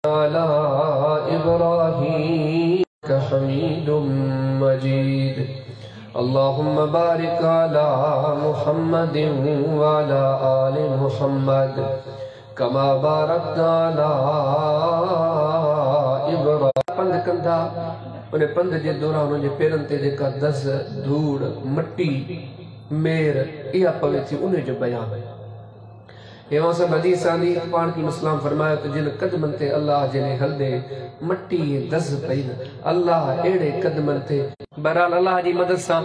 على إبراهيم حميد مجيد اللهم بارك على محمد وعلى آل محمد كما باركت على إبراهيم पंध कंदा उन पंध जे दौरान उन जे पेरनि ते जेका दस धूड़ मट्टी मेर इहा पवे थी उन जो बयान एवं सब हदीस आंदी पाण की इस्लाम फरमायो त जिन कदमन ते अल्लाह जिने हलदे मट्टी दस पई अल्लाह एड़े कदमन ते बहरहाल अल्लाह जी मदद सां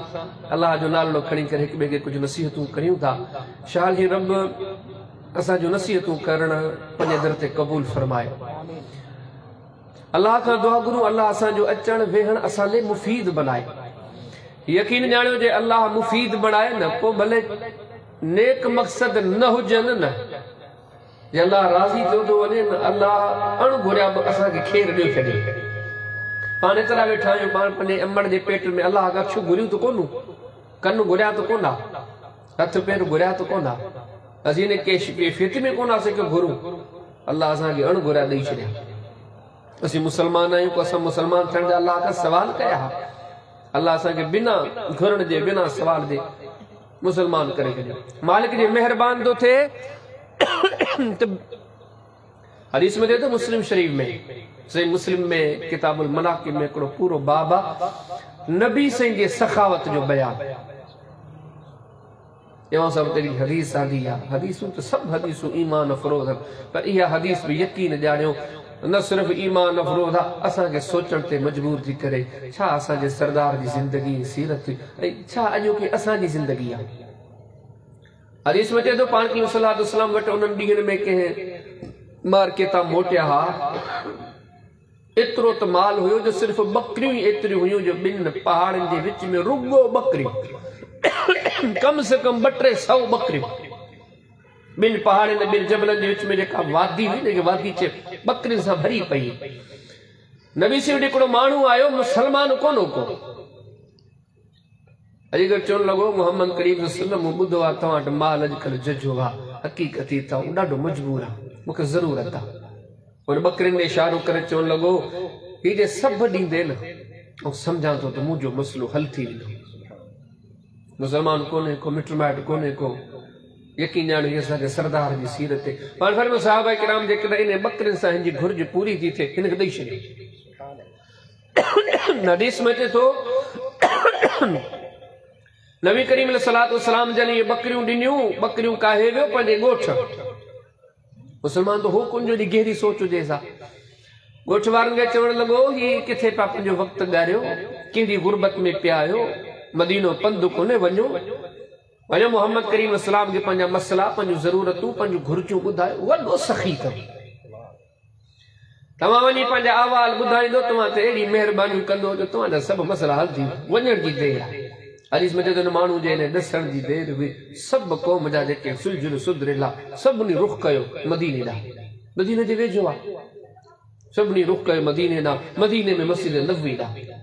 अल्लाह जो नालो खणी करे हिक ॿिए खे कुझु नसीहतूं करियूं था शाह जी रब असां जो नसीहतूं करण पंहिंजे दर ते क़बूल फरमाए अल्लाह का दुआ गुरु अल्लाह असां जो अचण वेहण असां ले मुफीद बनाए यकीन ॼाणियो जे अल्लाह मुफीद बनाए न पोइ भले नेक मकसद न हुजन न जे अल्लाह राज़ी थियो थो वञे न अल्लाह अणघुरिया बि असांखे खेर ॾेई छॾे पाण एतिरा वेठा आहियूं पाण पंहिंजे अमड़ जे पेट में अल्लाह खां छो घुरियूं त कोन्ह कन घुरिया त कोन हथ पेर घुरिया त कोन असीं हिन कैफियत में कोन असीं के घुरूं अल्लाह असांखे अणघुरिया ॾेई छॾिया असीं मुसलमान आहियूं को असां मुसलमान थियण जा अल्लाह खां सवाल कया अल्लाह असांखे बिना घुरण जे बिना सवाल जे मुसलमान करे छॾियो मालिक जे मेहरबान थो थिए हदीस में तो मुस्लिम शरीफ में सही मुस्लिम में किताबुल मनाकिब में हिकिड़ो पूरो बाबा नबी साईं जे सखावत जो बयान एवं सब तेरी हदीस आंदी आहे हदीसूं त सभु हदीसूं ईमान अफरोज़ पर इहा हदीस बि यकीन ॼाणियो न सिर्फ ईमान अफरोज़ आहे असांखे सोचण ते मजबूर थी करे छा असांजे सरदार जी ज़िंदगी सीरत ऐं छा अॼोकी असांजी ज़िंदगी आहे हदीस में चए थो पाण की सलातो सलाम वटि उन्हनि ॾींहनि में कंहिं मार्के तां मोटिया हा एतिरो त माल हुयो जो सिर्फ़ बकरियूं ई एतिरियूं हुयूं जो ॿिनि पहाड़नि जे विच में रुगो बकरियूं कम से कम 200 बकरियूं ॿिनि पहाड़नि ॿिनि जबलनि जे विच में जेका वादी हुई जेके वादी चे बकरियुनि सां भरी पई नबी से हिकिड़ो माण्हू आयो मुसलमान कोन को अॼुकल्ह चवणु लॻो मोहम्मद करीम सल्लम ॿुधो आहे तव्हां वटि माल अॼुकल्ह जजो आहे हक़ीक़त ई तव्हां ॾाढो मजबूर आहे मूंखे ज़रूरत आहे उन बकरियुनि में इशारो करे चवणु लॻो हीअ जे सभु ॾींदे न ऐं सम्झां थो त मुंहिंजो मसइलो हल थी वेंदो मुसलमान कोन्हे को मिट माइट कोन्हे को यकीन ॼाणो असांजे सरदार जी सीरत ते पाण फरमायो सहाबा किराम जेकॾहिं इन बकरियुनि सां हिन जी घुर्ज पूरी थी थिए हिनखे ॾेई छॾियो हदीस में अचे थो नबी करीम सलातो सलाम जन इहे बकरियूं ॾिनियूं बकरियूं काहे वियो पंहिंजे ॻोठ मुसलमान त हो कुंज जी गहरी सोच हुजे सा ॻोठ वारनि खे चवणु लॻो हीउ किथे पिया पंहिंजो वक़्तु ॻारियो कहिड़ी गुरबत में पिया आहियो मदीनो पंधु कोन्हे वञो वञो मोहम्मद करीम सलाम खे पंहिंजा मसला पंहिंजूं ज़रूरतूं पंहिंजूं घुर्जूं ॿुधायो वॾो सखी अथव तव्हां वञी पंहिंजा अहवाल ॿुधाईंदो तव्हां ते अहिड़ी महिरबानी कंदो जो तव्हांजा सभु मसला हल थी वञण जी देरि आहे हदीस में चए थो माण्हू जे हिन ॾिसण जी देरि हुई सभु क़ौम जा जेके सुलझियल सुधरियल आहे सभिनी रुख़ कयो मदीने ॾांहुं मदीने जे वेझो आहे सभिनी रुख़ कयो मदीने ॾांहुं मदीने में मस्जिद नबवी ॾांहुं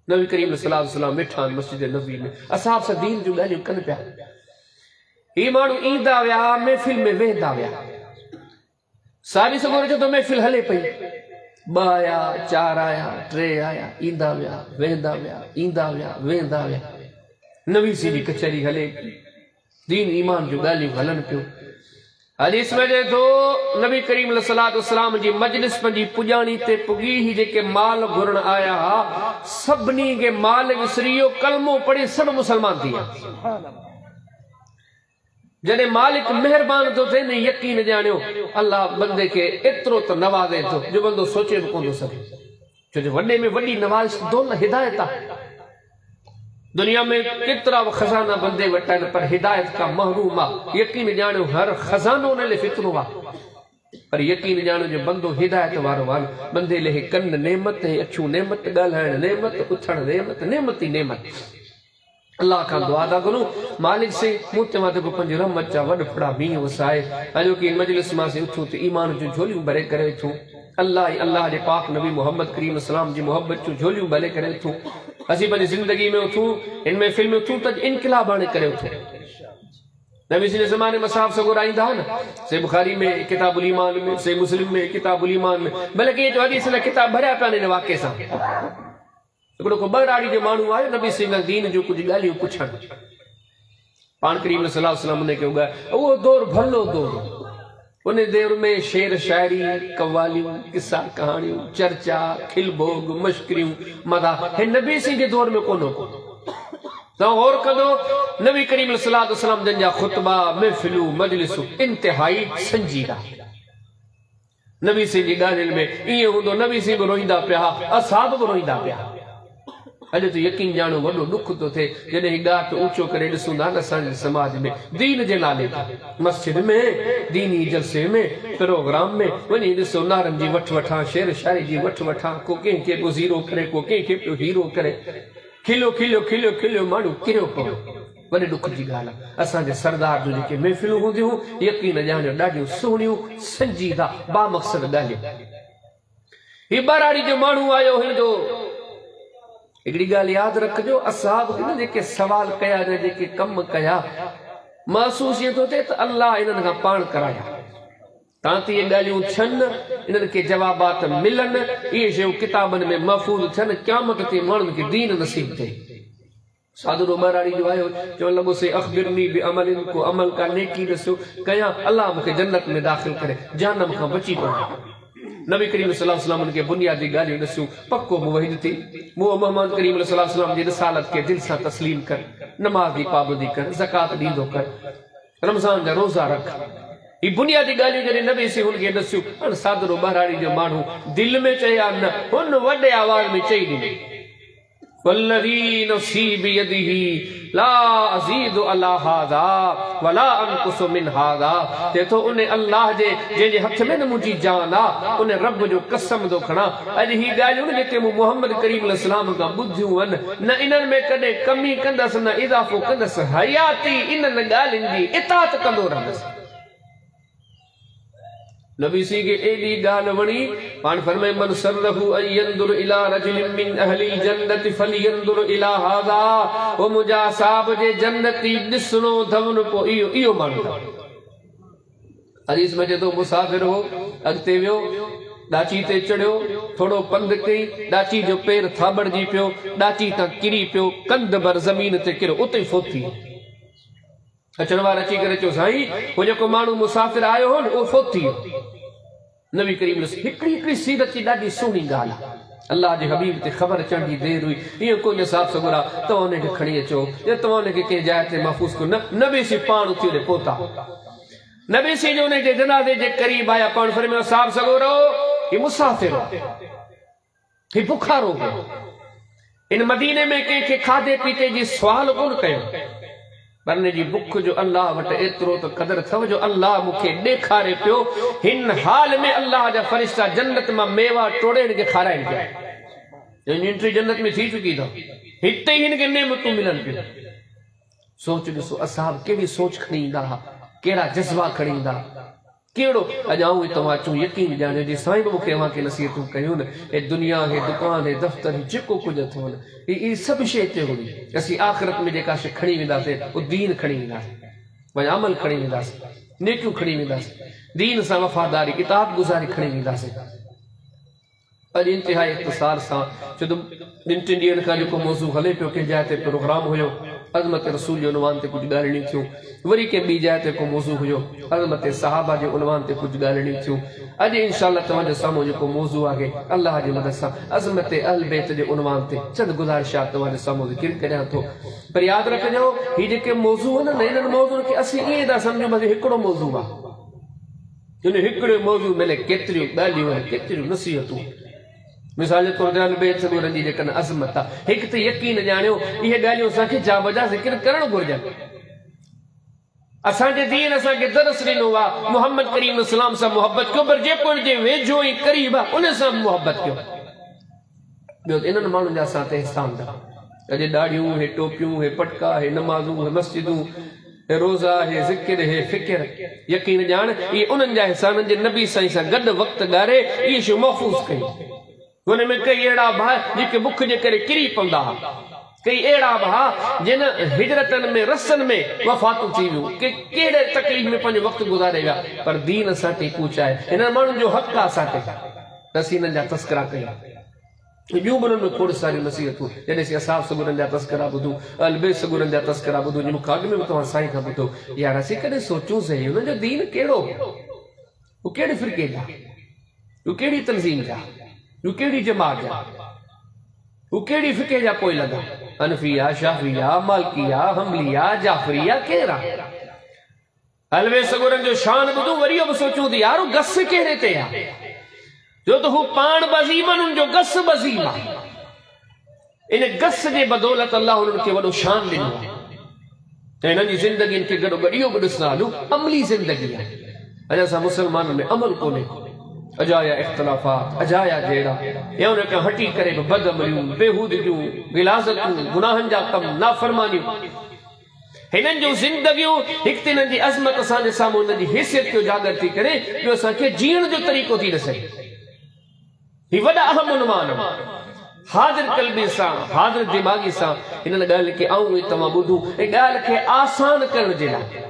नबी करीम सलाम सलाम वेठा आहिनि मस्जिद नबवी में असाब सां दीन जूं ॻाल्हियूं कनि पिया ही माण्हू ईंदा विया महफ़िल में वेहंदा विया सारी सगोर जो तो महफ़िल हले पई 2 आया 4 आया 3 आया ईंदा विया वेहंदा विया ईंदा विया वेहंदा विया नवी सी जी कचहरी हले दीन ईमान जूं ॻाल्हियूं हलनि पियो हदीस में चए थो नबी करीम सलातो सलाम जी मजलिस पंहिंजी पुॼाणी ते पुगी ही जेके माल घुरण आया सभिनी खे माल विसरियो कलमो पढ़ी सभु मुसलमान थी विया जॾहिं मालिक मेहरबान थो थिए न यकीन ॼाणियो अल्लाह बंदे खे एतिरो त नवाज़े थो जो बंदो सोचे बि कोन थो सघे छो जो वॾे में वॾी नवाज़ दो न हिदायत आहे दुनिया में केतिरा खज़ाना बंदे वटि आहिनि पर हिदायत खां महरूम आहे यकीन ॼाणियो हर खज़ानो उन लाइ फितरो आहे पर यकीन ॼाणियो जो बंदो हिदायत वारो आहे बंदे लाइ कन नेमत ऐं अखियूं नेमत ॻाल्हाइण नेमत उथण नेमत नेमत ई नेमत अल्लाह का दुआ था करूं मालिक से मूं चवां थो पंहिंजी रहमत जा वॾ फड़ा मींहं वसाए अॼोकी मजलिस मां से उथूं त ईमान जूं झोलियूं भरे करे उथूं अल्लाह जे पाक नबी मोहम्मद करीम सलाम जी मोहब्बत जूं झोलियूं भरे करे उथूं असीं पंहिंजी ज़िंदगी में उथूं इन महफ़िल में उथूं त इनकलाब आणे करे उथूं नबी से ज़माने में साफ सगुर आईंदा न से बुखारी में किताबुल ईमान में से मुस्लिम में किताबुल ईमान में बल्कि जो हदीस ने किताब भरिया पिया इन वाक़े सां हिकिड़ो को बराड़ी जो माण्हू आयो नबी से दीन जो कुछ ॻाल्हियूं पुछण पान करीम सल्लल्लाहु अलैहि वसल्लम ने के वो दौर भलो दौर उन दौर में शेर शायरी कव्वालियूं किस्सा कहानियूं चर्चा खिलभोग मश्करियूं मदा हे नबी सिंह के दौर में कोन हो तो और कदो नबी करीम सल्लल्लाहु अलैहि वसल्लम जन जा खुतबा महफिलूं मजलिसूं इंतहाई संजीदा नबी सिंह जी ॻाल्हियुनि में ईअं हूंदो नबी सिंह बि रोईंदा पिया असहाब बि रोईंदा पिया अॼु तो यकीन जानो वॾो ॾुख थो थिए जॾहिं हीअ ॻाल्हि ऊचो करे ॾिसूं था न असांजे समाज में दीन जे नाले मस्जिद में दीनी जलसे में प्रोग्राम में वञी ॾिसो नारनि जी वठ वठां शेर शायरी जी वठ वठां को कंहिंखे पियो ज़ीरो करे को कंहिंखे पियो हीरो करे खिलियो खिलियो खिलियो खिलियो माण्हू किरियो पियो वॾे ॾुख जी ॻाल्हि आहे असांजे सरदार जूं जेके महफ़िलूं हूंदियूं यकीन ॼाणियो ॾाढियूं सुहिणियूं संजीदा बामक़सद ॻाल्हियूं हीउ बराड़ी जो माण्हू आयो हिन जो हिकिड़ी ॻाल्हि यादि रखिजो असहाब न जेके सवाल कया न जेके कम कया महसूस ईअं थो थिए त अल्लाह इन्हनि खां पाण कराया तां ते इहे ॻाल्हियूं थियनि इन्हनि खे जवाबात मिलनि इहे शयूं किताबनि में महफ़ूज़ थियनि क़यामत ते माण्हुनि खे दीन नसीब थिए सादुरो बराड़ी जो आयो चवणु लॻो से अख़बिरनी बि अमलिन को अमल का नेकी ॾिसो कयां अल्लाह मूंखे जन्नत में दाख़िल करे जहन्नम खां बची पवे नबी करीम सल्लल्लाहु अलैहि वसल्लम के बुनियादी ॻाल्हियूं ॾिसूं पक्को मुवहिद थी मोहम्मद करीम सल्लल्लाहु अलैहि वसल्लम जी रिसालत के दिल सां तस्लीम कर नमाज जी पाबंदी कर ज़कात ॾींदो कर रमज़ान जा रोज़ा रख ये बुनियादी ॻाल्हियूं जॾहिं नबी से हुनखे ॾिसियूं हाणे सादरो बराड़ी जो माण्हू दिलि में चया न हुन वॾे आवाज़ में चई ॾिनी वल्लज़ी नफ़्सी बियदिही ला अज़ीदु अला हाज़ा वला अनकुसु मिन हाज़ा ते तो उन अल्लाह जे जंहिंजे हथ में न मुंहिंजी जान आहे उन रब जो कसम थो खणा अॼु ही ॻाल्हियूं जेके मूं मोहम्मद करीम सलाम खां ॿुधियूं आहिनि न इन्हनि में कॾहिं कमी कंदसि न इज़ाफ़ो कंदसि हयाती इन्हनि ॻाल्हियुनि जी इताअत कंदो रहंदसि नबी सी के एडी गाल वणी पान फरमाए मन सरहु अयंदुर इला रजुलिन मिन अहली जन्नत फलियंदुर इला हाजा ओ मुजा साहब जे जन्नती दिसनो धवन को इयो मानो हदीस में जो मुसाफिर हो अगते वियो डाची ते चढ़ियो थोड़ो पंध कई डाची जो पैर थाबड़जी पियो डाची ता किरी पियो कंध भर जमीन ते किरो उते फोती अचण वारा अची करे चयो साईं वो जेको माण्हू मुसाफिर आयो हो न उहो फोती नबी करीम हिकिड़ी सीरत जी ॾाढी सुहिणी ॻाल्हि आहे अल्लाह जे हबीब ते ख़बर अचण जी देर हुई इहो कोई हिसाब सगुर आहे तव्हां हुनखे खणी अचो या तव्हां हुनखे कंहिं जाइ ते महफ़ूज़ को न नबी सी पाण उथी ओॾे पहुता नबी सी जो हुनजे जनाज़े जे क़रीब आया पाण फरमायो साहब सगोरो हीउ मुसाफ़िर हीउ बुखारो हो इन मदीने में कंहिंखे खाधे पीते जी सुवाल कोन कयो पर जी बुख जो अल्लाह वटि एतिरो तो कदर थव जो अल्लाह मूंखे ॾेखारे पियो हिन हाल में अल्लाह जा फरिश्ता जन्नत मां मेवा टोड़े हिनखे खाराइनि पिया एंट्री जन्नत में थी चुकी अथव हिते ही हिनखे नेमतूं मिलनि पियूं सोच ॾिसो असहाब कहिड़ी सोच खणी ईंदा हुआ कहिड़ा जज़्बा खणी ईंदा कहिड़ो अॼु आऊं तव्हां अचूं यकीन ॼाणियो जी साईं बि मूंखे अव्हांखे नसीहतूं कयूं न हे दुनिया हे दुकान हे दफ़्तर जेको कुझु अथव न ही सभु शइ हिते हूंदी असीं आख़िरत में जेका शइ खणी वेंदासीं उहो दीन खणी वेंदासीं वरी अमल खणी वेंदासीं नेकियूं खणी वेंदासीं दीन सां वफ़ादारी इताअत गुज़ारी खणी वेंदासीं अॼु इंतिहाई इख़्तिसार सां छो त ॿिनि टिनि ॾींहंनि खां जेको मौज़ू हले पियो कंहिं जाइ ते प्रोग्राम हुयो अज़मत रसूल जे उनवान ते कुझु ॻाल्हियूं थियूं वरी कंहिं ॿी जाइ ते को मौज़ू हुयो अज़मत सहाबा जे उनवान ते कुझु ॻाल्हियूं थियूं अॼु इंशाअल्लाह तव्हांजे साम्हूं जेको मौज़ू आहे अल्लाह जी मदद सां अज़मत अहल बैत जे उनवान ते चंद गुज़ारिशात तव्हांजे साम्हूं ज़िक्र करियां थो पर यादि रखिजो ही जेके मौज़ू आहिनि न इन्हनि मौज़ूअनि खे असीं ईअं था सम्झूं बसि हिकिड़ो मौज़ू आहे इन हिकिड़े मौज़ू मिले केतिरियूं ॻाल्हियूं आहिनि केतिरियूं नसीहतूं मिसाल जे तौर ते बेत सगुरनि जी जेकॾहिं अज़मत आहे हिकु त यकीन ॼाणियो इहे ॻाल्हियूं असांखे जा वजा ज़िक्र करणु घुरिजनि असांजे दीन असांखे दरस ॾिनो आहे मोहम्मद करीम सलाम सां मुहबत कयो पर जेको हुनजे वेझो ऐं क़रीब आहे उन सां मुहबत कयो ॿियो त इन्हनि माण्हुनि जा असां ते एहसान अथव अॼु ॾाढ़ियूं हे टोपियूं हे पटका हे नमाज़ूं हे मस्जिदूं हे रोज़ा हे ज़िक्र हे फ़िक्र यकीन ॼाण इहे उन्हनि जा एहसाननि जे नबी साईं सां गॾु वक़्तु ॻारे इहे शयूं महफ़ूज़ कयूं हुन में कई अहिड़ा भाउ जेके बुख जे करे किरी पवंदा हुआ कई अहिड़ा भा जिन हिजरतन में रसन में वफ़ातूं थी वियूं के कहिड़े तकलीफ़ में पंहिंजो वक़्तु गुज़ारे विया पर दीन असांखे पहुचाए हिन माण्हुनि जो हक़ आहे असांखे असीं हिननि जा तस्करा कया ॿियूं बि उन्हनि में खोड़ सारियूं नसीहतूं जॾहिं असीं असाब सगुरनि जा तस्करा ॿुधूं अलबे सगुरनि जा तस्करा ॿुधूं जिन मूंखां अॻु में बि तव्हां साईं खां ॿुधो यार असीं कॾहिं सोचूं सही हुननि जो दीन कहिड़ो हू कहिड़े फ़िरके जा हू कहिड़ी तंज़ीम जा हू कहिड़ी जमात जा हू कहिड़ी फ़िके जा पोइ लॻा हनफिया शाफिया मालकिया हमलिया जाफरिया केरा अलवे सगुरनि जो शान ॿुधूं वरी बि सोचूं थी यार गस कहिड़े ते आहे जो तो हू पाण बज़ीमन उनजो गस बज़ीम आहे इन गस जे बदौलत अल्लाह उन्हनि खे वॾो शान ॾिनो आहे ऐं हिननि जी ज़िंदगियुनि खे गॾो गॾु इहो बि ॾिसंदा हलूं अमली ज़िंदगी आहे अॼु असां मुसलमाननि में अमल कोन्हे अजाया इख़्तिलाफ़ात अजाया जहिड़ा या उन खां हटी करे बि बदअमलियूं बेहूदियूं गिलाज़तूं गुनाहनि जा कम नाफ़रमानियूं हिननि जूं ज़िंदगियूं हिकु हिननि जी अज़मत असांजे साम्हूं हुननि जी हैसियत खे उजागर थी करे ॿियो असांखे जीअण जो तरीक़ो थी ॾिसे ही वॾा अहम उनवान हाज़िर क़ल्बी सां हाज़िर दिमाग़ी सां हिन ॻाल्हि खे आऊं ऐं तव्हां ॿुधूं ऐं ॻाल्हि खे आसान करण जे लाइ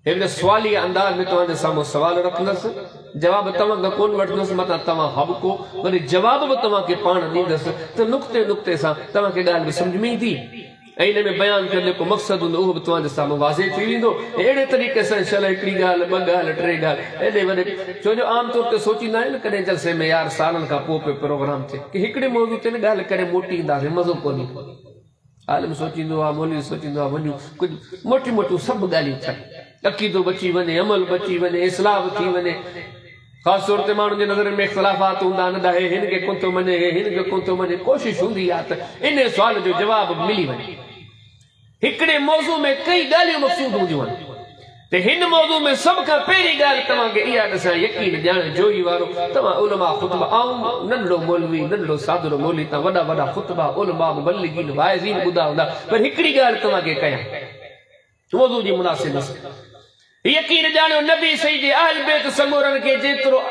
हिकिड़े सवाली अंदाज़ में तव्हांजे साम्हूं सवाल रखंदुसि जवाब तव्हां खां कोन वठंदुसि मथां तव्हां हबको वरी जवाब बि तव्हांखे पाण ॾींदुसि त नुक़्ते नुक़्ते सां तव्हांखे ॻाल्हि बि सम्झ में ईंदी ऐं हिन में बयान करण जेको मक़सदु हूंदो उहो बि तव्हांजे साम्हूं वाज़े थी वेंदो अहिड़े तरीक़े सां शल हिकिड़ी ॻाल्हि ॿ ॻाल्हि टे ॻाल्हि एॾे वॾे छो जो आम तौर ते सोचींदा आहियूं न कॾहिं जलसे में यार सालनि खां पोइ पियो प्रोग्राम थिए की हिकिड़े मौज़ू ते न ॻाल्हि करे मोटी ईंदासीं मज़ो कोन्हे आलिम सोचींदो आहे मौलवी सोचींदो आहे वञूं कुझु मोटियूं मोटियूं सभु ॻाल्हियूं थियनि अक़ीदो बची वञे अमल बची वञे इस्लाह थी वञे ख़ासि तौर ते माण्हुनि जे नज़र में इख़्तिलाफ़ात हूंदा आहिनि ॾाहे हिन खे कोन थो मञे हिन खे कोन थो मञे कोशिशि हूंदी आहे त इन सुवाल जो जवाबु मिली वञे हिकिड़े मौज़ू में कई ॻाल्हियूं मक़सूद हूंदियूं आहिनि त हिन मौज़ू में सभ खां पहिरीं ॻाल्हि तव्हांखे इहा ॾिसां यकीन ॼाण जोई वारो तव्हां उलमा ख़ुतबा आऊं नंढड़ो मौलवी नंढड़ो सादरो मौलवी तव्हां वॾा वॾा ख़ुतबा उलमा मुबल्लिगीन वाइज़ीन ॿुधा हूंदा पर हिकिड़ी ॻाल्हि तव्हांखे कयां मौज़ू जी मुनासिब यकीन ॼाणियो नबी सईद अहल बैत समूरनि खे जेतिरो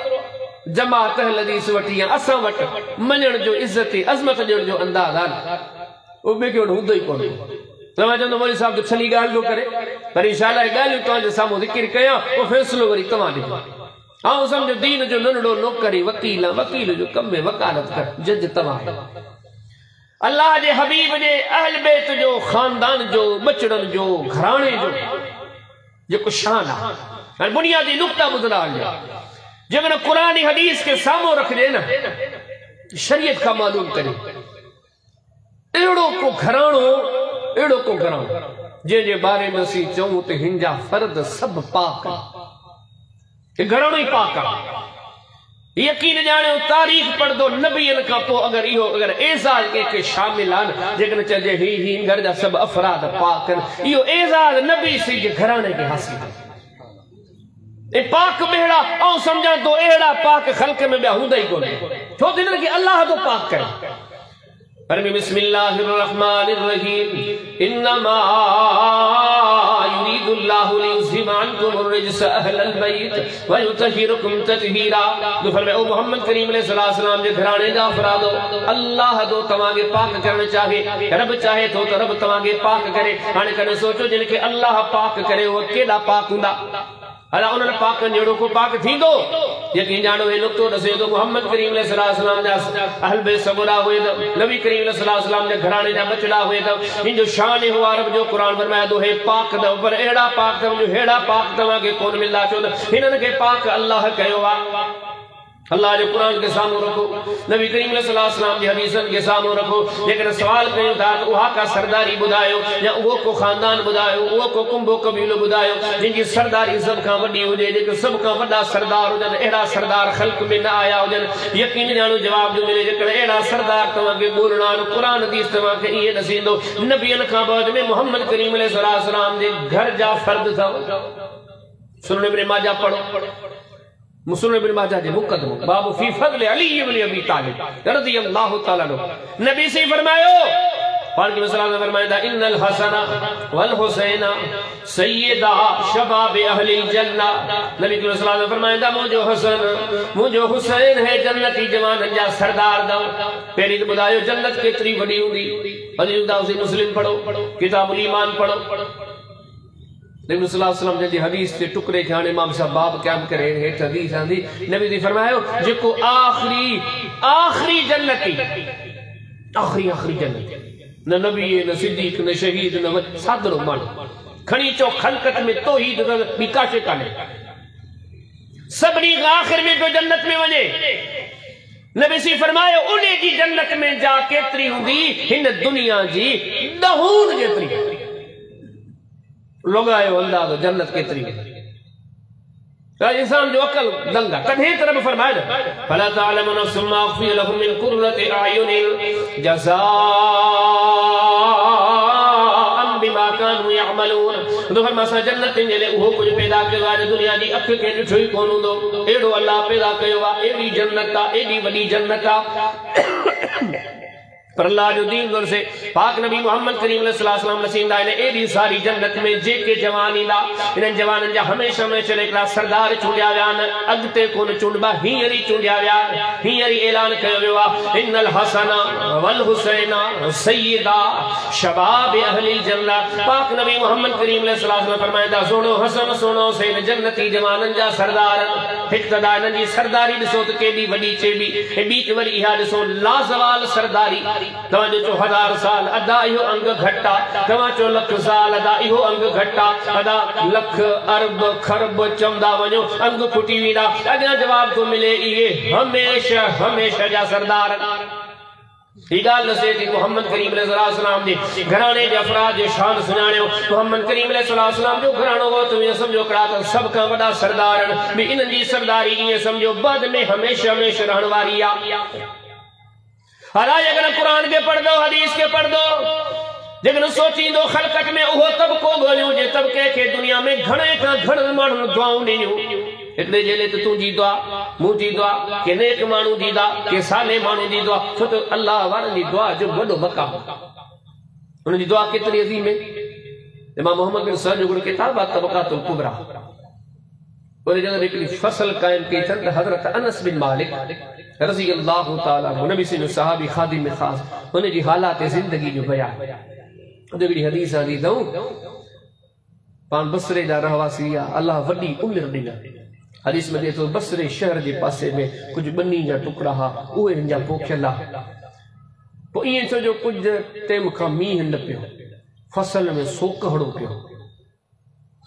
जमात अहल हदीस वठी या असां वटि मञण जो इज़त अज़मत ॾियण जो अंदाज़ आहे उहो ॿिए खे हूंदो ई कोन्हे तव्हां चवंदो मौलवी साहिब जो छली ॻाल्हि थो करे पर इनशाअल्लाह ॻाल्हियूं तव्हांजे साम्हूं ज़िक्र कयां उहो फ़ैसिलो वरी तव्हां ॾिजो ऐं सम्झो दीन जो नंढड़ो नौकरी वकील वकील जो कम में वकालत कर जज तव्हां अल्लाह जे हबीब जे अहल बैत जो ख़ानदान जो बचड़नि जो घराणे जो जेको शान आहे हाणे बुनियादी नुक़्ता ॿुधंदा हलियो जेकॾहिं क़ुरान हदीस खे साम्हूं रखिजे न शरीयत खां मालूम करे अहिड़ो को घराणो जंहिंजे बारे में असीं चऊं त हिन जा फर्द सभु पाक घराणो ई पाक आहे यकीन ॼाणियो तारीख़ पढ़ंदो नबीअनि खां पोइ अगरि एज़ाज़ के शामिल आहिनि जेकॾहिं चइजे ही घर जा सभु अफ़राद पाक आहिनि इहो एज़ाज़ नबी सी जे घराणे खे हासिल आहे ऐं पाक ॿेड़ा ऐं सम्झां थो अहिड़ा पाक ख़ल्क़ में ॿिया हूंदा ई कोन्हे छो त हिननि खे अल्लाह थो पाक करे पर बिस्मिल्लाहिर रहमानिर रहीम इन्नमा युरीदुल्लाहु लियुज़हिबा अन्कुमुर रिज्स अहलल बैत व युतहिरुकुम तत्हीरा जो फरमाया ओ मोहम्मद करीम अलैहि सलाम जे घराणे जा अफरादो अल्लाह जो तव्हांखे पाक करणु चाहे रब चाहे थो त रब तव्हांखे पाक करे हाणे कॾहिं सोचो जिन खे अल्लाह पाक करे उहे केॾा पाक हूंदा अला उन्हनि पाकनि जहिड़ो को पाक थींदो यकीन ॼाणो हे नुक़्तो ॾसे थो मोहम्मद करीम अलैहिस्सलाम जा अहल बैत सगुरा हुए त नबी करीम अलैहिस्सलाम जे घराणे जा बचड़ा हुए त हिन जो शान हो रब जो क़ुरान फरमाए थो हे पाक अथव पर अहिड़ा पाक अथव जो हेड़ा पाक तव्हांखे कोन मिलंदा छो त हिननि खे पाक अल्लाह कयो आहे अल्लाह जो कुरान के सामने रखो नबी करीम अलैहिस्सलाम जी हदीसन के सामने रखो लेकिन सवाल कयूं था उहा का सरदारी बुधायो या वो को खानदान बुधायो वो को कुंभो कबीलो बुधायो जिनकी सरदारी सब का वडी हुजे जेके सब का वडा सरदार हुजन एड़ा सरदार खल्क में न आया हुजन यकीन जानो जवाब जो मिले जेके एड़ा सरदार तवाके बोलना कुरान हदीस तवाके ये दसींदो नबीन का बाद में मोहम्मद करीम अलैहिस्सलाम जे घर जा फर्द था सुनन इब्न माजा पढ़ो मुस्लिम इब्न माजा जे मुकदमो बाबू फी फज़ल अली इब्न अबी तालिब रज़ियल्लाहु तआला अन्हु नबी से फरमायो पाक नबी सल्लल्लाहु अलैहि वसल्लम फरमाया इन्नल हसना वल हुसैना सय्यदा शबाब अहलिल जन्नह। नबी सल्लल्लाहु अलैहि वसल्लम फरमाया मुझो हसन मुझो हुसैन है जन्नती जवाननि जा सरदार दा। पहिरीं त ॿुधायो जन्नत केतिरी वॾी हूंदी। हदीस मुस्लिम पढ़ो, किताबुल ईमान पढ़ो। नबी सल्लल्लाहु अलैहि वसल्लम जी हदीस के टुकड़े के हाणे इमाम साहब बाब क़याम करे हेठ हदीस आंदी। नबी जी फरमायो जेको आखिरी जन्नती आखिरी जन्नती न नबी न सिद्दीक न शहीद न सादरो माण्हू खणी चो खलकत में तौहीद बि काशे कान्हे सभिनी आखिर में जो जन्नत में वञे। नबी सी फरमायो उन जी जन्नत में जा केतिरी हूंदी हिन दुनिया जी दहून जेतिरी। लगायो अंदाज़ो जन्नत केतिरी इंसान जो अकल दंगा कॾहिं तरफ फरमाए फला तअलमु नफ्सुम मा उख़फ़िय लहुम मिन क़ुर्रति अयुनिन जज़ाअन बिमा कानू यअमलून। तो फरमाया जन्नत जे लिए उहो कुछ पैदा कयो आहे दुनिया जी अख के ॾिठो ई कोन हूंदो। एॾो अल्लाह पैदा कयो आहे, एॾी जन्नत आहे, एॾी वॾी जन्नत आहे। पर अल्लाह जो दीन गुर से पाक नबी मोहम्मद करीम सल्लल्लाहु अलैहि वसल्लम नसींदा आहिनि एॾी सारी जन्नत में जेके जवान ईंदा इन्हनि जवाननि जा हमेशह हिकिड़ा सरदार चूंडिया विया आहिनि। अॻिते कोन चूंडबा, हींअर ई चूंडिया विया आहिनि। हींअर ई ऐलान कयो वियो आहे इन्नल हसना वल हुसैना सय्यदा शबाब अहलिल जन्नह। पाक नबी मोहम्मद करीम सल्लल्लाहु अलैहि वसल्लम फरमाईंदा सुनो हसन सुनो हुसैन जन्नती जवाननि जा सरदार। हिकु तदा हिननि जी सरदारी ॾिसो त केॾी वॾी चइबी ऐं ॿी वरी इहा ॾिसो लाज़वाल सरदारी। तव्हांजो चो 1000 साल अदा इहो अंग घटा, तव्हां चो लख साल अदा इहो अंग घटा, अदा लख अरब खरब चवंदा वञो अंग फुटी वेंदा। अॻियां जवाब थो मिले इहे हमेशह जा सरदार। ही ॻाल्हि नसे थी मोहम्मद करीम सल्लल्लाहु अलैहि वसल्लम जे घराणे जे अफराद जो शान सुञाणियो। मोहम्मद करीम सल्लल्लाहु अलैहि वसल्लम जो घराणो हो तो समझो कड़ा त सब खां वॾा सरदार आहिनि। इन्हनि जी सरदारी ईअं समझो बाद में हमेशह रहण वारी आहे। हालांकि अगर कुरान के पढ़ दो हदीस के पढ़ दो जेकॾहिं सोचींदो ख़लक़त में उहो तबको ॻोल्हियो जे तबके खे दुनिया में घणे खां घणे माण्हुनि दुआऊं ॾिनियूं। हिकिड़े जे लाइ त तुंहिंजी दुआ मुंहिंजी दुआ के नेक माण्हू जी दुआ के साले माण्हू जी दुआ छो त अल्लाह वारनि जी दुआ जो वॾो मक़ाम उनजी दुआ केतिरी अज़ीम है। इमाम मोहम्मद बिन सर जो किताब आहे तबक़ातुल कुबरा उन जगह हिकिड़ी फसल क़ाइम कई अथनि त हज़रत अनस बिन मालिक रज़ी अल्लाह ताला नबी से जो सहाबी खादिम ख़ास उन जी हालात ज़िंदगी जो बयान हिकिड़ी हदीस आंदी अथऊं पान बसरे जा रहवासी आहे अल्लाह वॾी उमिरि ॾिना। हदीस में ॾिए थो बसरे शहर जे पासे में कुझु ॿनी जा टुकड़ा हुआ उहे हिन जा पोखियल आहे। पोइ ईअं छो कुझु टाइम खां मींहुं न पियो फसल में सोकहड़ो पियो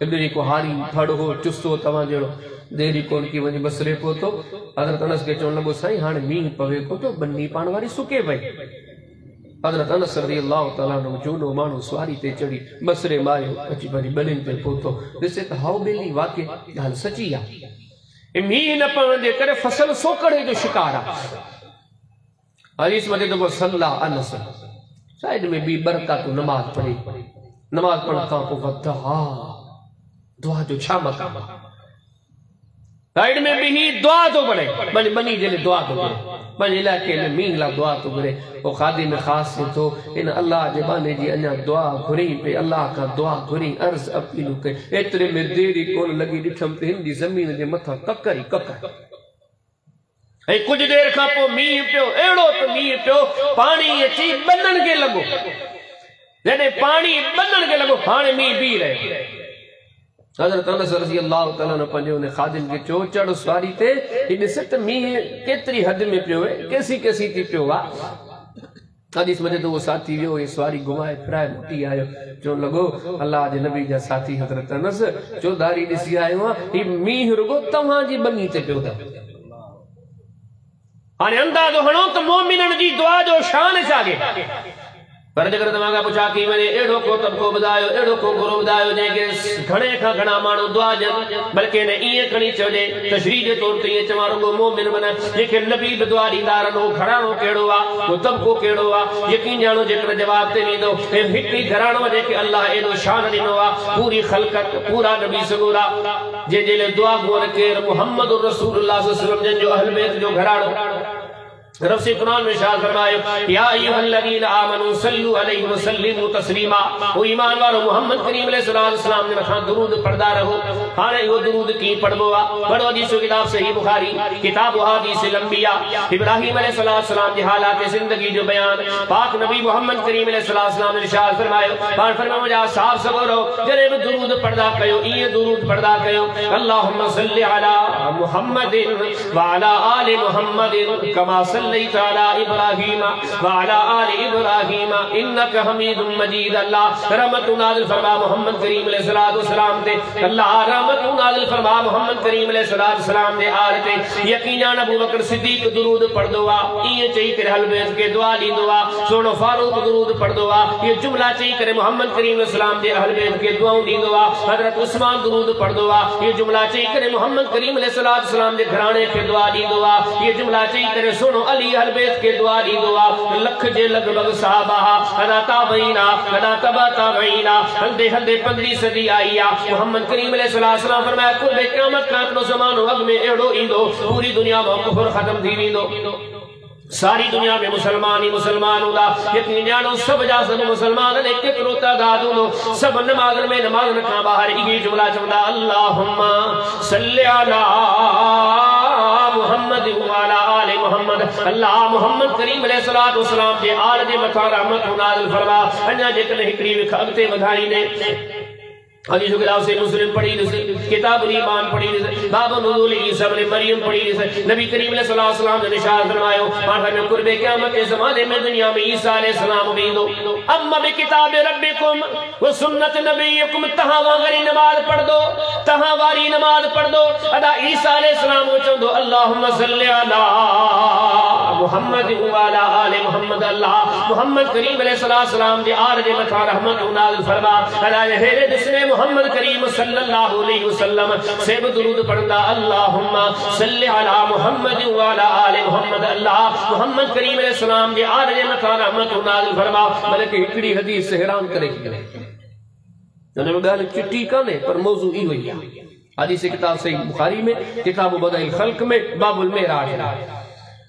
एॾो जेको हारी फड़ हो चुस्तो तव्हां जहिड़ो देरी कोन की वञी बसरे पहुतो। हज़रत अनस खे चवणु लॻो साईं हाणे मींहुं पवे को तो ॿनी पाण वारी सुके पई। हज़रत अनस रज़ियल्लाहु तआला अन्हु जूनो माण्हू सवारी ते चढ़ी बसरे मारियो अची वरी ॿनियुनि ते पहुतो ॾिसे त हाउ ॿेली वाक़ई ॻाल्हि सची आहे। मींहुं न पवण जे करे फसल सोकड़े जो शिकार आहे। हदीस में देखो सल्ला अनस साइड में भी बरकतु नमाज पढ़ी नमाज पढ़ण खां पोइ वधा दुआ जो छा मक़ाम आहे। साइड में भी ही दुआ तो पढ़े बनी जे दुआ तो करे पंहिंजे इलाइक़े में मींहुं लाइ दुआ तो करे। पोइ खादिम ख़ास से तो इन अल्लाह जे बाने जी अञा दुआ घुरी पे अल्लाह का दुआ घुरी अर्ज़ अपीलूं कई। एतिरे में देरी कोन लॻी ॾिठमि त हिन जी ज़मीन जे मथां ककर ई ककर ऐं कुछ देर खां पोइ मींहुं पियो अहिड़ो त मींहुं पियो पाणी अची ॿननि खे लॻो। जॾहिं पाणी ॿननि खे लॻो हाणे मींहुं बीह रहियो। हज़रत अनस रज़ियल्लाहु तआला अन्हु पंहिंजे उन खादिम खे चयो चढ़ सवारी ते ॾिस त मींहुं केतिरी हद में पियो आहे केसी केसी थी पियो आहे। हदीस में तो वो साथी वियो ये सवारी घुमाए फिराए मोटी आयो चवणु लॻो अल्लाह जे नबी जा साथी हज़रत अनस चौधारी ॾिसी आयो आहे ही मींहुं रुगो तव्हांजी ॿनी ते पियो अथव। हाणे अंदाज़ो हणो त मोमिननि जी दुआ जो शान छागे। पर जेकर तव्हां पुछा की वञे अहिड़ो को तबिको ॿुधायो अहिड़ो को गुरू ॿुधायो जंहिंखे घणे खां घणा माण्हू दुआ ॾियनि बल्कि न ईअं खणी चवजे तशरीह जे तौर ते ईअं चवां रुगो मोमिन माना जंहिंखे नबी बि दुआ ॾींदा रहनि उहो घराणो कहिड़ो आहे उहो तबिको कहिड़ो आहे यकीन ॼाणो जेकर जवाब ते ॾींदो ऐं हिकु ई घराणो जंहिंखे अल्लाह एॾो शान ॾिनो आहे पूरी ख़लक़त पूरा नबी सगोरा जंहिंजे लाइ दुआ घुर केरु मुहम्मद रसूलुल्लाह सल्लल्लाहु अलैहि वसल्लम जंहिंजो अहल बैत जो घराणो रब से कुरान में इरशाद फरमायो या अय्युहल्लज़ीना आमनू सल्लु अलैहि व सल्लिमू तस्लीमा। ओ ईमान वालो मोहम्मद करीम अलैहिस्सलाम ने मथा दुरूद पढ़दा रहो। हाने वो दुरूद की पढ़बो आ पढ़ो हदीस किताब सही बुखारी किताब हदीस लंबिया इब्राहीम अलैहिस्सलाम की हालात जिंदगी जो बयान पाक नबी मोहम्मद करीम अलैहिस्सलाम ने इरशाद फरमायो पाक फरमायो मुझे साफ सबरो जरे भी दुरूद पढ़दा कयो ये दुरूद पढ़दा कयो अल्लाहुम्मा सल्लि अला मुहम्मदिन व अला आलि मुहम्मदिन कमा अला इब्राहीम व अला आलि इब्राहीम इन्नका हमीदुम मजीद। अल्लाह रहमत नाज़िल फरमा मोहम्मद करीम अलैहिस्सलाम ते अल्लाह रहमत नाज़िल फरमा मोहम्मद करीम अलैहिस्सलाम दे आल ते यकीनन अबू बकर सिद्दीक दुरूद पढ़ दो आ ये चई करे अहल बैत के दुआ दी दुआ सोनो फारूक दुरूद पढ़ दो आ ये जुमला चई करे मोहम्मद करीम अलैहिस्सलाम दे अहल बैत के दुआओं दी दुआ हजरत उस्मान दुरूद पढ़ दो आ ये जुमला चई करे मोहम्मद करीम अलैहिस्सलाम दे घराने के दुआ दी दुआ ये जुमला चई करे सुनो अली अहल बैत के दुआ दी दुआ लख जे लगभग सहाबा अदा ताबईना अदा तबा ताबईना हंदे हंदे 15 सदी आई आ मोहम्मद करीम अलैहिस्सलाम फरमाया कुल क़यामत का तो ज़मानो अग में एड़ो ईंदो पूरी दुनिया में कुफर खत्म थी वेंदो सारी दुनिया में मुसलमान ही मुसलमान होगा यकीन जानो सब जा सब मुसलमान ने केतिरो तादाद हूंदो सब नमाज में नमाज न खां बाहर ये जुमला चवंदा अल्लाहुम्मा सल्लि अला मुहम्मद व अला आलि मुहम्मद। अल्लाह मोहम्मद करीम अलैहिस्सलाम जे आल जे मथा रहमत नाज़िल फरमा अञा जेकॾहिं हिकिड़ी विख अॻिते वधाई ने हदीस किताब से मुस्लिम पढ़ी किताबुल ईमान पढ़ी बाब नुज़ूल ईसा इब्न मरियम पढ़ी नबी करीम अलैहिस्सलाम ने इरशाद फरमायो मां में कुर्बे क़यामत के ज़माने में दुनिया में ईसा अलैहिस्सलाम वेंदो अम्मा बि किताब रब्बिकुम व सुन्नत नबीकुम तहां वांगरी नमाज पढ़ दो तहां वारी नमाज पढ़ दो अदा ईसा अलैहिस्सलाम चवंदो अल्लाहुम्मा सल्लि अला मुहम्मद व अला आलि मुहम्मद। अल्लाह मोहम्मद करीम अलैहिस्सलाम दे आल जे मथा रहमत नाज़िल फरमा अला हेरे जिसने मोहम्मद करीम सल्लल्लाहु अलैहि वसल्लम से दुरूद पढ़दा अल्लाहुम्मा सल्लि अला मुहम्मद व अला आलि मुहम्मद। अल्लाह मोहम्मद करीम अलैहिस्सलाम दे आल जे मथा रहमत नाज़िल फरमा बल्कि हिकड़ी हदीस से हैरान करे उन में गाल चिट्टी काने पर मौजू ई हुई हदीस किताब सही बुखारी में किताब बदाइल खल्क में बाबुल मेराज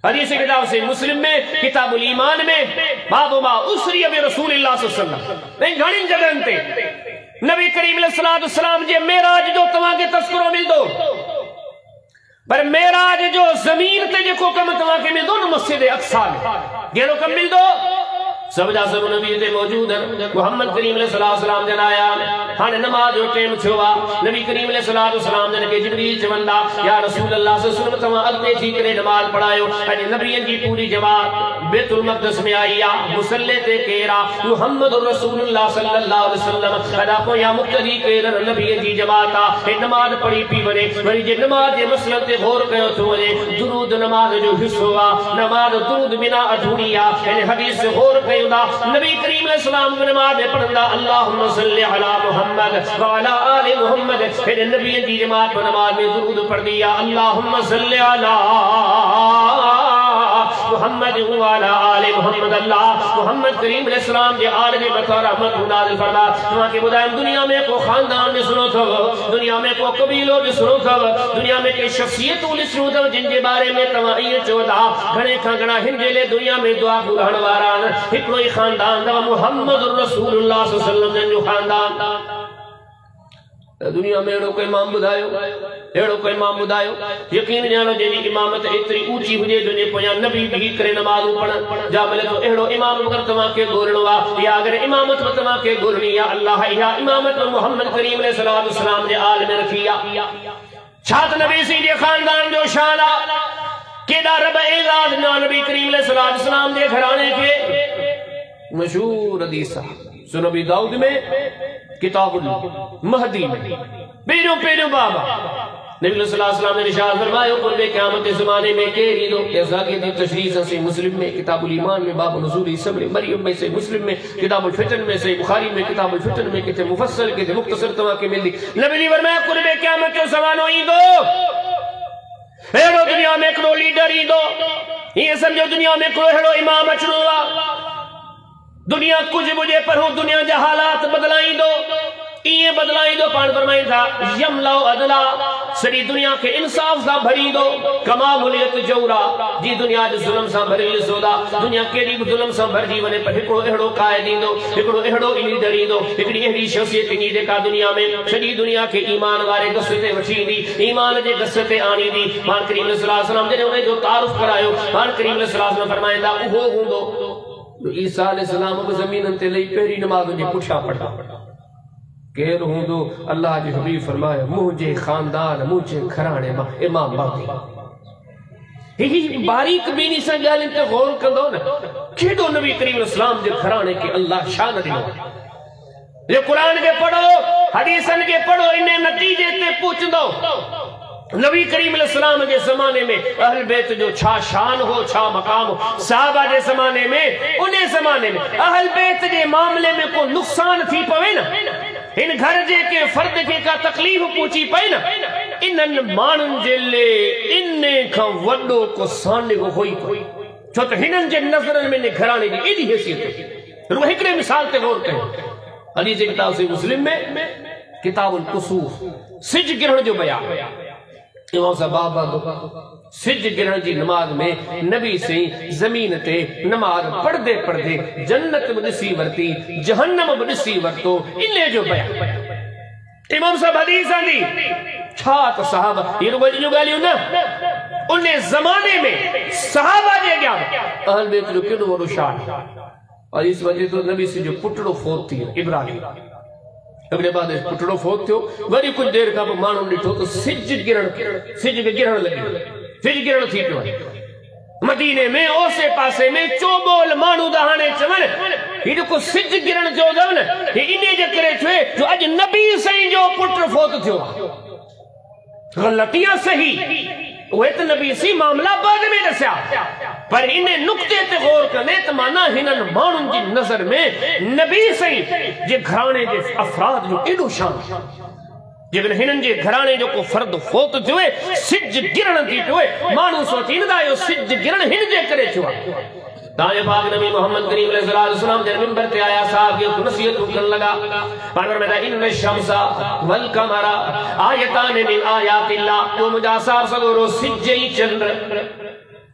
हदीस किताब से मुस्लिम में किताबुल ईमान में बाबु मा उसरी बि रसूलिल्लाह सल्लल्लाहु अलैहि वसल्लम घणी जगहन ते नबी करीम अलैहिस्सलाम जे मेराज जो तवा के तस्करो मिलदो पर मेराज जो जमीन ते जेको कम तवा के मिलदो न मस्जिद अक्सा में गेरो कम मिलदो सब जा सब नबी ते मौजूद है मोहम्मद करीम अलैहिस्सलाम जनाया हाने नमाज जो टाइम छवा नबी करीम अलैहिस्सलाम ने के जिब्रील चवंदा या रसूल अल्लाह सल्लल्लाहु अलैहि वसल्लम तवा अगते थी करे नमाज पढ़ायो अने नबीयन की पूरी जमात बैतुल मक़दस में आई आ मुसल्ले ते केरा मोहम्मद रसूलुल्लाह सल्लल्लाहु अलैहि वसल्लम अदा को या मुक्तदी केर नबीयन की जमात आ ए नमाज पढ़ी पी वने वरी जे नमाज जे मसलन ते गौर कयो तो वने दुरूद नमाज जो हिस्सो आ नमाज दुरूद बिना अधूरी आ इन हदीस से गौर नबी करीम अलैहिस्सलाम ने नमाज में पढ़ंदा अल्लाहुम्मा सल्लि अला मुहम्मद व अला आलि मुहम्मद फिर नबी की जमात में नमाज में दुरूद पढ़ दिया अल्लाहुम्मा सल्लि अला मुहम्मद व अला आलि मुहम्मद। अल्लाह मोहम्मद करीम अलैहिस्सलाम के आल में मथा रहमत नाज़िल फरमा तवा के बुधाय दुनिया में को खानदान ने सुनो थव दुनिया में को कबीलो ने सुनो थव दुनिया में के शख्सियतों ने सुनो थव जिन के बारे में तवा ये चोदा घणे का घणा हिंजेले दुनिया में दुआ घुरण वारा हिकड़ो ही खानदान दा मोहम्मद रसूलुल्लाह सल्लल्लाहु अलैहि वसल्लम जो खानदान दुनिया में एड़ो कोई इमाम बुधायो एड़ो कोई इमाम बुधायो यकीन जानो जेदी इमामत इतनी ऊंची हुजे जो ने पोया नबी भी करे नमाज पढ़ जा मिले तो एड़ो इमाम अगर तवा के गोरणो आ या अगर इमामत में तवा के गोरणी या अल्लाह या इमामत में मोहम्मद करीम अलैहिस्सलाम दे आल में रखिया छात नबी सी दे खानदान जो शान आ केदा रब एजाज ना नबी करीम अलैहिस्सलाम दे घराने के मशहूर हदीस सुनो भी दाऊद में किताबुल महदी में पेरो पेरो बाबा नबी सल्लल्लाहु अलैहि वसल्लम ने इरशाद फरमाया कुर्बे क़यामत के ज़माने में केरी दो जैसा कि दी तशरीह से मुस्लिम में किताबुल ईमान में बाब नुज़ूल ईसा इब्न मरियम में से मुस्लिम में किताबुल फितन में से बुखारी में किताबुल फितन में किते मुफस्सल के मुख्तसर तवा के मिलदी नबी ने फरमाया कुर्बे क़यामत के ज़मानो ई दो एड़ो दुनिया में को लीडर ई दो ये समझो दुनिया में को एड़ो इमाम अचणो दुनिया कुछ मुझे पर दुनिया जा हालात बदलाई दो ये बदलाई दो पान फरमाई था यमलाओ अदला सरी दुनिया के इंसाफ सा भरी दो कमा मुलियत जौरा जी दुनिया जो जुल्म सा भरी सोदा दुनिया केड़ी जुल्म सा भर जीवन पर हिकड़ो एड़ो काय दींदो हिकड़ो एड़ो इनी दरी दो हिकड़ी एड़ी शख्सियत नी जेका दुनिया में सरी दुनिया के ईमान वाले गस्ते वठी दी ईमान जे गस्ते आनी दी मान करीम सल्लल्लाहु अलैहि वसल्लम जे उन्हें जो तारुफ करायो मान करीम सल्लल्लाहु अलैहि वसल्लम फरमाइंदा उहो हुंदो ईसा अलैहि सलाम को जमीन ते लई पहरी नमाज जे पुछा पढ़ा केर हूंदो अल्लाह जे हबीब फरमाया मुझे खानदान मुझे घराणे मां इमाम महदी ही बारीक बीनी से गाल ते गौर कंदो न केडो नबी करीम इस्लाम जे घराणे के अल्लाह शान दिनो ये कुरान के पढ़ो हदीसन के पढ़ो इने नतीजे ते पूछदो नबी करीम अलैहिस्सलाम के जमाने में अहल बैत जो छा शान हो छा मकाम हो साहबा के जमाने में उन्हें जमाने में अहल बैत के मामले में को नुकसान थी पवे ना इन घर जे के फर्द के का तकलीफ पूछी पई ना इनन मानन जे ले इन्ने का वडो को साने को होई कोई छो तो हिनन जे नजरन में ने घराने की एडी हैसियत रो एकड़े मिसाल ते गौर कयो हदीस की किताब से मुस्लिम में किताबुल कुसूफ सिज गिरहण जो बयान इमाम साहब बाबा सिज गिरहण जी नमाज में नबी से जमीन ते नमाज पढ़दे पढ़दे जन्नत में दिसी वरती जहन्नम में दिसी वरतो इने जो बयान इमाम साहब हदीस आंदी छा तो साहबा ये रुबजी जो गालियो ना उन्हें जमाने में सहाबा जे गया अहल बैत जो केडो वडो शान और इस वजह तो नबी से जो पुटड़ो फोत थी इब्राहिम अगले बाद पुटड़ो फोत थियो वरी कुछ देर का मानो डिठो तो सिज गिरण लगी सिज गिरण थी पियो मदीने में ओसे पासे में चोबोल मानू दहाने चवन हिड को सिज गिरण जो दवन इने जे करे थे जो अज नबी सही जो पुट फोत थियो गलतियां सही वो तो नबी सी मामला बाद में दसिया पर इन्हें नुक्ते ते गौर करने तो माना हिनन मानुन की नजर में नबी सही जे घराने जे अफराद जो एडो शान जेकन हिनन जे घराने जो को फर्द फोत थिए सिज गिरण थी पियो मानू सोचींदा यो सिज गिरण हिन जे करे थियो ताजे पाक नबी मोहम्मद करीम अलैहि सलाम जे मिंबर ते आया साहब के नसीहत करन लगा पर में इन शम्सा वल कमरा आयतान मिन आयातिल्लाह तो मुजा साहब सगोरो सिजई चंद्र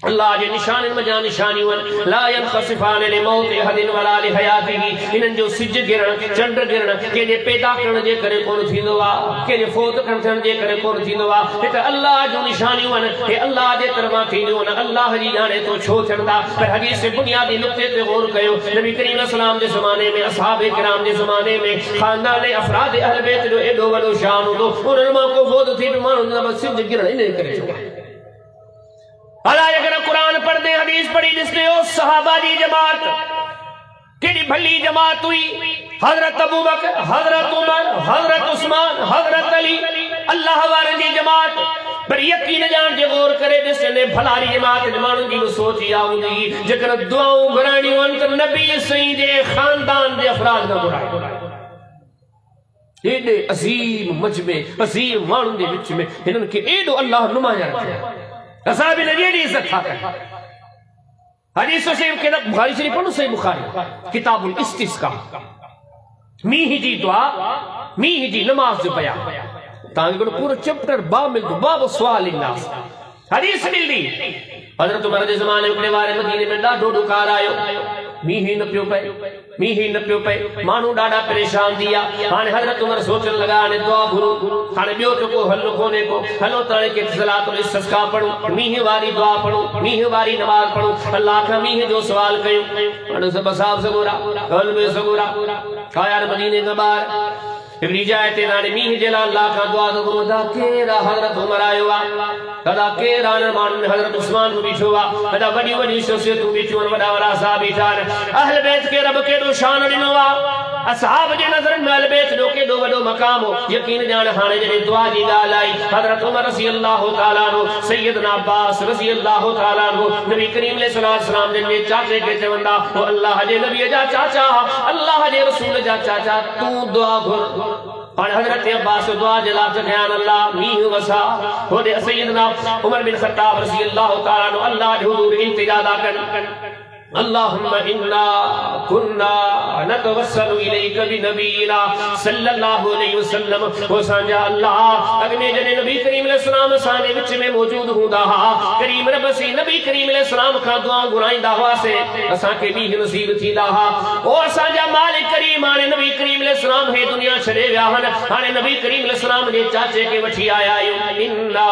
अल्लाह जे निशान में जा निशानियन ला यनखसिफान लिमौत अहदिन वला लिहयातिही इनन जो सिज गिरण चंद्र गिरण के जे पैदा करण जे करे कोन थींदो वा के जे फोत करण जे करे कोन थींदो वा त अल्लाह जो निशानियन हे अल्लाह जे तरफा थींदो न अल्लाह जी जाने तो छो थंदा पर हदीस से बुनियादी नुक्ते ते गौर कयो नबी करीम सलाम जे जमाने में असहाबे किराम जे जमाने में खानदान अफराद अहल बैत जो एडो वडो शान हो उनमा को फोत थी मानो न सिज गिरण इने करे अल्लाह अगर कुरान पढ़ दे हदीस पढ़ी जिसने ओ सहाबा जी जमात केड़ी भली जमात हुई हजरत अबू बकर हजरत उमर हजरत उस्मान हजरत अली अल्लाह वाले जी जमात पर यकीन जान जे गौर करे जिसने भलारी जमात मानू जी सोच आउंदी जकर दुआऊं घराणी वन त नबी सही जे खानदान जे अफराद ना बुराए एडे अजीम मजमे अजीम मानू दे विच में हिनन के एडो अल्लाह नुमाया रखया असाबी ने ये इज्जत था हदीस शरीफ के बुखारी शरीफ पढ़ो सही बुखारी किताबुल इस्तिस्का मीही जी दुआ मीही जी नमाज जो बयान तांगे को पूरा चैप्टर बा मिल दो बाब सवाल इन्नास हदीस मिलदी हजरत उमर के जमाने में वारे मदीने में डाढो डुकार आयो मीही न पियो पे मानू डाढा परेशान दिया हाने हजरत उमर सोचन लगा ने दुआ गुरु हाने बियो तो को हल कोने को हलो ताले के सलातुल इस्तिस्का पढ़ो मीही वारी दुआ पढ़ो मीही वारी नमाज पढ़ो अल्लाह का मीही जो सवाल कयो अने सब साहब सगोरा कल में सगोरा काया मदीने के बाहर रिजायते नाने मीह जला अल्लाह का दुआ तो गुरु दा केरा हजरत उमर आयो वा कदा केरा मान हजरत उस्मान को बिछो वा कदा बड़ी बड़ी शख्सियत को बिछो वडा वडा साहब बिठान अहल बैत के रब के दो शान दिनो वा असहाब जे नजर में अहल बैत दो के दो वडो मकाम हो यकीन जान हाने जे दुआ जी गाल आई हजरत उमर रजी अल्लाह तआला नो सैयदना अब्बास रजी अल्लाह तआला नो नबी करीम सल्लल्लाहु अलैहि वसल्लम जे चाचे के चवंदा ओ अल्लाह जे नबी जा चाचा अल्लाह जे रसूल जा चाचा तू दुआ घुर और हजरत अब्बास दुआ जला ख्याल अल्लाह मीह वसा होदे सैयदना उमर बिन खत्ताब रजी अल्लाह तआला नो अल्लाह हुजूर इल्तिजा दा कर अल्लाहुम्मा इन्ना कुन्ना नतवस्सलु इलैका बिनबीना सल्लल्लाहु अलैहि वसल्लम। हो सांजा अल्लाह अगने जने नबी करीम अलैहि सलाम साने विच में मौजूद हुंदा हा, करीम रब सी नबी करीम अलैहि सलाम का दुआ गुराइंदा हुआ से असा के भी नसीब थींदा हा। ओ सांजा मालिक करीम हाने नबी करीम अलैहि सलाम हे दुनिया छड़े विया हन, हाने नबी करीम अलैहि सलाम दे चाचे के वठी आया आयो। इन्ना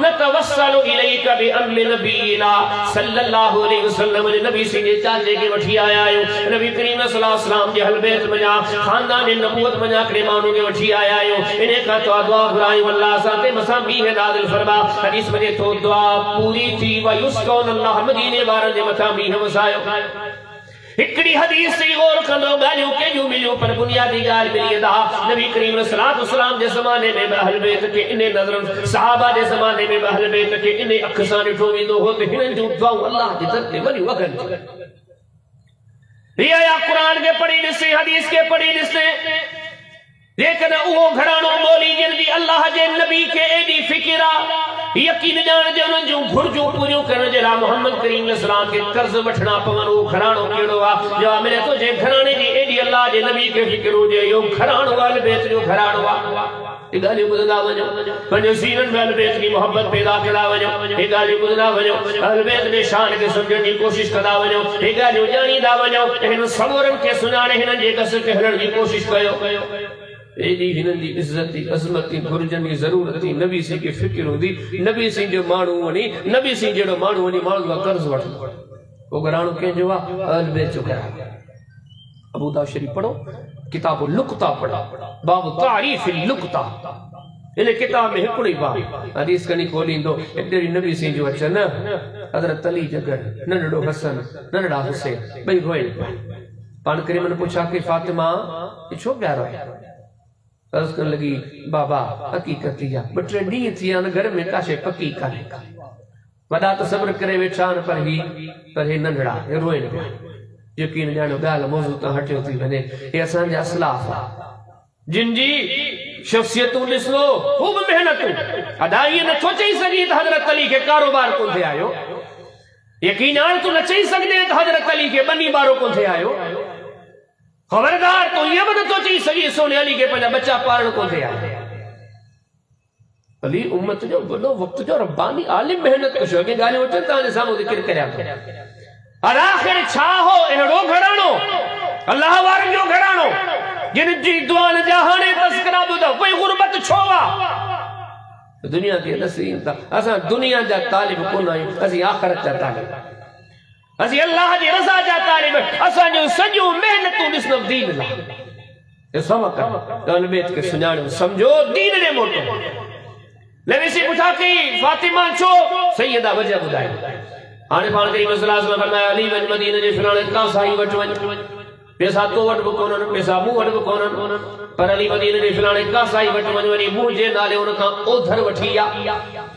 नतवस्सलु इलैका बिअम्मि नबीना सल्लल्लाहु अलैहि वसल्लम। नबी सिंह चाचे के वठी आया आयो, नबी करीम सल्लल्लाहु अलैहि वसल्लम जे हलबैत मजा खानदान नबूवत मजा करे मानो के वठी आया आयो। इने का तो दुआ घुराई अल्लाह साथे मसा भी है नाज़िल फरमा। हदीस में तो दुआ पूरी थी व युस्कौन अल्लाह मदीने वारन जे मथा भी वसायो। हिकड़ी हदीस से गौर कंदो गालियों के जो मिलियो पर बुनियादी गाल मिली दा नबी करीम सल्लल्लाहु अलैहि वसल्लम जे ज़माने में अहल बैत के इने नजर सहाबा जे ज़माने में अहल बैत के इने अख सां ॾिठो वेंदो हो त हिननि जूं दुआऊं अल्लाह जी दर ते वरी वगन या कुरान के पढ़ी ॾिसे हदीस के पढ़ी ॾिसे लेकिन वो घरानो बोली जल्दी अल्लाह जे नबी के एडी फिक्रा यकीन जान जे उन जो घुरजू पूरियो करन जे ला मोहम्मद करीम अलैहि सलाम के कर्ज वठना पवन वो घरानो केड़ो आ जो मेरे तो जे घराने जी एडी अल्लाह जे नबी के फिक्र हो जे यो घरानो वाल बेत जो घरानो आ ए गाली बुझना वजो पंहिंजे सीनन में अहल बैत की मोहब्बत पैदा करा वजो ए गाली बुझना वजो अहल बैत में शान के समझण की कोशिश करा वजो ए गाली जानी दा वजो हिन सवरन के सुनाने हिन जे कस के हलण की कोशिश कयो। एडी हिनन जी इज्जत दी अजमत दी घुरजन की जरूरत थी नबी सिंह की फिक्र होंदी नबी सिंह जो माण्हू वनी नबी सिंह जेड़ो माण्हू वनी माण्हू का कर्ज वठ वो घरानो के जो अहल बैत जो करा। अबू दाऊद शरीफ पढ़ो किताब लुक्ता पढ़ो बाब तारीफ लुक्ता इन किताब में हिकड़ी बाब हदीस कनी खोलींदो एडी नबी सिंह जो अचन हजरत अली जगड़ नंढड़ो हसन नंढड़ा हुसैन बई रोए पान करीम ने पूछा कि फातिमा छो प्यारो है अर्ज कर लगी बाबा हकीकत या बटे डी थी न घर में काशे पक्की काने वदा तो सब्र करे वेठा न पर हे नंढड़ा हे रोए यकीन जानो गाल मौजू तो हटियो थी वने ये असा जा असलाफ जिन जी शख्सियतूं ॾिसो खूब मेहनत अदा ये न तो चई सगी त हजरत अली के कारोबार को थे आयो यकीन आन तू न चई सकदे त हजरत अली के बनी बारो को थे आयो खबरदार तो ये बद तो चई सगी सोने अली के पंजा बच्चा पारण को थे आयो। अली उम्मत जो बड़ो वक्त जो रब्बानी आलिम मेहनत कशो के गाली वचन ता ने सामो जिक्र करया और आखिर छा हो एड़ो घरानो अल्लाह वारन जो घरानो जिन जी दुआन जहाने तस्करा बुदा कोई गुरबत छोवा दुनिया के नसीब ता असा दुनिया जा तालिब कोन आयो असी आखिरत जा तालिब असी अल्लाह जी रजा जा तालिब असा जो सजो मेहनत दिसनो दीन ला ये सबक अहल बैत के सुनाणो समझो दीन ने मोटो नबी से पूछा कि फातिमा छो सैयदा वजह बुधाई आने पान करीम सल्लल्लाहु अलैहि वसल्लम फरमाया अली वज मदीने जे फलाने का साई वट वज पैसा तो वट कोन पैसा मु वट कोन पर अली मदीने जे फलाने का साई वट वज वनी मुंह जे नाले उन का ओधर वठिया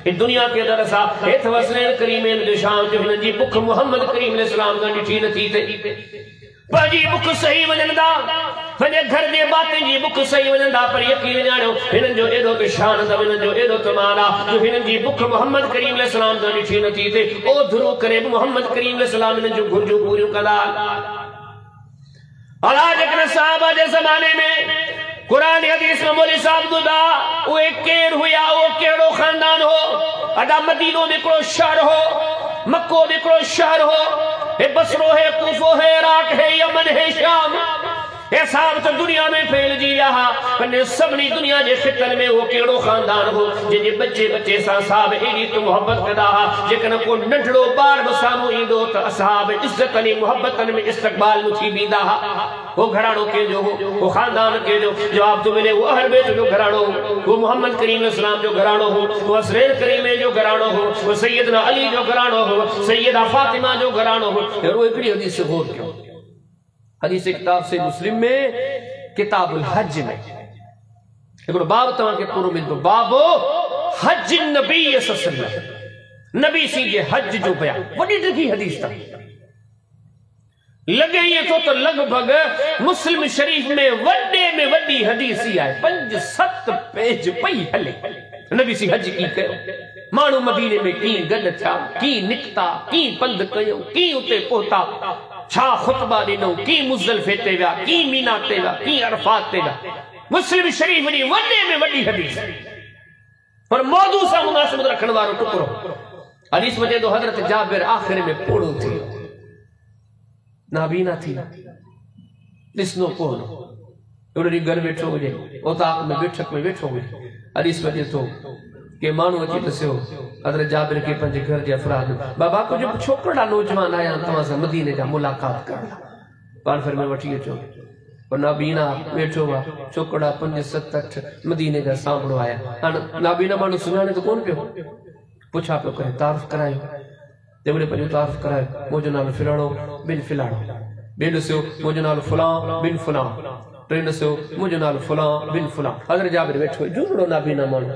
ए दुनिया के दर सा हेथ वसलेन करीमेन दे शाम जो हिन जी बुख मोहम्मद करीम अलैहि सलाम का डिठी नथी ते पाजी बुख सही वजंदा फने घर दे बातें जी बुख सही वजंदा पर यकीन जानो हिन जो एडो के शान द हिन जो एडो तमाना जो हिन जी बुख मोहम्मद करीम अलैहि सलाम का डिठी नथी ते ओ धुरो करे मोहम्मद करीम अलैहि सलाम ने जो गुरजू पूरी कदा अलाज के साहबा दे जमाने में कुरान हदीस में मौलवी साहब गुदा वो एक केर हुआ वो केड़ो खानदान हो अदा मदीनो में को शहर हो मक्को में को शहर हो हे बसरो है कूफो है इराक है यमन है शाम हे साहब तो दुनिया में फैल जी रहा कने सबनी दुनिया जे खितन में वो केड़ो खानदान हो जे बच्चे बच्चे सा साहब एडी तो मोहब्बत कदा जेकन को नंढड़ो बार बसामो इंदो त असहाब इज्जत ने मोहब्बत में इस्तकबाल मुथी बीदा वो घरानो के जो वो खानदान के जो जवाब तो मिले वो अहल बैत जो घरानो वो मोहम्मद करीम सलाम जो घरानो हो वो हसनैन करीम जो घरानो हो वो सैयदना अली जो घरानो हो सैयदा फातिमा जो घरानो हो वो एकड़ी हदीस से गौर क्यों हदीस किताब से मुस्लिम में किताबुल हज में एकड़ो बाब तवा के पूरो मिलतो बाबो हज नबी सल्लल्लाहु अलैहि वसल्लम नबी सी जे हज जो बयान वडी ॾिठी हदीस था लगे ये तो लगभग मुस्लिम शरीफ में वड्डे में वड्डी हदीस ही है 5-7 पेज पई हले नबी सी हज की कयो मानू मदीने में की गड था, की निकता, की पंध कयो, की उते पहुता, छा खुतबा दिनो, की मुज़दलिफ़े ते विया, की मीना ते विया, की अरफात ते विया। मुस्लिम शरीफ जी वॾे में वॾी हदीस पर मौजू सां मुनासिबत रखण वारो टुकड़ो। हदीस वजे तो हज़रत जाबिर आखिर में पोड़ो थी, नाबीना थी, ॾिसनो कोन, उड़ी घर वेठो हुजे, ओताक में बैठक में वेठो हुजे। हदीस वजे तो के मानू अची दस्यो हज़रत जाबिर के पंहिंजे घर जे अफराद, बाबा कुछ छोकरा नौजवान आया तव्हां सां मदीने जा मुलाकात करण, पाण फिर में वठी अचो। और नाबीना वेठो हुआ, छोकरा 5 7 8 मदीने जा सामणो आया। हाणे नाबीना माण्हू सुञाणे तो कोन पियो, पुछा पियो करे, तारीफ़ करायो, जंहिंमहिल पंहिंजो तारीफ़ करायो, मुंहिंजो नालो फिलाणो बिन फिलाणो, ॿिए ॾिसो मुंहिंजो नालो फलां बिन फलां, टे ॾिसो मुंहिंजो नालो फलां बिन फलां। हज़रत जाबिर वेठो झूठो नाबीना माण्हू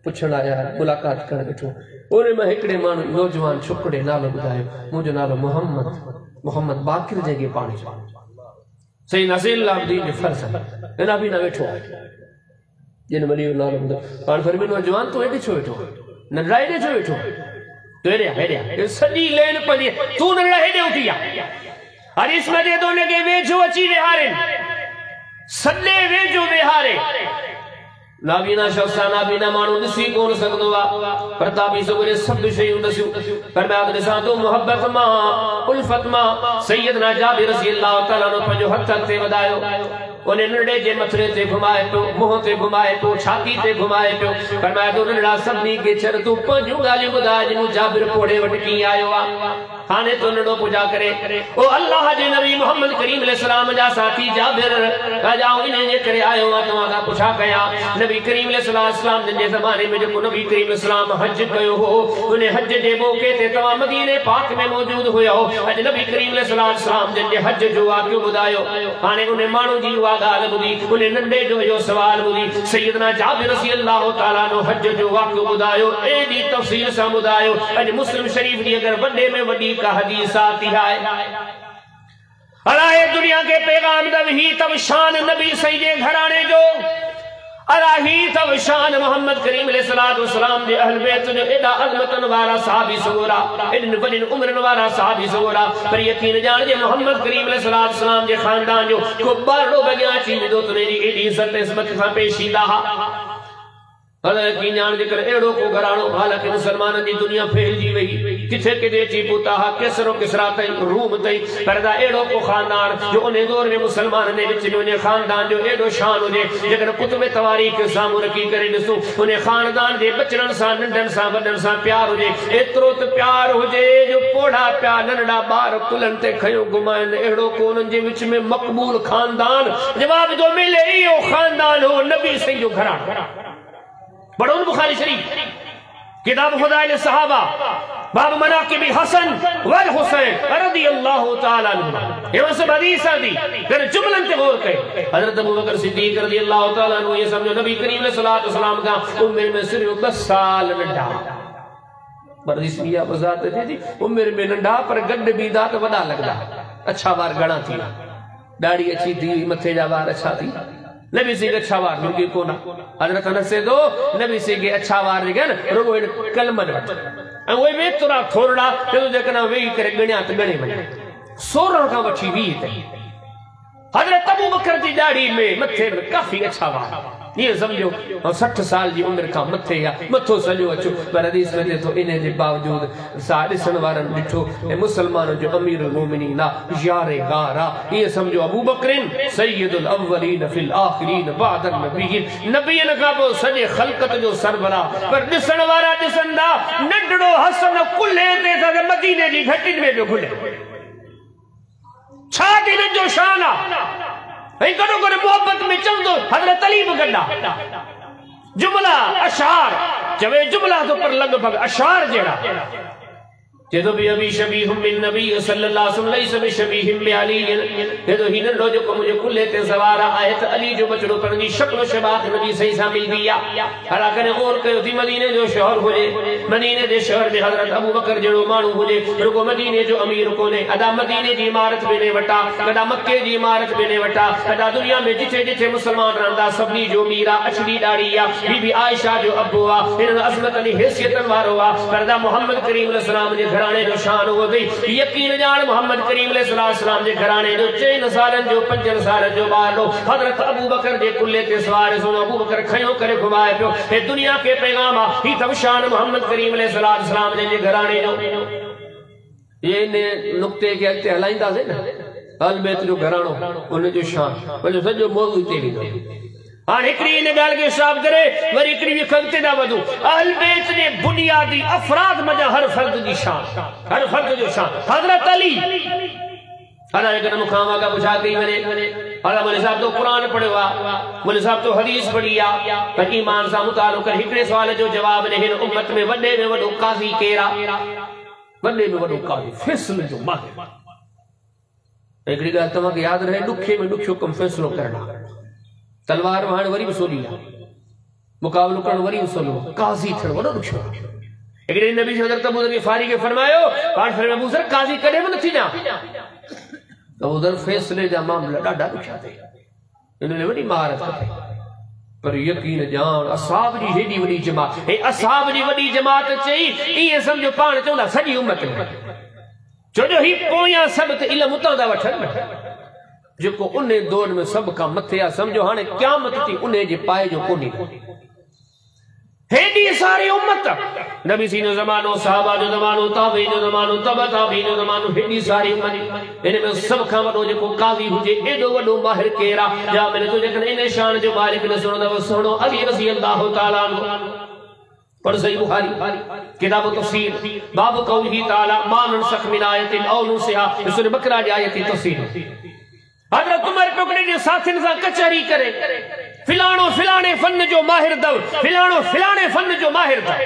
पुछण आया, मुलाकात करण वेठो। उन में हिकिड़े माण्हू नौजवान छोकिरे नालो ॿुधायो, मुंहिंजो नालो मोहम्मद, मोहम्मद बाकिर जंहिंखे पाण सही नज़ील आबदीन जो फर्ज़ है। नाबीना वेठो जिन वली नालो ॿुधायो, पाण फरमी नौजवान तूं हेॾे छो वेठो, नंढड़ा हेॾे छो वेठो, तूं हेॾे हेॾे सॼी लेन पंहिंजी, तूं नंढड़ा हेॾे उठी आ। हदीस में दे तो उनखे वेझो अची विहारे, सॼे वेझो विहारे। नाबीना शख्स नाबीना माण्हू ॾिसी कोन सघंदो आहे, प्रतापी सगुरे सभु शयूं ॾसियूं। फरमाया ॾिसां तो मोहब्बत मां, उल्फत मां सैयदना जाबिर रज़ियल्लाहु तआला अन्हु पंहिंजो हथ अॻिते वधायो, उन नंढे जे मथड़े ते घुमाए पियो, मुंहं ते घुमाए पियो, छाती ते घुमाए पियो। फरमाया तो नंढड़ा सभिनी खे छॾ, तूं पंहिंजूं ॻाल्हियूं ॿुधाए जिनूं जाबिर पोड़े वटि कीअं आयो आहे। हाणे तो नंढो पूजा करे, ओ अल्लाह जे नबी मोहम्मद करीम अलैहिस्सलाम जा साथी जाबिर, राजाऊं इन जे करे आयो आहे, तव्हां खां पुछा कयां। नबी करीम अलैहिस्सलाम जे ज़माने में जेको नबी करीम अलैहिस्सलाम हज कयो हो, उन हज जे मौके ते तव्हां मदीने पाक में मौजूद हुयो। अॼु नबी करीम अलैहिस्सलाम जिन जे हज जो वाक़ियो ॿुधायो। हाणे उन माण्हू जी उहा ॻाल्हि ॿुधी, उन नंढे जो इहो सवाल ॿुधी, सैयदना जाबिर रज़ियल्लाहु तआला अन्हु हज जो वाक़ियो ॿुधायो, एॾी तफ़सील सां ॿुधायो। अॼु मुस्लिम शरीफ जी अगरि वॾे में वॾी का हदीस आती है, अलाए दुनिया के पैगाम दव ही तब शान नबी सही जे घराने जो, अला ही तब शान मोहम्मद करीम अलैहिस्सलाम जे अहल बैत जो, एडा अज़मतन वारा साहबी सगोरा, एडन वॾिन उम्रन वारा साहबी सगोरा। पर यकीन जान जे मोहम्मद करीम अलैहिस्सलाम जे खानदान जो को बारो बगिया अची वेंदो त उनजी एडी इज़त इस्मत सां पेश ईंदा हा। की जान जे करे एड़ो को घराणो, हालांकि मुसलमान की दुनिया फैलजी वही, किथे किथे अची पहुता हा, केसरो किसरा ताईं, रूम ताईं, पर एड़ो को खानदान जो उन दौर में मुसलमान ने विच में उन खानदान जो एड़ो शान हुजे। जेकर कुतुब तवारीख साम्हूं रखी करे ॾिसूं, उन खानदान जे बचड़न सां, नंढन सां, वॾन सां प्यार हुजे, एतिरो त प्यार हुजे जो पोढ़ा प्या नंढड़ा ॿार कुलनि ते खयो घुमाइनि। एड़ो को उन्हनि जे विच में मक़बूल खानदान, जवाब जो मिले इहो खानदान हो नबी सही जो घराणो। पढ़ो बुखारी शरीफ, किताब फ़ज़ाइल सहाबा, बाब मनाक़िब हसन वल हुसैन रज़ियल्लाहु तआला अन्हु। ये सब हदीस आदि कर जुमलन ते गौर कयो। हजरत अबू बकर सिद्दीक रज़ियल्लाहु तआला अन्हु ये समझो नबी करीम अलैहि सलाम का उम्र में सिर्फ 10 साल नंढा, पर इस बिया वजात थे जी उम्र में नंढा पर गड बींदा त वडा लगदा। अच्छा वार घणा थी, दाढ़ी अच्छी थी, मथे जा वार अच्छा थी। नबी से अच्छा वार रुके कोना। हजरत अनस से दो नबी से के अच्छा वार जगन रुगो इन कलमन वट ए ओए वे तोरा थोरड़ा जो जकना वेई करे गणिया त गणे वने 16 का वठी 20 ते। हजरत अबू बकर की दाढ़ी में मथे में काफी अच्छा वार, ये समझो 60 साल की उम्र का मथे या मथो सजो अचो। पर हदीस में तो इन जे बावजूद सा दिसण वारन दिठो मुसलमान जो अमीर मोमिनीन यारे गारा, ये समझो अबू बकरिन सय्यदुल अव्वलीन फिल आखिरीन बाद नबीयिन, नबीयन का वो सजे खलकत जो सरबरा। पर दिसण वारा दिसंदा नंढड़ो हसन कुल्हे ते मदीने जी घटिन में जो घुले छा दिन जो शान है। करो करे मोहब्बत में चंदो हजरत अली बगड़ा जुमला अशार चवे जुमला तो पर लगभग अशार जेड़ा जदों भी अभी शबीहुम बिन नबी सल्लल्लाहु अलैहि वसल्लम लैस बिशबीहिम बिअली जदों ही नंढो जो मुझे कुल्ले ते सवार आए त अली जो बचड़ो पर जी शक्ल शबात नबी सही सा मिल दिया हरा कने और कयो थी मदीने जो शहर हुजे मदीने दे शहर में हजरत अबू बकर जड़ो मानू हुजे रुको मदीने जो अमीर कोने अदा मदीने जी इमारत बेने वटा कदा मक्के जी इमारत बेने वटा कदा दुनिया में जिथे जिथे मुसलमान रहंदा सभनी जो मीरा अछड़ी दाढ़ी आ बीबी आयशा जो अबू आ इन अजमत अली हैसियत वारो आ परदा मोहम्मद करीम अलैहि सलाम जे घराने जो शान हो गई यकीन जान मोहम्मद करीम अलैहि सलाम जे घराने जो 4 सालन जो 5 सालन जो बारो हजरत अबू बकर जे कुल्ले ते सवार सुनो अबू बकर खयो करे घुमाए पियो ए दुनिया के पैगाम ही तब शान मोहम्मद करीम अलैहि सलाम जे घराने जो ये ने नुक्ते के अगते हलाइंदा से ना अल बैत जो घरानो उन जो शान वजो सजो मौजू ते भी हाँ एकड़ी ने गाल के साफ करे वरी एकड़ी भी खंगते ना वदू अहल बैत ने बुनियादी अफराद मजा हर फर्द की शान हर फर्द जो शान हजरत अली अला एक मुकाम का बुझा गई मैंने अला मोले साहब तो कुरान पढ़वा मोले साहब तो हदीस पढ़िया पर ईमान सा मुताल्लिक़ कर हिकड़े सवाल जो जवाब ने हिन उम्मत में वडे में वडो काजी केरा वडे में वडो काजी फैसले जो माहिर एकड़ी गाल तमा के याद रहे दुखे में दुखो कम फैसलो करना तलवार वहां वरी वसूली मुकाबलो करण वरी वसूलो काजी थण वडो दुखो एकड़ी नबी हजरत अबू ज़र ग़िफ़ारी के फरमायो पाण फरमायो अबू ज़र काजी कदे भी नथी ना तो उधर फैसले जा मामला डाडा दुखा थे इन्होंने वडी महारत कई पर यकीन जान असहाब जी हेडी वडी जमात ए असहाब जी वडी जमात चई ये समझो पाण चोंदा सजी उम्मत जो जो ही पोया सब ते इल्म उतां दा वठन जो उन दौर में सब का मथे आ समझो हाने क़यामत थी उन जे पाए जो कोनी हेडी सारी उम्मत नबी सी नो जमानो सहाबा जो जमानो ताबीन जो जमानो तबा ताबीन जो जमानो हेडी सारी उम्मत इन में सब का वडो जो काजी हुजे एडो वडो माहिर केरा या मैंने तो जकन इन शान जो मालिक ने सुनो अली रज़ी अल्लाह तआला पढ़ सही बुखारी किताब तफसीर बाब कौली ताला मा ननसख मिन आयतिन औ नुसिहा सूरह बकरा की आयत तफसीर हजरत उमर पकड़े जे साथिन सा कचहरी करे फिलानो फिलाने फन जो माहिर दव फिलानो फिलाने फन जो माहिर दव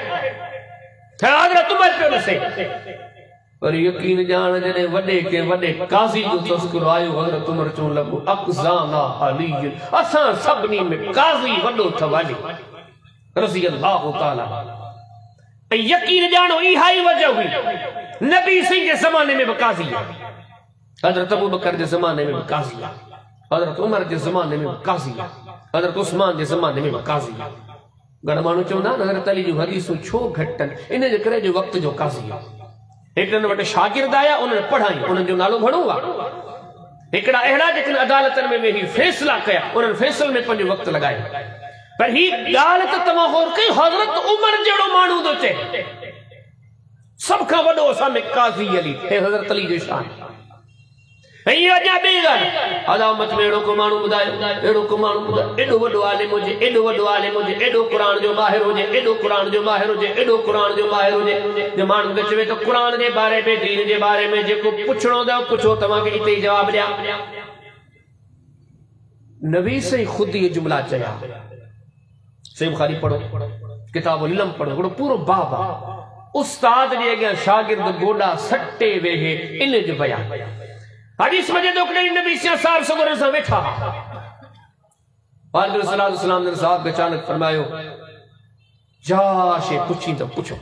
हजरत उमर पे नसे पर यकीन जान जने वडे के वडे काजी जो तस्कुर आयो हजरत उमर चो लगो अक़ज़ाना अली असा सबनी में काजी वडो थवाली रज़ी अल्लाह तआला यकीन जानो इहाई वजह हुई नबी सिंह के जमाने में काजी हजरत अबू बकर के जमाने में काजी हजरत उमर के जमाने में काजी हजरत उस्मान के जमाने में काजी गण मानू चवंदा हजरत अली जो हदीसूं छो घटन इन जे करे जो वक्त जो काजी एकन वटे शागिर्द आया उन्हें पढ़ाई उन जो नालो घणो आ एकड़ा अहड़ा जकन अदालतन में वेही फैसला कया उन फैसल में पंजो वक्त लगाया पर ही गाल त तमा होर कई हजरत उमर जड़ो मानू दो चे सब का वडो असा में काजी अली है हजरत अली जो शान ये अजा बेगन अदामत में एडो को मानू बुधायो एडो को मानू बुधायो एडो वडो आलिम होजे एडो वडो आलिम होजे एडो कुरान जो माहिर होजे एडो कुरान जो माहिर होजे एडो कुरान जो माहिर होजे जे मानू के चवे तो कुरान जे बारे में दीन जे बारे में जेको पुछणो दा पुछो तमा के इते जवाब दिया नबी से खुद ये जुमला चया सही बुखारी पढ़ो किताबुल इल्म पढ़ो बड़ो पूरो बाबा उस्ताद जे अगे शागिर्द गोडा सट्टे वेहे इन जो बयान हदीस में जो कने नबी से सार सगोर से बैठा और सल्लल्लाहु अलैहि वसल्लम ने साहब अचानक फरमायो जा शे पूछी तो पूछो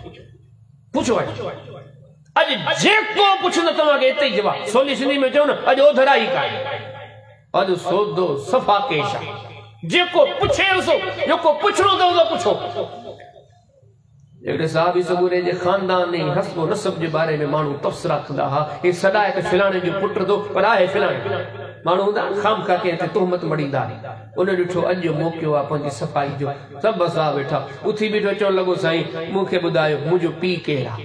पूछो अज जे को पूछो तमा के इते जवाब सोली सिंधी में जो ना अज ओधराई का अज सोदो सफा केशा जे को पूछे सो जो को पूछनो तो पूछो एकड़े साहबी सगुरे जे खानदानी हस्बो नसब जे बारे में मानू तफसरा कंदा हा ए सदाए त फिलाने जो पुत्र दो पर आहे फिलाने मानू हुंदा खाम का के तोहमत मड़ीदा उन डिठो अज मौकियो आ पंजी सफाई जो सब सा बैठा उथी बीठो चो लगो साईं मुखे बुधायो मुजो पी केरा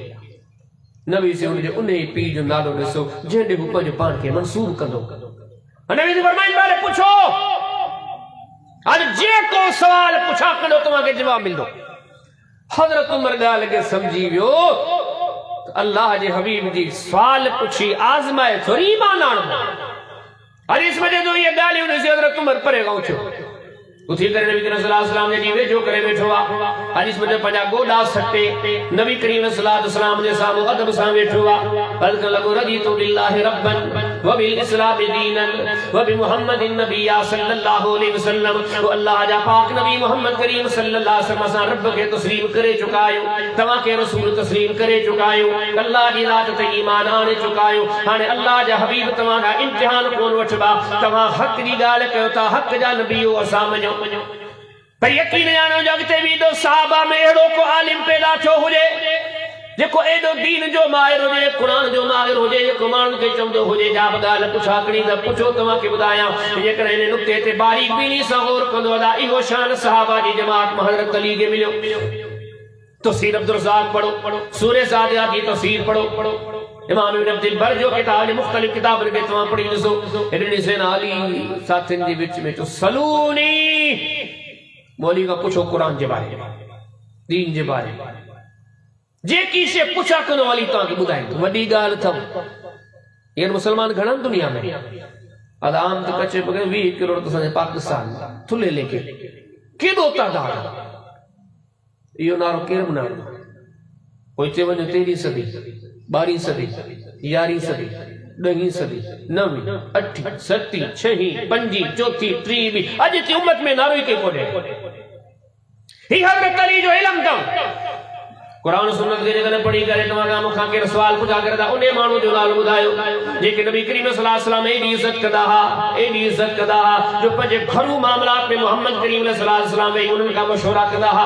नबी से उन पी जो नालो दसो जेडे हु पंज पान के मंसूब कंदो नबी से फरमाई बारे पूछो आज जे को सवाल पूछा कंदो तमा के जवाब मिलदो हजरत उमर गाल के समझी वियो अल्लाह जे हबीब जी सवाल पूछी आजमाए थोड़ी ईमान आणो हदीस में जो ये गाली उन से हजरत उमर परे गाउं छो उथी करे नबी करीम सल्लल्लाहु अलैहि वसल्लम ने जीवे जो करे बैठो आ हदीस में पंजा गोडा सटे नबी करीम सल्लल्लाहु अलैहि वसल्लम ने सामो अदब सा बैठो आ बल्क लगो रदीतु बिल्लाहि रब्बन व बिल इस्लाम दीनन व बि मुहम्मदिन नबिया सल्लल्लाहु अलैहि वसल्लम। तो अल्लाह जा पाक नबी मोहम्मद करीम सल्लल्लाहु अलैहि वसल्लम सा रब के तस्लीम करे चुकायो तवा के रसूल तस्लीम करे चुकायो अल्लाह दी जात ते ईमान आने चुकायो। हाने अल्लाह जा हबीब तवा का इम्तिहान कोन वठबा तवा हक दी गाल कयो ता हक जा नबियो असा मञो पर यकीन जानो जगते भी दो साहबा में एड़ो को आलिम पैदा छो हुजे जेको एडो दीन जो माहिर हुजे कुरान जो माहिर हुजे जेको माण्हुनि खे चवंदो हुजे जा ॻाल्हि पुछाकड़ी त पुछो तव्हांखे ॿुधायां जेकॾहिं हिन नुक्ते ते बारीक बीनी सां गौर कंदो अदा इहो शान सहाबा जी जमात में हज़रत अली खे मिलियो। तफसीर अब्दुल रज़ाक पढ़ो सूरह सादिया की तफसीर पढ़ो इमाम इब्न अब्दुल बर जो किताब मुख्तलिफ किताबन के तव्हां पढ़ी ॾिसो हेॾे सेना अली साथियुनि जे विच में तो सलूनी मौली का पुछो कुरान के बारे में दीन के बारे में जेकी शे पुछा कनो वाली तव्हांखे ॿुधाई तो वॾी ॻाल्हि अथव। ये मुसलमान घणा दुनिया में आम तो कचे 20 करोड़ तो असांजे पाकिस्तान थुले लेके केॾो तादाद इहो नारो केरु मञाणो पोइ चए वञो 13वीं सदी 12वीं सदी 11वीं सदी 10वीं सदी 9वीं 8वीं 7वीं 6वीं 5वीं 4वीं 3वीं अॼु जी उम्मत में नारो ई के कोन्हे। ही हज़रत अली जो इल्म अथव कुरान सुन्नत के जगह पढ़ी करे तव्हां मूंखां केरु सवाल पुछा करे उन माण्हू जो नालो ॿुधायो जेके नबी करीम सल्लल्लाहु अलैहि वसल्लम एॾी इज़त कंदा हा एॾी इज़त कंदा हा जो पंहिंजे घरू मामलात में मोहम्मद करीम सल्लल्लाहु अलैहि वसल्लम वेही उन्हनि खां मशवरा कंदा हा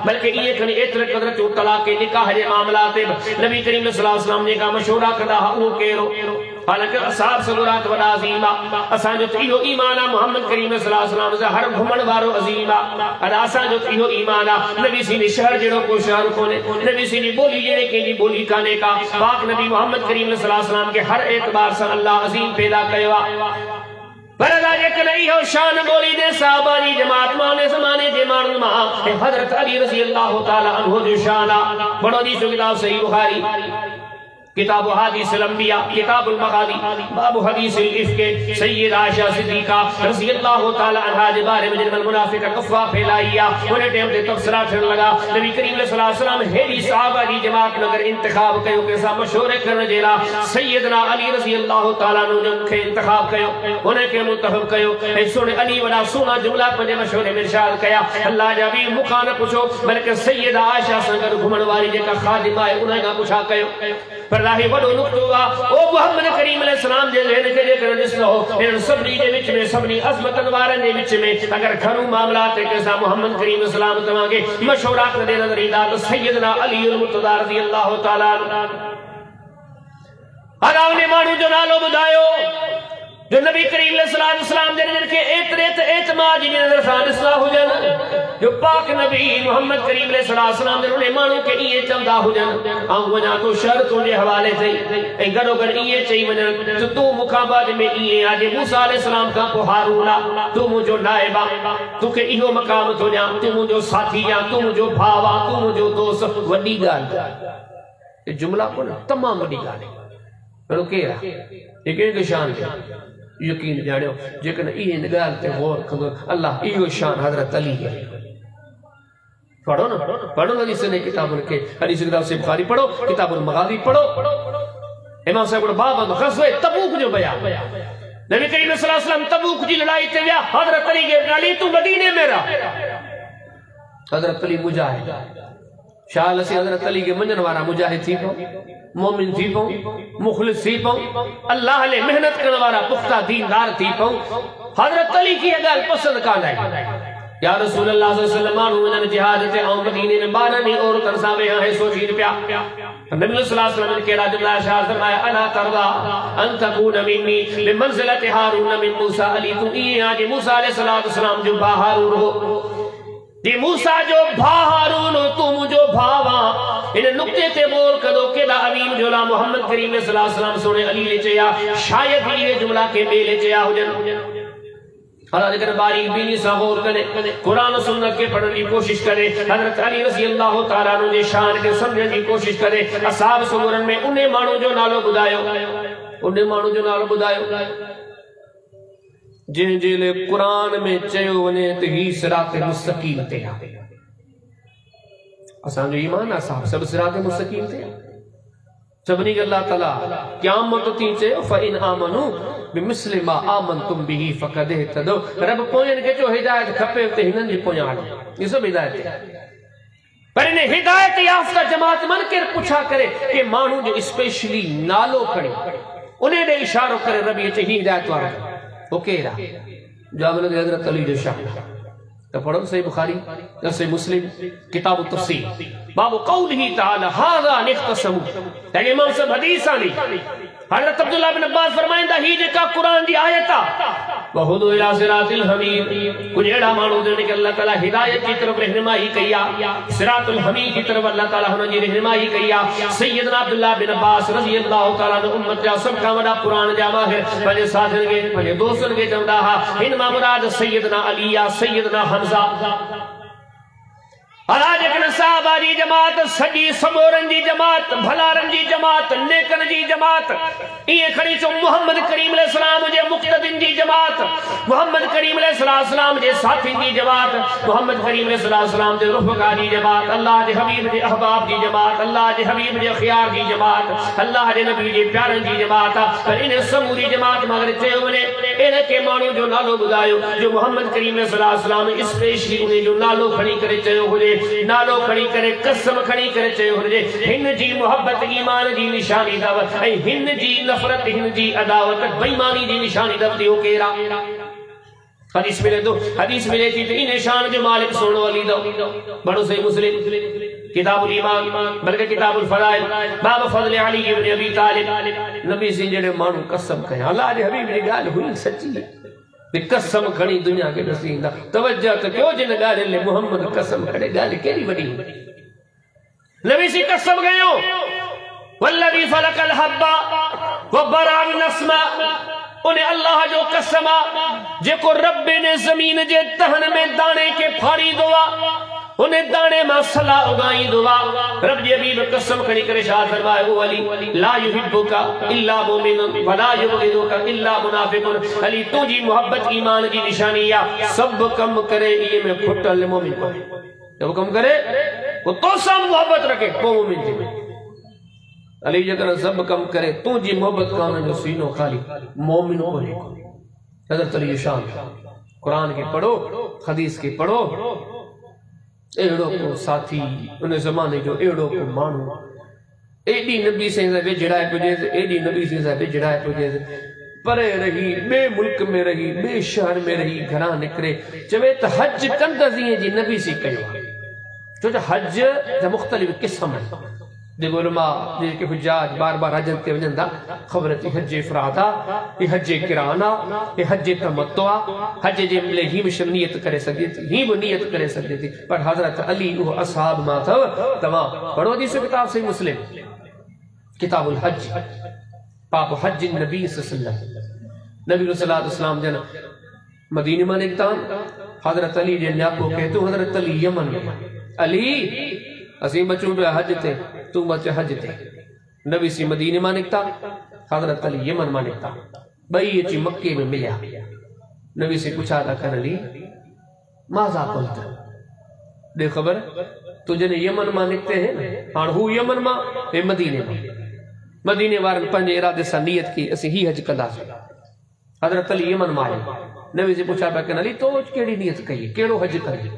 बल्कि इहे खणी एतिरे क़दर जो तलाक के निकाह जे मामलात में नबी करीम सल्लल्लाहु अलैहि वसल्लम जेका मशवरा कंदा हा उहो कहिड़ो हालांकि असाब सगुरात वॾा अज़ीम आ असांजो इहो ईमान आहे मोहम्मद करीम सल्लल्लाहु अलैहि वसल्लम जा हर घुमण वारो अज़ीम आहे अदा असांजो इहो ईमान आहे नबी सिंधी शहर जहिड़ो को शहर कोन्हे नबी सिंधी बोली जहिड़ी कंहिंजी बोली कान्हे का पाक नबी मोहम्मद करीम सल्लल्लाहु अलैहि वसल्लम के हर एतबार सां अल्लाह अज़ीम पैदा कयो आहे पर जेकॾहिं इहो शान बोली दे साहबा जी जमात मां उन ज़माने जे माण्हुनि मां हज़रत अली रज़ी अल्लाह ताला अन्हु जो शान आहे बड़ो दी किताब सही बुखारी किताब हदीस लंबिया किताबुल मगादी बाब हदीस इफ्क सय्यद आयशा सिद्दीका रज़ी अल्लाह ताला अन्हा के बारे में जिन मुनाफिक अफवाह फैलाईया उन टाइम ते तबसरा थियण लगा नबी करीम सल्लल्लाहु अलैहि वसल्लम हेडी सहाबा जी जमात नगर इंतखाब कयो के सा मशवरे करण जेला सय्यदना अली रज़ी अल्लाह ताला नु के इंतखाब कयो उन के मुंतखब कयो ए सुने अली वडा सोना जुमला पंजे मशवरे में इरशाद कया अल्लाह जा भी मुखान पुछो बल्कि सय्यद आयशा संग घुमण वाली जेका खादिमा है उन का पुछा कयो पर लाही वडो नुक्तो ओ मोहम्मद करीम अलैहि सलाम जे ज़हन के जेकर ॾिसो इन सभनी जे विच में सभनी अज़मतन वारन जे विच में अगर घरू मामलात के सा मोहम्मद करीम सलाम तवा के मशवरा करे नजर ईंदा तो सय्यदना अली अल मुर्तज़ा रज़ी अल्लाह ताला अराउने माण्हू जो नालो ॿुधायो जो नबी करीम अलैहि सलाम जन के एतरे त एतमाद जी नजर सां ॾिसंदा हुजन जो पाक नबी मोहम्मद करीम अलैहि सलाम जन उन माण्हू के इहे चवंदा हुजन ऐं वञा तो शहर तुंहिंजे हवाले थई ऐं गॾो गॾु इहे चई वञनि तो तूं मूंखां बाद में इहे आहे जे मूसा अलैहि सलाम खां पोइ हारून आहे तूं मुंहिंजो नाइब आहे तोखे इहो मक़ाम थो ॾियां तूं मुंहिंजो साथी आहे तूं मुंहिंजो भाउ आहे तूं मुंहिंजो दोस्त वॾी ॻाल्हि जुमला कोन तमामु वॾी ॻाल्हि पर केरु आहे कंहिंखे शान यकीन जानियो जेकॾहिं इहे ॻाल्हि ते गौर कंदो अल्लाह इहो शान हज़रत अली है पढ़ो न पढ़ो हदीस ने किताबुन के हदीस किताब से बुखारी पढ़ो किताबुल मगाज़ी पढ़ो इमाम साहब बाब ग़ज़वे तबूक जो बयान नबी करीम सल्लल्लाहु अलैहि वसल्लम तबूक जी लड़ाई ते विया हज़रत अली के अली तू मदीने में रह हज़रत अली मुजाहिद शाल से हज़रत अली के मंजन वारा मुजाहिद थी पो मोमिन थी पो मुखलिस थी पो अल्लाह ले मेहनत करने वाला पुख्ता दीनदार थी पो हज़रत अली की गाल पसंद कान आई या रसूल अल्लाह सल्लल्लाहु अलैहि वसल्लम मानू जिहाद ते औ मदीने में 12 औरतन सा वे है सोची पिया नबी सल्लल्लाहु अलैहि वसल्लम के राजुल्लाह शाह फरमाया अला तरदा अन तकून मिन्नी बिमंज़िलति हारून मिन मूसा अली तू ये आज मूसा अलैहि सलाम जो भा हारून हो जे मूसा जो भा हारून हो तू मुझो भावा इन नुक्ते ते बोल कदो केदा अमीन जोला मोहम्मद करीम सल्लल्लाहु अलैहि वसल्लम सोने अली ले चया शायद ये जुमला के बेले चया हुजन अल्लाह जेकर बारीक बीनी सा गौर करे कुरान और सुन्नत के पढ़ने की कोशिश करे हजरत अली रज़ी अल्लाह ताला अन्हु जे शान के समझने की कोशिश करे असहाब सुमरन में उन्हें मानू जो नालो बुधायो उन्हें मानू जो नालो बुधायो जिन जिले कुरान में चयो वने त ही सिरात मुस्तकीम ते आ। असांजो ईमान आ साहब सब सिरात मुस्तकीम ते आ। सभिनी अल्लाह ताला क़यामत थी चयो फ़इन आमनू बिमिस्लि मा आमनतुम बिही फ़क़द इहतदौ। रब पोयन के जो हिदायत खपे ते हिनन जी पोयाण ये सब हिदायत है। पर इन हिदायत याफ्ता जमात मन के पुछा करे कि मानू जो स्पेशली नालो खणी उन्हें दे इशारो करे रब ये ही हिदायत वाला वो केरा जवाब लगे हजरत अली जो शान। तो पढ़ो सही बुखारी सही मुस्लिम किताब तफसीर बाबू कौलिही तआला हाज़ा निख्तसमू। ताकि इमाम सब हदीस आनी हजरत अब्दुल्लाह बिन अब्बास फरमाइंदा ही जेका कुरान दी आयत आ वहुदु इला सिरातिल हमीद। कुछ एड़ा मानू देने के अल्लाह ताला हिदायत की तरफ रहनुमाई कइया सिरातुल हमीद की तरफ अल्लाह ताला हुन जी रहनुमाई कइया। सैयदना अब्दुल्लाह बिन अब्बास रज़ी अल्लाह ताला ने उम्मत जा सब का वडा कुरान जा माहिर पंजे साथन के पंजे दोस्तन के चंदा हा इन मा मुराद सैयदना अली या सैयदना हमजा अलाजकन साहबा जी जमात सजी समोरन जी जमात भलारन जी जमात नेकन जी जमात ये खड़ी चो मोहम्मद करीम अलैहिस्सलाम जे मुक्तदिन जी जमात मोहम्मद करीम अलैहिस्सलाम जे साथी जी जमात मोहम्मद करीम अलैहिस्सलाम जे रुफका जी जमात अल्लाह जे हबीब जे अहबाब जी जमात अल्लाह जे हबीब जे खियार जी जमात अल्लाह जे नबी जे प्यारन जी जमात। पर इन समूरी जमात मगर चयो वने इन के मानू जो नालो बुधायो जो मोहम्मद करीम अलैहिस्सलाम स्पेशली उन्हें जो नालो खणी करे चयो हुजे नालो खणी करे कसम खणी करे चयो हुजे हिन जी मोहब्बत ईमान जी निशानी दव ऐं हिन जी नफरत हिन जी अदावत बेईमानी जी निशानी दव दियो केरा। हदीस मिले थी तो इन शान जो मालिक सोनो अली दो बड़ो सही मुस्लिम किताबुल ईमान बल्कि किताबुल फज़ाइल बाब फज़ल अली इब्न अबी तालिब। नबी सिंह जेड़े मानू कसम कया अल्लाह जे हबीब जी गाल हुई सच्ची है कसम खणी दुनिया के नसींदा तवज्जो तो क्यों जिन गाल ले मोहम्मद कसम खड़े गाल केरी वडी नबी सी कसम गयो वल्लज़ी फलकल हब्बा व बरान नस्मा उन्हें अल्लाह जो कसमा जेको रब ने जमीन जे तहन में दाने के फाड़ी दुआ उन्हें दाने मा सला उगाई दुआ रब जे हबीब कसम खणी करे शाह फरमाए ओ अली ला युहिब्बुका इल्ला मुमिनुन वला युबगिदुका इल्ला मुनाफिकुन। अली तुझी मोहब्बत ईमान की निशानी या सब कम करे ये में फुटल मोमिन को जब कम करे वो तो सब मोहब्बत रखे को मोमिन जी अली जकर सब कम करे तुझी मोहब्बत का जो सीनो खाली मोमिन को नहीं। हजरत अली शान कुरान के पढ़ो हदीस के पढ़ो एड़ो को साथी उन जमाने जो एड़ो को मानू एडी नबी से विजड़ाए पुजे एडी नबी से विजड़ाए पुजे परे रही बे मुल्क में रही बे शहर में रही घरा निकरे चवे त हज कंदजी जी नबी सी कयो जो हज द मुख्तलिफ किस्म है देखो उलमा जेके हुज्जाज बार-बार हज ते वजंदा खबर थी हज इफरादा ये हज किराना ये हज तमत्तुआ हज जे मिले ही मिशन नियत करे सके थी ही वो नियत करे सके थी। पर हजरत अली वो असहाब मा था तमा पढ़ो दी किताब से मुस्लिम किताबुल हज पाप हज नबी सल्लल्लाहु अलैहि वसल्लम नबी सल्लल्लाहु अलैहि वसल्लम जन मदीने में निकतान हजरत अली जे न्याको कहतो हजरत अली यमन अली असी बचू पे हज थे तू बच हज थे नबी सी मदीने में निकता हजरत अली यमन में निकता बई अची मक्के में मिलिया नबी से पूछा था कर अली माजा कुलत दे खबर तुझे यमन में निकते हैं हाँ हु यमन में वे मदीने वारन पंजे इरादे सा नियत की असी ही हज कंदा हजरत अली यमन में आए नबी से पूछा था अली तो केड़ी नियत कई केड़ो हज कई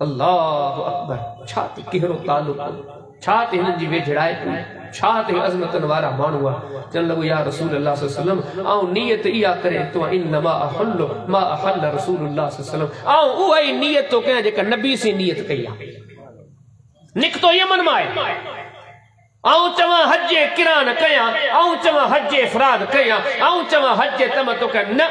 अल्लाह अकबर छात केरो ताल्लुक छात हिन जी वेझड़ाए छात अजमतन वारा मानुआ चन लगो या रसूल अल्लाह सल्लल्लाहु अलैहि वसल्लम आओ नियत इया करे तो इन्नमा अहल्लु मा अहल्ल रसूलुल्लाह सल्लल्लाहु अलैहि वसल्लम आओ ओई नियत तो कया जेका नबी से नियत कया निकतो यमन माए आऊं चवा हज किरान कया आऊं चवा हज इफराद कया आऊं चवा हज तमत्तु कर न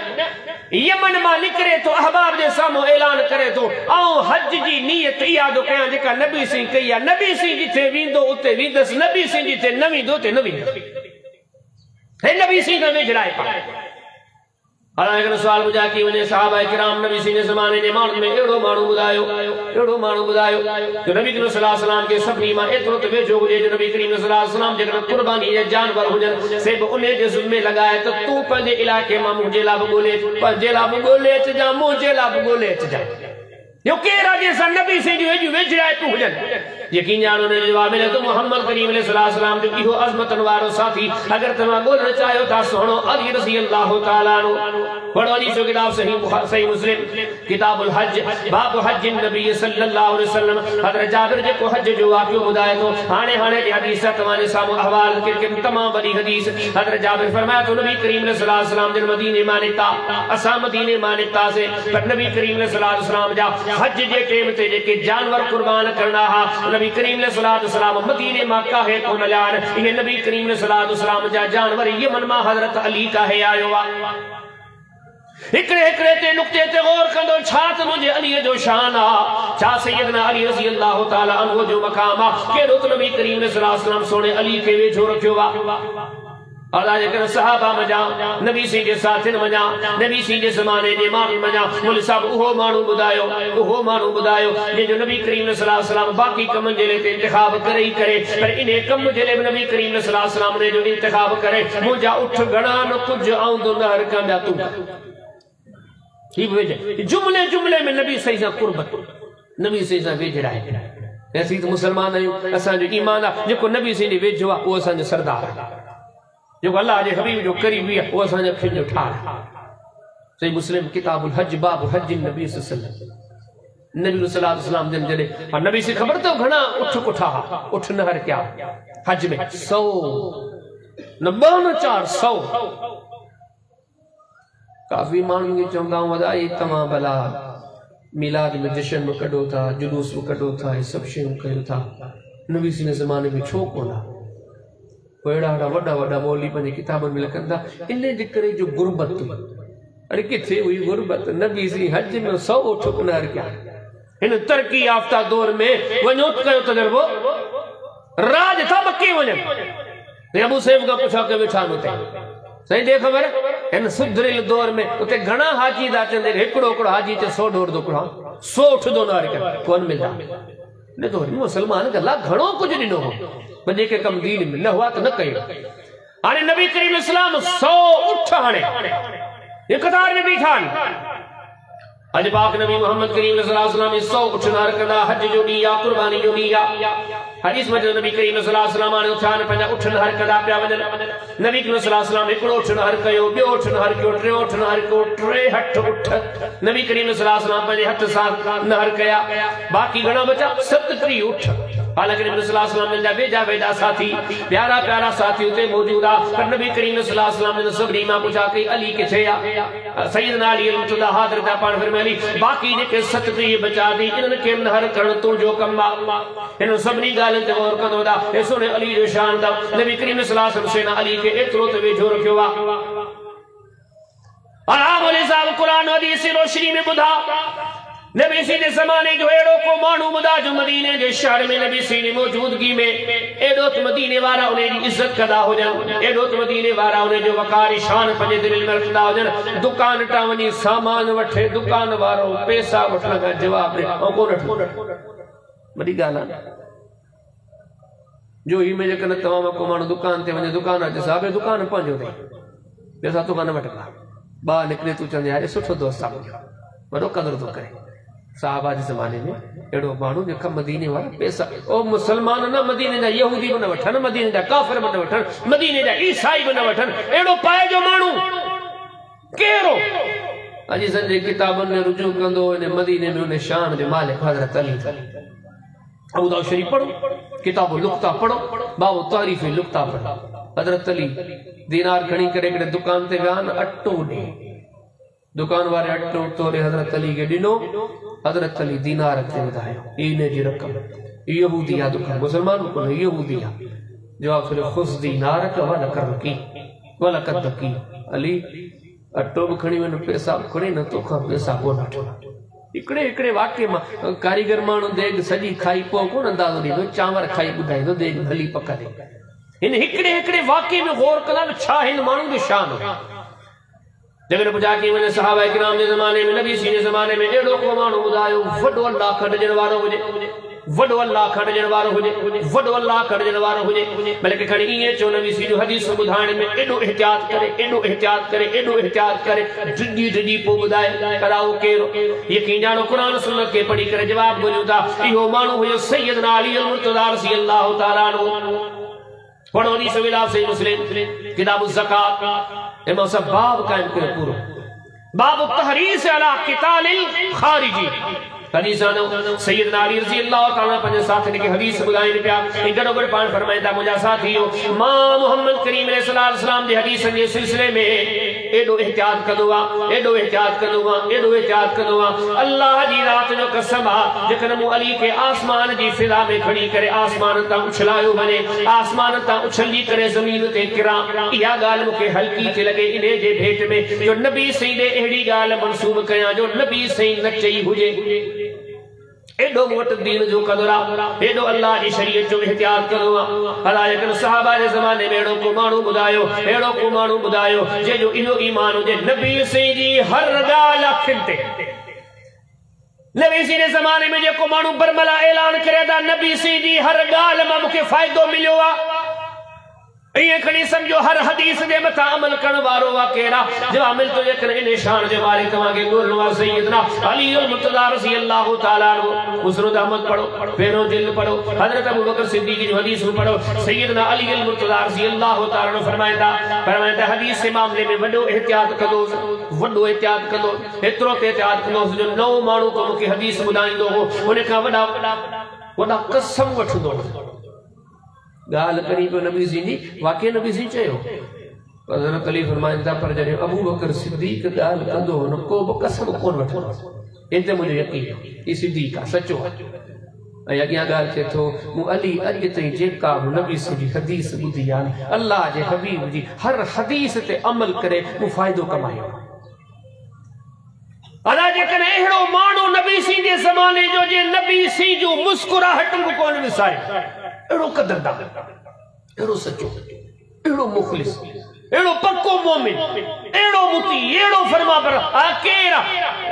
यमन मा निकरे तो अहबाब जे सामो ऐलान करे तो आऊं हज जी नियत इया दो कया जेका नबी सिंह कया नबी सिंह जिथे विंदो उते विंदस नबी सिंह जिथे न विंदो ते न विंदो हे नबी सिंह ने विजड़ाए पा हालांकि सवाल मुझा की वने सहाबा किराम नबी सी ने ज़माने जे माण्हुनि में एड़ो माण्हू ॿुधायो जो नबी करीम सल्लल्लाहु अलैहि वसल्लम के सभिनी मां एतिरो त वेझो हुजे जो नबी करीम सल्लल्लाहु अलैहि वसल्लम जेकॾहिं कुर्बानी जा जानवर हुजनि से बि उन जे ज़िम्मे लॻाए त तूं पंहिंजे इलाइक़े मां मुंहिंजे लाइ बि ॻोल्हे, पंहिंजे लाइ बि ॻोल्हे अचिजांइ, मुंहिंजे लाइ बि ॻोल्हे अचिजांइ। यो केरा जैसा नबी से जो एजू वेझराए तू हुजन यकीन जानो ने जवाब मिले तो मोहम्मद करीम अलैहिस्सलाम जो इहो अज़मतन वारो साथी अगर तमा ॻोल्हण चाहियो था सुहिणो अली रज़ी अल्लाह ताला अन्हु पढ़ो हदीस जो किताब सही मुस्लिम किताबुल हज बाब हज नबी सल्लल्लाहु अलैहि वसल्लम हज़रत जाबिर जो हज जो वाक़ियो ॿुधाए तो हाणे जे हदीस तमाने सामू अहवाल के तमाम बड़ी हदीस हज़रत जाबिर फरमाया तो नबी करीम अलैहिस्सलाम जन मदीने मां निकता असा मदीने मां निकता से पर नबी करीम अलैहिस्सलाम जा हज जे टाइम ते जेके जानवर कुर्बान करना हा नबी करीम अलैहिस्सलाम मदीने मां काहे कोन लान ये नबी करीम अलैहिस्सलाम जा जानवर यमन मां हज़रत अली काहे आयो वा हिकड़े ते नुक्ते ते गौर कंदो छा त मुझे अली जो शान आ छा सैयदना अली रज़ी अल्लाह ताला अन्हु जो मकाम आ केड़ो त नबी करीम अलैहिस्सलाम सोने अली के वेझो रखियो वा अल्लाह जे सहाबा मजा नबी सी जे साथिन मजा नबी सी जे ज़माने जे माण्हू मजा बोले सब उहो माण्हू ॿुधायो जे जो नबी करीम सल्लल्लाहु अलैहि वसल्लम बाकी कम जे ले इंतखाब करे ही करे पर इने कम जे ले नबी करीम सल्लल्लाहु अलैहि वसल्लम ने जो इंतखाब करे मुजा उठ गणा न कुछ आउंदो न हर कंदा तू ही वेझे जुमले में नबी सही सा कुर्बत नबी सही सा वेझराए ऐसी तो मुसलमान आहियूं असां जो ईमान आ जेको नबी सी जे वेझो आ वो असां जो सरदार जो अल्लाह जे हबीब जो करीबी है वो असां जो खिन जो ठार सही मुस्लिम किताबुल हज बाब हज नबी सल्लल्लाहु अलैहि वसल्लम नबी सल्लल्लाहु अलैहि वसल्लम जन जले और नबी से खबर तो घना उठ कुठा उठ न हर क्या हज में 100 न 400 काफी माण्हुनि खे चवंदा वधाई तमाम भला मिलाद में जश्न में कढो था जुलूस में कढो था ये सब शयूं कयो था नबी सी ज़माने में छो कोन अड़ा वड़ा मौली पंहिंजी किताबनि में लिखनि था इन जे करे जो गुरबत अरे किथे हुई गुरबत नबी सी हज में 100 उठ न हर क्या इन तरक्की याफ्ता दौर में वञो कयो तजर्बो राज था मक्के वञनि अबू सैफ का पुछा के वेठा न सही दे खबर इन सुधरिल दौर में उते घणा हाजी दा चंदे एकड़ो हाजी ते 100 ढोर दो 100 उठ दो न हर क्या कौन मिलदा ने तो मुसलमान गला घणो कुछ दिनो हो बजे के कम दीन में न हुआ तो न कयो हाने नबी करीम इस्लाम 100 उठ हाने ये कतार में बीठा अज पाक नबी मोहम्मद करीम सल्लल्लाहु अलैहि वसल्लम 100 उठ नार कदा हज जो दिया कुर्बानी जो दिया हदीस में नबी करीम सल्लल्लाहु अलैहि वसल्लम ने उठान पंजा उठ नार कदा पिया वजन नबी करीम सल्लल्लाहु अलैहि वसल्लम एकड़ो उठ नार कयो बियो उठ नार कयो टे उठ नार कयो टे हट उठ नबी करीम सल्लल्लाहु अलैहि वसल्लम पंजे हथ सां नार कया बाकी घणा बचा 37 उठ हालांकि नबी सल्लल्लाहु अलैहि वसल्लम जा बेजा साथी प्यारा साथी उते मौजूद आ पर नबी करीम सल्लल्लाहु अलैहि वसल्लम ने सबरी मां पूछा कि अली किथे आ सैयदना अली अलमुतला हाजिर ता पाण फरमाई बाकी जेके 37 बचा दी इन्हनि खे नहर करण तू जो कम आ इन सभनी ॻाल्हियुनि ते गौर कंदो दा हे सोने अली जो शान दा नबी करीम सल्लल्लाहु अलैहि वसल्लम सेना अली के एतिरो त वेझो रखियो आ आराम अली साहब कुरान हदीस की रोशनी में ॿुधा नबी सी ने ज़माने जो एड़ो को मानू मुदा जो मदीने के शहर में नबी सी ने मौजूदगी में एड़ो तो मदीने वाला उन्हें इज्जत कदा हो जान एड़ो तो मदीने वाला उन्हें जो वकार शान पंजे दिल में रखदा हो जान दुकान टावनी सामान वठे दुकान वारो पैसा वठण का जवाब दे ओ को बड़ी गाल जो ही में जकन तमाम को मानू दुकान ते वने दुकान जे साहब दुकान पंजो दे पैसा दुकान वठला बा निकले तू चंदे यार सुठो दोस्त आ बड़ो कदर तो करे साहबा के जमाने में एड़ो मानू जो मदीने वाला पैसा ओ मुसलमान ना मदीने दा यहूदी बन वठन मदीने दा काफिर बन वठन मदीने दा ईसाई बन वठन एड़ो पाए जो मानू केरो अजी संजे किताबन में रुजू कंदो इन मदीने में उन शान दे मालिक हजरत अली अबू दाऊद शरीफ पढ़ो किताब लुक्ता पढ़ो बाबू तारीफ लुक्ता पढ़ो हजरत अली दीनार खणी करे करे दुकान ते व्यान अट्टो दे दुकान वाले अट्टो तोरे हजरत अली के दिनो हजरत अली दीनार ते वधायो इने जी रकम यहूदिया दुकान मुसलमान को यहूदिया जवाब सुने खुश दीनार का वाला कर की वाला कद की अली अट्टो खणी वन पैसा खणी न तो खा पैसा को न इकड़े इकड़े वाक्य में कारीगर मानो देग सजी खाई पो कोन अंदाजो दीदो चांवर खाई बुधाई दो देग भली पका दे इन इकड़े इकड़े वाक्य में गौर कला छा हिन मानो जो शान जगह पुछा कि मैंने सहाबा किराम के ज़माने में नबी सी ज़माने में एड़ो को माण्हू ॿुधायो वॾो अल्लाह खणजण वारो हुजे वॾो अल्लाह खणजण वारो हुजे वॾो अल्लाह खणजण वारो हुजे बल्कि खणी ईअं चओ नबी सी जो हदीस ॿुधाइण में एॾो एहतियात करे एॾो एहतियात करे एॾो एहतियात करे डिॼी पोइ ॿुधाए कराओ केरु यकीन ॼाणो क़ुरान सुन्नत खे पढ़ी करे जवाब ॾियूं था इहो माण्हू हुयो सैयदना अली मुर्तज़ा रज़ियल्लाहु ताला अन्हु पढ़ो हदीस विला सही मुस्लिम किताब ज़कात इमाम साहब बाब कायम करे पूरो बाब तहरीस अला क़ितालिल खारिजी हदीस आनो सैयदना अली रज़ियल्लाहु ताला पंहिंजे साथियुनि खे हदीस ॿुधाइनि पिया ऐं गॾोगॾु पाण फरमाईंदा मुंहिंजा साथियो मां मुहम्मद करीम अलैहिस्सलातु वस्सलाम जे हदीसनि जे सिलसिले में एॾो एहतियात कंदो आहे एॾो एहतियात कंदो आहे एॾो एहतियात कंदो आहे अल्लाह जी रात जो कसम आहे जेकॾहिं मूं अली खे आसमान जी फिज़ा में खणी करे आसमान तां उछलायो वञे आसमान तां उछली करे ज़मीन ते किरां इहा ॻाल्हि मूंखे हल्की थी लॻे इन जे भेट में जो नबी सही ॾे अहिड़ी ॻाल्हि मंसूब कयां जो नबी सही न चई हुजे एडो मोट दीन जो कदरा एडो अल्लाह जी शरीयत जो एहतियात करो हलायकन सहाबा जे ज़माने में एडो को माण्हू ॿुधायो जे जो इहो ईमान हुजे नबी से जी हर ॻाल्हि अखियुनि ते नबी से जे ज़माने में जेको माण्हू बरमला ऐलान करे था नबी से जी हर ॻाल्हि मां मूंखे फ़ाइदो मिलियो आहे इएं खणी सम्झो हर हदीस जे मथां अमल करण वारो आहे केरा जवाब मिलतो जेकॾहिं इन शान जे बारे तव्हांखे ॻोल्हणो आहे सैयदना अली मुर्तज़ा रज़ियल्लाहु ताला अन्हु मुस्नद अहमद पढ़ो पहिरों जिल्द पढ़ो हज़रत अबू बकर सिद्दीक़ जो हदीस पढ़ो सैयदना अली मुर्तज़ा रज़ियल्लाहु ताला अन्हु फरमाईंदा हदीस जे मामले में वॾो एहतियात कंदो एतिरो एहतियात कंदो जो नओं माण्हू को मूंखे हदीस ॿुधाईंदो हो उन खां वॾा कसम वठंदो ॻाल्हि करी पियो नबी जी जी वाक़ई नबी जी चयो हज़रत अली फरमाइनि था पर जॾहिं अबू बकर सिद्दीक़ ॻाल्हि कंदो न को बि कसम कोन वठंदो इन ते मुंहिंजो यकीन ई सिद्दीक़ आहे सचो आहे ऐं अॻियां ॻाल्हि थिए थो मूं अली अॼु ताईं जेका बि नबी जी हदीस ॿुधी आहे अल्लाह जे हबीब जी हर हदीस ते अमल करे मूं फ़ाइदो कमायो अला जेकॾहिं अहिड़ो माण्हू नबी सी जे ज़माने जो जे नबी सी जूं मुस्कुराहट बि कोन विसारे एड़ो कदरदार एड़ो सच्चो एड़ो मुखलिस एड़ो पक्को मोमिन एड़ो मुती एड़ो फरमाबर केरा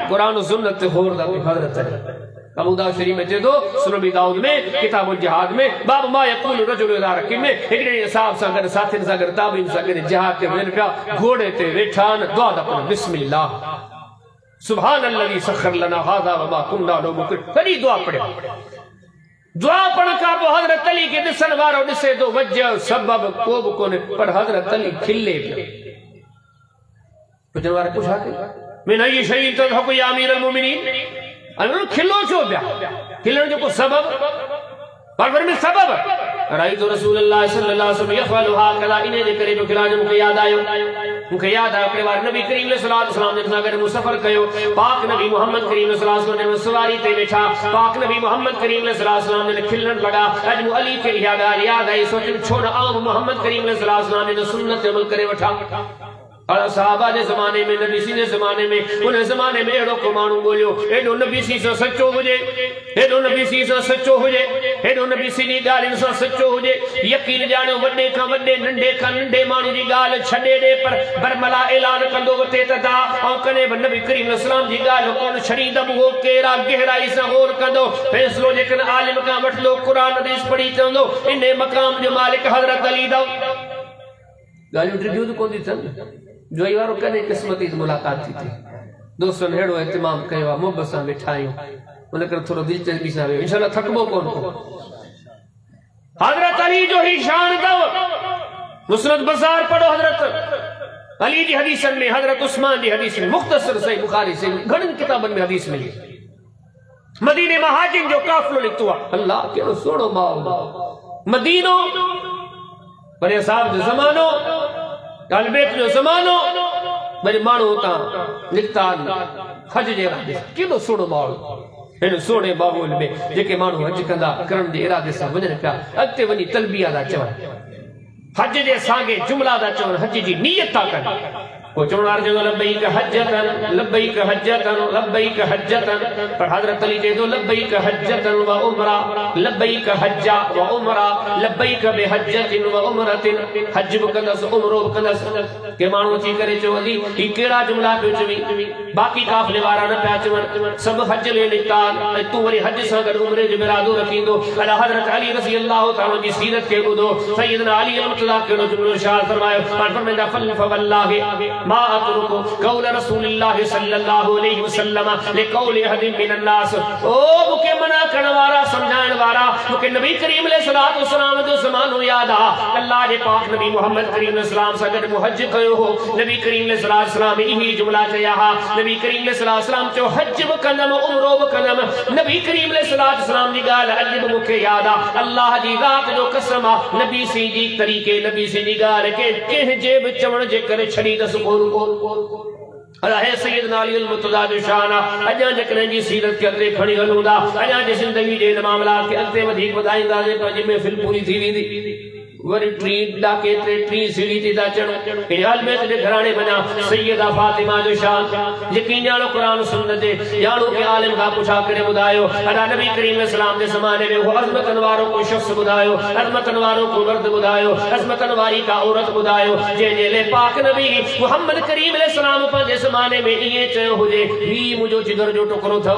कुरान सुन्नत होर दा हजरत अबू दाऊद शरीफ में चए थो सुनन दाऊद में किताबुल जिहाद में बाब मा यक़ूल रजुल इला रकीब में हिकड़े साहब सां गॾु साथियुनि सां गॾु ताबीन सां गॾु जिहाद ते वञनि पिया घोड़े ते वेठा आहिनि दुआ था पढ़नि बिस्मिल्लाह सुभानल्लज़ी सख़र लना हाज़ा व मा कुन्ना लहू मुक़रिनीन सॼी दुआ पढ़ियो दुआ पढ़ का पोइ हज़रत अली खे ॾिसण वारो ॾिसे थो वजह सबब को बि कोन्हे पर हज़रत अली खिले पियो पुछण वारे पुछा कई मिन अय्यि शैइन तज़हकु या अमीरल मोमिनीन अने खिलो छो पिया खिलण जो को सबब पर में सबब राइतो रसूलुल्लाह सल्लल्लाहु अलैहि वसल्लम यफ़अलु हाकज़ा इने जे करे जो खिलाज मूंखे यादि आयो हिकिड़े बार नबी करीम सल्लल्लाहु अलैहि वसल्लम सां गॾु मुसफ़र कयो पाक नबी मोहम्मद करीम सल्लल्लाहु अलैहि वसल्लम सवारी ते वेठा पाक नबी मोहम्मद करीम सल्लल्लाहु अलैहि वसल्लम ने खिलण लगा अॼु मूं अली खे इहा ॻाल्हि यादि आई सोचनि छो न आउं मोहम्मद करीम सल्लल्लाहु अलैहि वसल्लम जे सुन्नत ते अमल करे वठां सहाबा जे ज़माने में नबी सी जे ज़माने में उन ज़माने में एड़ो को माण्हू ॻोल्हियो एॾो नबी सी सां सचो हुजे एॾो नबी सी सां सचो हुजे एॾो नबी सी जी ॻाल्हियुनि सां सचो हुजे यकीन ॼाणियो वॾे खां वॾे नंढे खां नंढे माण्हू जी ॻाल्हि छॾे ॾे पर बरमला ऐलान कंदो वठे त था ऐं कॾहिं बि नबी करीम इस्लाम जी ॻाल्हि कोन छॾींदमि उहो केरा गहराई सां गौर कंदो फ़ैसिलो जेकॾहिं आलिम खां वठंदो क़ुरान हदीस पढ़ी चवंदो इन मक़ाम जो मालिक हज़रत अली अथव ॻाल्हियूं टिडियूं त कोन थी थियनि जोई वारो कॾहिं क़िस्मती मुलाक़ात थी थिए दोस्तनि अहिड़ो एहतिमाम कयो आहे मोहबत सां वेठा आहियूं उन करे थोरो दिलचस्पी सां वियो इंशाअल्लाह थकबो कोन को हज़रत अली जो ही शान अथव मुस्नद बाज़ार पढ़ो हज़रत अली जी हदीसनि में हज़रत उस्मान जी हदीस में मुख़्तसर सही बुखारी से घणनि किताबनि में हदीस मिली मदीने में हाजिन जो काफ़िलो निकितो आहे अल्लाह कहिड़ो सुहिणो माहौल मदीनो पर साहब जो ज़मानो अलबेत जो ज़मानो वरी माण्हू हुतां निकिता हज जे इरादे सां केॾो सुहिणो माहौल हिन सुहिणे माहौल में जेके माण्हू हज कंदा करण जे इरादे सां वञनि पिया अॻिते वञी तलबिया था चवनि हज जे साॻे जुमला था चवनि हज जी नियत था कनि चौनार जो लब्बैक हज्जतन लब्बैक हज्जतन लब्बैक हज्जतन और हजरत अली जे दो लब्बैक हज्जतन व उमरा लब्बैक हज्जा व उमरा लब्बैक बिहज्जतिन व उमरतिन हज बकदस उमरो बकदस के मानो ची करे चो अली ई केड़ा जुमला पे चवी बाकी काफले वारा न पे चवन सब हज ले निकता तू वरी हज सा गड उमरे जो इरादो रखींदो अला हजरत अली रजी अल्लाह तआला जी सीरत के बुदो सैयदना अली अल्लाह के जुमलो इरशाद फरमायो फरमाया फल फवल्लाहि मा अतरुकु कौल रसूलुल्लाह सल्लल्लाहु अलैहि वसल्लम ले कौल अहदिन मिनन नास ओ मुके मना करने वाला समझाने वाला मुके नबी करीम अलैहि सलातो सलाम जो ज़मानो याद आ अल्लाह जे पाक नबी मोहम्मद करीम अलैहि सलाम सा गड मुहज्ज कयो हो नबी करीम अलैहि सलातो सलाम यही जुमला चया हा नबी करीम अलैहि सलातो सलाम जो हज कदम उम्रो कदम नबी करीम अलैहि सलातो सलाम दी गाल अजब मुके याद आ अल्लाह दी रात जो कसम आ नबी सी दी तरीके नबी सी दी गाल के जेब चवण जे करे छड़ी दस अला है सैयदना अली मुर्तज़ा जो शान अजा जकने जी सीरत के अगले खड़ी हलूंदा अजा जे जिंदगी जे मामला के अगते वधीक वधाईंदा जे पंहिंजी महफ़िल पूरी थी वेंदी वरी टी डाके ते टी सीढ़ी ते चढ़ इन अलमेत दे घराने बना सैयदा फातिमा जो शान यकीन जानो कुरान सुन्नत दे जानो के आलिम का पूछा करे बुधायो अदा नबी करीम सलाम दे जमाने में वो अज़मतन वारों को शख्स बुधायो अज़मतन वारों को मर्द बुधायो अज़मतन वारी का औरत बुधायो जे जे ले पाक नबी मोहम्मद करीम सलाम पर जमाने में ये चयो हुजे ही मुझो जिगर जो टुकरो थो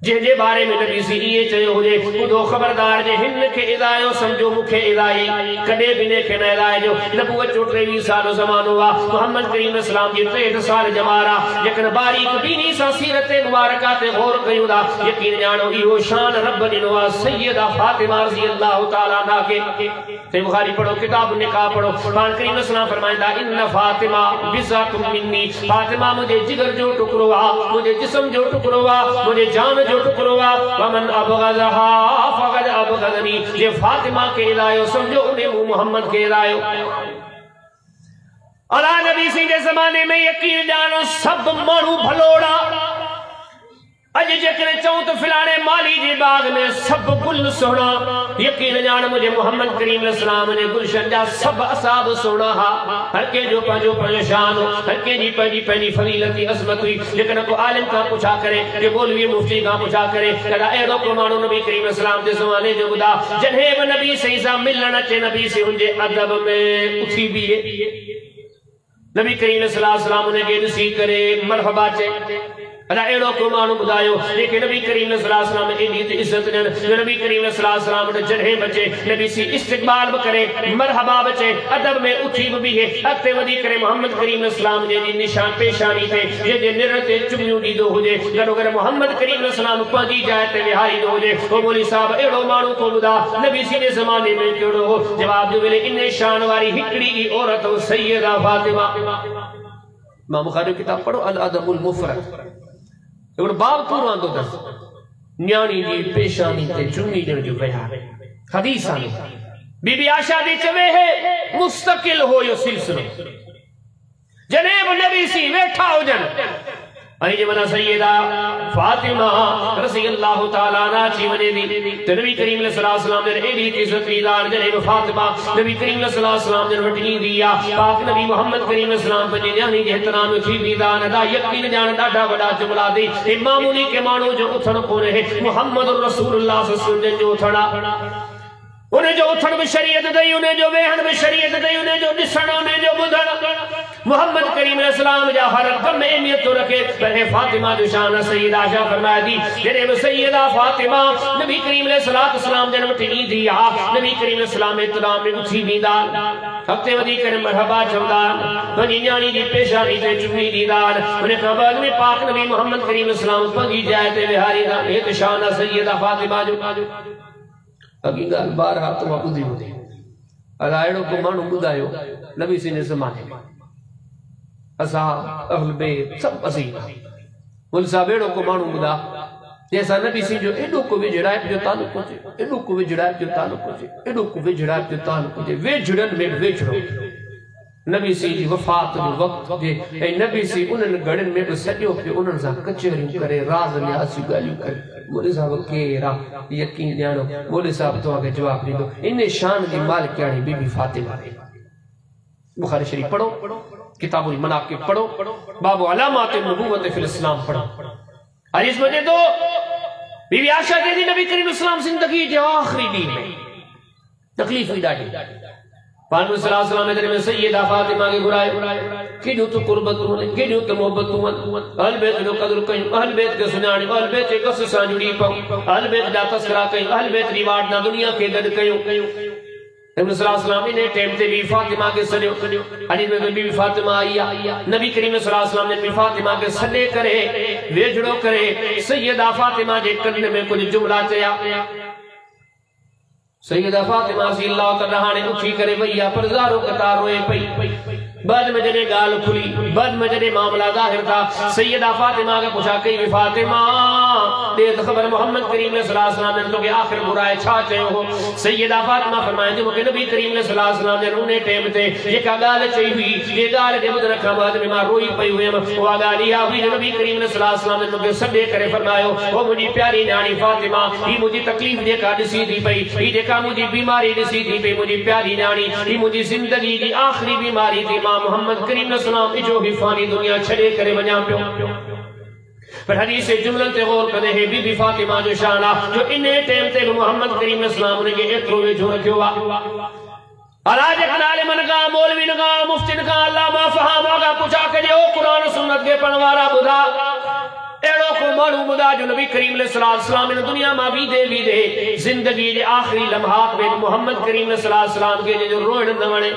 जे बारे में नबी सी ये चयो हुजे खुदो खबरदार जे हिन के इदायो समझो मुखे इदाई कदे बिने के न इदाय जो नबुवत जो 23 साल जमानो वा मोहम्मद करीम सलाम जी 63 साल जमारा लेकिन बारीक बीनी सा सीरत मुबारका ते गौर कयूदा यकीन जानो इहो शान रब दिनो वा सैयदा फातिमा रज़ी अल्लाह तआला अन्हा के ते बुखारी पढ़ो किताब निकाह पढ़ो कुरान करीम सलाम फरमाइंदा इन फातिमा बिज़ातुम मिन्नी फातिमा मुझे जिगर जो टुकड़ो आ मुझे जिस्म जो टुकड़ो आ मुझे जान जो टुकड़ो आ वमन अबगज़हा फक़द अबगज़नी जे फातिमा के इलायो समझो उन्हें मोहम्मद के इलायो अला नबी सी जे जमाने में यकीन जानो सब मानू भलोड़ा अज जेकरे चऊं तो फिलाने माली जे बाग में सब गुल सोना यकीन जान मुझे मोहम्मद करीम सलाम ने गुलशन जा सब असाब सोना हा हर के जो पंजो परेशान हो हर के जी पंजी पंजी फजीलत अजमत हुई लेकिन को आलिम का पूछा करे के मौलवी मुफ्ती का पूछा करे कदा एड़ो को मानो नबी करीम सलाम दे जमाने जो बुदा जने नबी सही सा मिलण चे नबी से उनजे अदब में उठी भी नबी करीम सलाम ने के सी करे मरहबा चे अदा एड़ो को मानो बुधायो लेकिन नबी करीम सलाम ने एडी इज्जत ने नबी करीम सलाम ने जड़े बचे नबी सी इस्तकबाल करे मरहबा बचे अदब में उठी भी है अते वदी करे मोहम्मद करीम सलाम ने जी निशान पेशानी थे ये जे निरते चुमियो दी दो हुजे गरो करे मोहम्मद करीम सलाम पाजी जाए ते विहारी दो हुजे ओ मौली साहब एड़ो मानो को बुधा नबी सी ने जमाने में केड़ो जवाब जो मिले इन्ने शान वाली हिकड़ी की औरत सैयदा फातिमा इमाम बुखारी किताब पढ़ो अल अदबुल मुफरद और बाब पूरा दो दस न्याणी जी पेशानी ते चुन्नी जण जो बयान हदीस आनी बीबी आशा दी चवे है मुस्तकिल हो यो सिलसिलो जनेब नबी सी वेठा हो जन आई जमना सैयदा फातिमा रज़ी अल्लाह तआला अन्हा ची वने दी ते नबी करीम सल्लल्लाहु अलैहि वसल्लम ने एडी इज्जत दीदार जनेब फातिमा नबी करीम सल्लल्लाहु अलैहि वसल्लम ने वटनी दिया पाक नबी मोहम्मद करीम सल्लल्लाहु अलैहि वसल्लम ने एहतराम थी दीदार अदा यकीन जान डाढा वडा जुमला दी ए मामूली के मानो जो उथण कोने है मोहम्मद रसूलुल्लाह सल्लल्लाहु अलैहि वसल्लम जो उथणा उन्हें जो उथण में शरीयत दई उन्हें जो वेहन में शरीयत दई उन्हें जो दिसण उन्हें जो बुधण मोहम्मद करीम सलाम जा हर कम अहमियत तो रखे पहले फातिमा जो शान सैयदा आशा फरमाया दी जने सैयदा फातिमा नबी करीम सलाम जन्म टी दिया नबी करीम सलाम इतराम में उठी दीदा हफ्ते वदी करे मरहबा चवदा वनी न्याणी दी पेशानी ते चुमी दीदार उन्हें कबाल में पाक नबी मोहम्मद करीम सलाम पगी जाए ते विहारी दा एक शान सैयदा फातिमा जो अगी गाल बार हाथ तो बुधी बुधी अलायड़ो को मानू बुधायो नबी सी ने जमाने में असा अहल बैत सब असी मुल साबेड़ो को मानू बुधा जैसा नबी सी जो एडो को विजड़ाए जो ताल्लुक हुजे एडो को विजड़ाए जो ताल्लुक हुजे एडो को विजड़ाए जो ताल्लुक हुजे वेजड़न में वेजड़ो नबी सी जी वफात जो वक्त जे ए नबी सी उनन गड़न में सजो पे उनन सा कचहरी करे राज न्यासी गालियों करे मोले साहब केरा यकीन जानो मोले साहब तो आगे जवाब दे दो इन शान दी मालिकानी बीबी फातिमा बुखारी शरीफ पढ़ो, किताबुल मनाकिब पढ़ो, बाबु अलामात नबुव्वत फिल इस्लाम पढ़ो। और इस वजह तो बीबी आयशा कहती नबी करीम इस्लाम जिंदगी के आखिरी दिन में तकलीफ हुई डाली। पाक सल्लल्लाहु अलैहि वसल्लम ने सैयदा फातिमा के बुराए कि जो तो कुर्बत ने कि जो तो मोहब्बत अहल बैत जो कदर कई, अहल बैत के सुनाने, अहल बैत के कस सा जुड़ी पौ, अहल बैत दा तस्करा कई, अहल बैत रिवाज ना दुनिया के गद कयो। नबी सल्लल्लाहु अलैहि वसल्लम ने टाइम ते भी फातिमा के सदियो हदीस में बीबी फातिमा आई, नबी करीम सल्लल्लाहु अलैहि वसल्लम ने बीबी फातिमा के सदे करे वेझड़ो करे सैयदा फातिमा जे कन में कुछ जुमला चया। सैयदा फातिमा रज़ियल्लाहु तआला ने उठी करे भैया पर ज़ारो कतार रोए पई। बाद में जने गाल खुली, बाद में जने मामला जाहिर था, सैयदा फातिमा के पूछा कई फातिमा दे खबर मोहम्मद करीम सल्लल्लाहु अलैहि वसल्लम ने तो के आखिर बुराए छा चयो हो। सैयदा फातिमा फरमाए जो के नबी करीम सल्लल्लाहु अलैहि वसल्लम ने रोने टाइम ते जेका गाल चई हुई ये गाल दे बुदन का बाद में मां रोई पई हुई वो गाल या हुई नबी करीम सल्लल्लाहु अलैहि वसल्लम ने तो के सदे करे फरमायो ओ मुजी प्यारी न्याणी फातिमा ई मुजी तकलीफ जेका दिसी थी पई, ई जेका मुजी बीमारी दिसी थी पई, मुजी प्यारी न्याणी ई मुजी जिंदगी दी आखिरी बीमारी थी। मां मोहम्मद करीम सलाम जो हिफानी दुनिया छड़े करे वञा पियो। पर हदीस जुमलन ते गौर करे है बीबी फातिमा जो शान जो इने टाइम ते मोहम्मद करीम सलाम ने के एतरो वेझो रखियो वा। अलाज कनाले मन का मौलवी का मुफ्ती का अल्लामा फहामा का पूछा के ओ कुरान सुन्नत के पढ़वारा बुधा एड़ो को मानू बुधा जो नबी करीम सल्लल्लाहु अलैहि वसल्लम ने दुनिया में भी दे जिंदगी के आखिरी लम्हात में मोहम्मद करीम सल्लल्लाहु अलैहि वसल्लम के जो रोण न वणे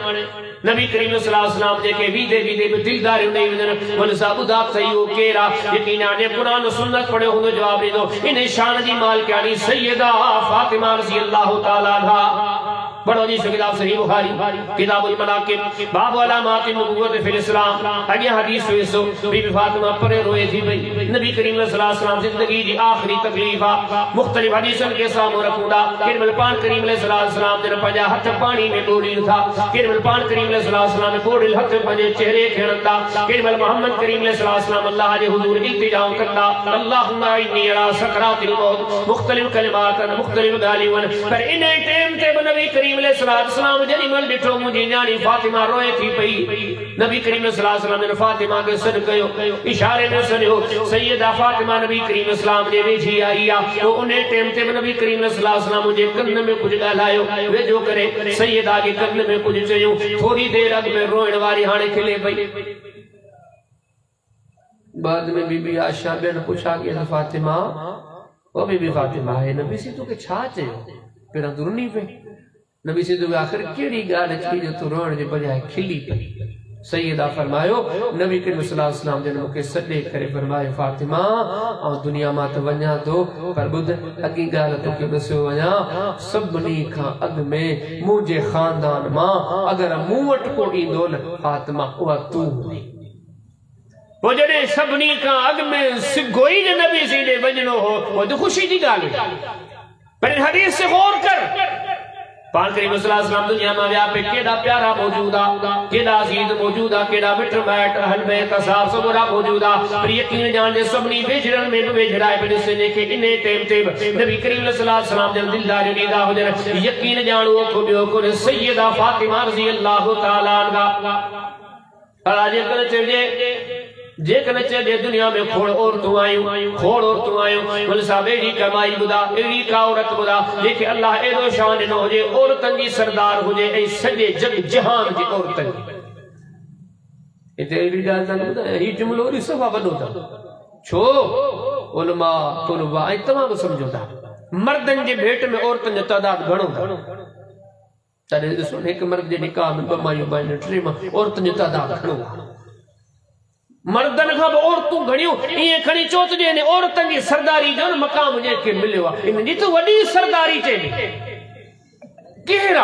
नबी करीम सल्लल्लाहु अलैहि वसल्लम जे के भी दिलदार नहीं वजन मन साबु दाब सही हो केरा यकीन ने कुरान सुन्नत पढ़े हो जवाब दे दो इन शान दी मालिकानी सैयदा फातिमा रज़ियल्लाहु ताला अन्हा पढ़ो जी किताब सही बुखारी किताबुल मनाकिब बाब अलामात नबुव्वत फिल इस्लाम। अगे हदीस हुई सो बीबी फातिमा परे रोए थी भाई नबी करीम सल्लल्लाहु अलैहि वसल्लम जिंदगी दी आखिरी तकलीफ मुख्तलिफ हदीसन के सामने रखूंगा किरमल पान करीम सल्लल्लाहु अलैहि वसल्लम ने पंजा हाथ पानी में डोरील था किरमल पान करीम सल्लल्लाहु अलैहि वसल्लम ने डोरील हाथ पंजे चेहरे खेलता किरमल मोहम्मद करीम सल्लल्लाहु अलैहि वसल्लम अल्लाह जे हुजूर इल्तिजा करता अल्लाहुम्मा इन्नी अला सकरातिल मौत मुख्तलिफ कलिमात मुख्तलिफ गालिवन पर इन टाइम ते नबी करीम सल्लल्लाहु जड़ी मल डिठो मुजी न्याणी फातिमा रोए थी पई नबी करीम सल्लल्लाहु अलैहि वसल्लम ने फातिमा के सद कयो इशारे में सदियो सैयदा फातिमा नबी करीम सल्लल्लाहु ने वेझी आई तो उन्हें टाइम ते नबी करीम सल्लल्लाहु अलैहि वसल्लम जे कन में कुछ गालायो वेझो करे सैयदा के कन में कुछ चयो थोड़ी देर अग में रोइण वाली हाने खिले पई। बाद में बीबी आयशा बेन पूछा कि फातिमा ओ बीबी फातिमा है नबी से तो के छा चयो पेरा दुरनी पे नबी से तो आखिर केड़ी गाल थी जो तू रोण जे बजाय खिली पई। सैयदा फरमायो नबी करीम सल्लल्लाहु अलैहि वसल्लम जन मुके सदे करे फरमायो फातिमा आ दुनिया मा तो वन्या तो पर बुध अगी गाल तो के दसो वन्या सबनी का अग में मुझे खानदान मा अगर मुवट को इंदो न फातिमा वा तू वो जड़े सबनी का अग में सिगोई ने नबी से ने वजनो हो वो तो खुशी दी गाल पर हदीस से गौर कर पाक करीम सल्लल्लाहु अलैहि वसल्लम दुनिया में व्या पे केड़ा प्यारा मौजूदा केड़ा अजीज मौजूदा केड़ा मित्र बैठ अहल बैत साहब सबरा मौजूदा पर यकीन जान दे सबनी बेजरन में बेजराए पे से देखे इने टाइम ते नबी करीम सल्लल्लाहु अलैहि वसल्लम जन दिलदार नीदा हो जन यकीन जानो को बियो को सैयदा फातिमा रज़ियल्लाहु ताला अन्हा आज कर चले जे कने चले दुनिया में खोड़ और तू आयो बोल साबेड़ी कमाई बुदा एड़ी का औरत बुदा देखे अल्लाह एदो शान न हो जे औरतन जी सरदार हो जे ए सजे जग जहान जी औरतन इते एड़ी गाल न बुदा ई जुमलो री सफा वडो था छो उलमा तुलबा आई तमाम समझोता मर्दन जे भेट में औरतन जो तादाद घणो तने ॾिसो एक मर्द जे निकाह में बमायूं बाइन टे में औरतन जो तादाद घणो मर्दन का औरतूं घणियूं ये खणी चोत जे ने औरतन जी सरदारी जो मकाम जे के मिलियो इन जी तो वडी सरदारी चे केड़ा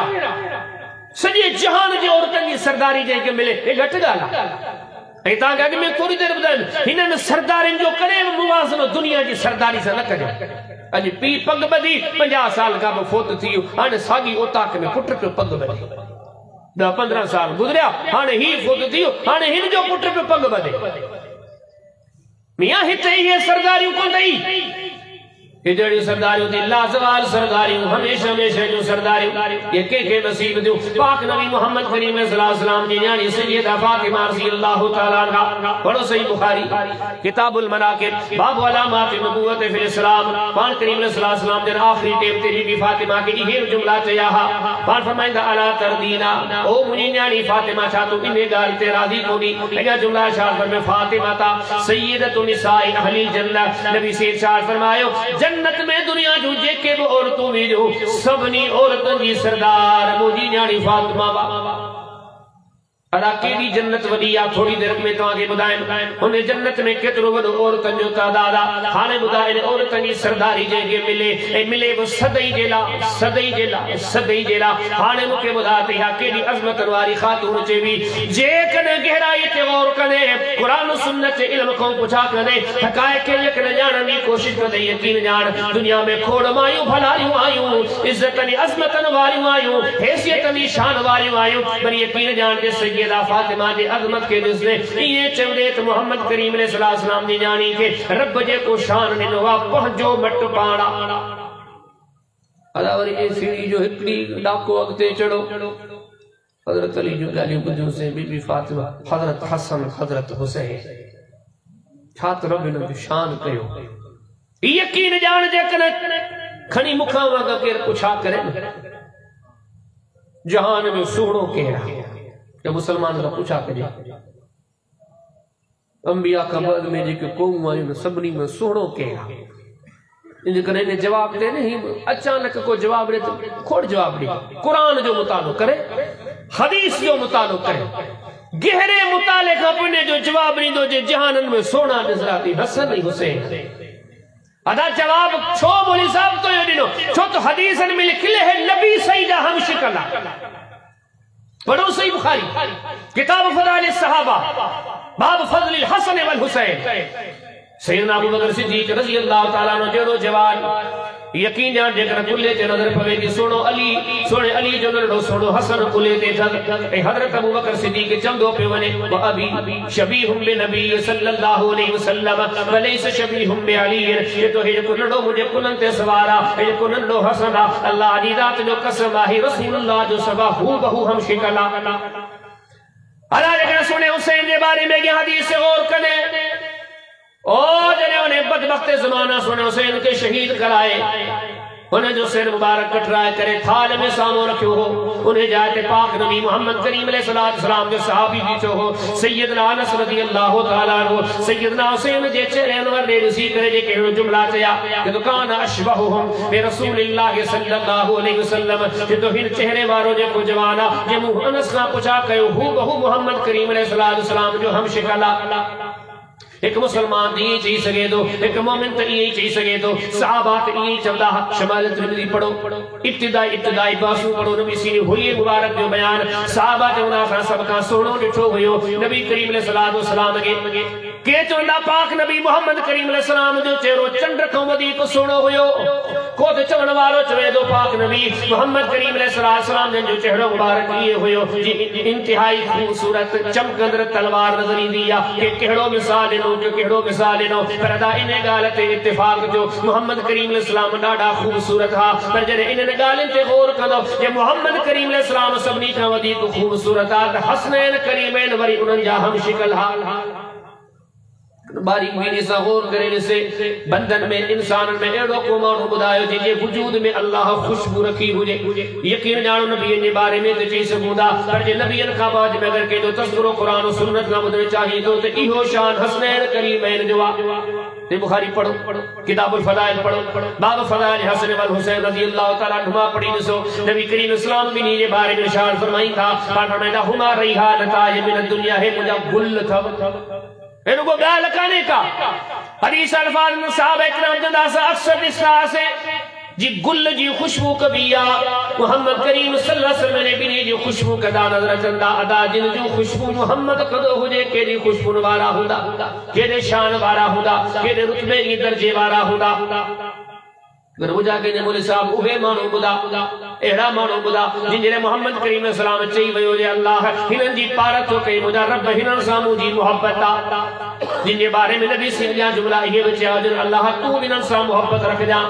सजे जहान जे औरतन जी सरदारी जे के मिले ए घट गाला ए ता अग में थोड़ी देर बुधान हिनन सरदारन जो करे मुवाज़नो दुनिया जी सरदारी से न करे अज पी पग बदी 50 साल का फोत थी हाने सागी ओताक में पुट पे पग बदी 10-15 साल गुजरिया हाने ही फोत थी हाने हिन जो पुट पे पग बदे मियां हिते ये सरदारियों को नहीं जड़ी सरदारियों थी लाजवाल सरदारियों हमेशा हमेशा जो सरदारियों ये के नसीब दो पाक नबी मोहम्मद करीम सल्लल्लाहु जी यानी सैयदा फातिमा रज़ियल्लाहु तआला अन्हा पढ़ो सही बुखारी किताबुल मनाकिब बाब अलामात नबुव्वत फिल इस्लाम पाक करीम सल्लल्लाहु अलैहि वसल्लम आखिरी टेम ते बीबी फातिमा के ये जुमला चया पाक फरमाइंदा अला तरदीना ओ मुनी यानी फातिमा छा तू इने गाल ते राजी कोनी या जुमला शार पर में फातिमा ता सैयदतु निसाई अहली जन्नत नबी से इरशाद फरमायो जन्नत में दुनिया जो जेके वो औरतों में जो सबनी औरतों की सरदार मुझी न्याणी फातिमा अदा केडी जन्नत वडी आ थोड़ी देर में तवाके बुधाएं उन जन्नत में केतरो वडो औरतन जो तादाद आ हाने बुधाए औरतन की सरदारी जेके मिले वो सदई जेला हाने मुके बुधाते या केडी अजमत वाली खातून चे भी जे कने गहराई ते गौर कने कुरान सुन्नत से इल्म को पूछा कने हकाए के यकन जानन की कोशिश करे यकीन जान दुनिया में खोड़ मायूं भलायूं आयूं इज्जतन अजमतन वाली आयूं हैसियतन शान वाली आयूं पर यकीन जान के सैयदा फातिमा जी अजमत के दिसने ये चवदे तो मोहम्मद करीम सल्लल्लाहु अलैहि वसल्लम दी जानी के रब जे को शान ने वा पहुंचो मट पाड़ा अदावरी ए सीढ़ी जो हिकड़ी डाको अगते चढ़ो हजरत अली जो गालियों बुझो से बीबी फातिमा हजरत हसन हजरत हुसैन छात रब ने शान कयो यकीन जान जे कने खणी मुखावा का केर पुछा करे जहान में सोणो केरा जब मुसलमान का पूछा करे अंबिया का बाद में जेके कौम आयु सबनी में सोणो केरा इन करे ने जवाब दे नहीं अचानक को जवाब दे तो खोड़ जवाब दे कुरान जो मुतालो करे हदीस जो मुतालो करे गहरे मुताले का पुने जो जवाब नहीं दो जे जहानन में सोना नजराती हसन हुसैन अदा जवाब छो बोली साहब तो ये दिनो छो तो हदीसन में लिखले है नबी सईदा हम शिकला पढ़ो सही बुखारी किताब फदाइल सहाबा बाब फजल हसन वल हुसैन सैयदना अबू बकर सिद्दीक रज़ी अल्लाह तआला अन्हु जेड़ो जवान यकीन जान जेकर कुल्ले ते नजर पवे थी सोनो अली जो नडो सोनो हसन कुल्ले ते जग ए हजरत अबू बकर सिद्दीक चंदो पे वने व अबी शबीहुम बि नबी सल्लल्लाहु अलैहि वसल्लम व लैस शबीहुम बि अली ये तो हे को नडो मुझे कुलन ते सवारा ये को नडो हसना अल्लाह दी रात जो कसम आहे रसूलुल्लाह जो सबा हु बहु हम शिकला अल्लाह ने सुने हुसैन के बारे में ये हदीस से गौर कने ओ जने उन्हें बदबख्त जमाना सुने हुसैन के शहीद कराए उन्हें जो सिर मुबारक कटराए करे थाल में सामो रखो हो उन्हें जाते पाक नबी मोहम्मद करीम अलैहिस्सलाम के सहाबी बीचो हो सैयदना अनस रज़ियल्लाहु तआला अन्हु सैयदना हुसैन जे चेहरे अनवर ने रसी करे जे केड़ो जुमला चया कि तो कान अशबहुहुम बि रसूलिल्लाह सल्लल्लाहु अलैहि वसल्लम जे तो हिन चेहरे वारो जे को जवाना जे मुंह अनस का पूछा कयो हु बहु मोहम्मद करीम अलैहिस्सलाम जो हम शिकला एक मुसलमान ये चई सके तो एक मोमिन तो ये चई सके तो सहाबा तो ये चवदा शमाल तिरमिज़ी पढ़ो इब्तिदाई बासु पढ़ो नबी सी हुली मुबारक जो बयान सहाबा चवदा सा सब का सोनो डिठो हुयो नबी करीम अलैहि सलाम के चवंदा पाक नबी मोहम्मद करीम अलैहि सलाम जो चेहरो चंड खां वधीक सोनो हुयो को तो चवण वारो चवे दो पाक नबी मोहम्मद करीम अलैहि सलाम जो चेहरो मुबारक ये हुयो जी इंतहाई खूबसूरत चमकंदड़ तलवार नजर ईंदी आ के केड़ो मिसाल जो केड़ो मिसाल नो पर अदा इन गाल ते इत्तेफाक जो मोहम्मद करीम अलैहिस्सलाम डाडा खूबसूरत हा पर जने इन गालन ते गौर करो ये मोहम्मद करीम अलैहिस्सलाम सबनी का वधीक खूबसूरत आ हसनैन करीमैन वरी उनन जा हम शिकल हा बारी मीनी सा गौर करे से बंधन में इंसान में एड़ो को मानो बुधायो जे वजूद में अल्लाह खुशबू रखी हुजे यकीन जानो नबी के बारे में तो चई सकुंदा पर जे नबीन का बाद में अगर के तो तस्करो कुरान और सुन्नत का बुधने चाहिए तो इहो शान हसनैन करीमैन जो ते बुखारी पढ़ो किताबुल फदाइल पढ़ो बाब फदाइल हसन वल हुसैन रज़ियल्लाहु तआला अन्हुमा पढ़ी दसो नबी करीम इस्लाम भी नी जे बारे में इरशाद फरमाई था फरमाया हुमा रिहान ताज मिन दुनिया है मुझा गुल था इनको गाल काने का हदीस अल्फाज में सहाबा इकराम जंदा सा अक्सर इस तरह से जी गुल जी खुशबू कबिया मोहम्मद करीम सल्लल्लाहु अलैहि वसल्लम ने भी जी खुशबू कदा नजर चंदा अदा जिन जो खुशबू मोहम्मद कदो हुजे केडी खुशबू वाला हुंदा केडे शान वाला हुंदा केडे रुतबे की दर्जे वाला हुंदा घर बुझा के मोले साहब उहे मानो बुदा एड़ा मानो बुदा जिन मोहम्मद करीम सलाम चई वयो जे अल्लाह हिनन जी पारत तो कई मुजा रब हिनन सामू जी मोहब्बत जिन जे बारे में नबी सिंह जा जुमला ये बचे अल्लाह तू हिनन सा मोहब्बत रख जा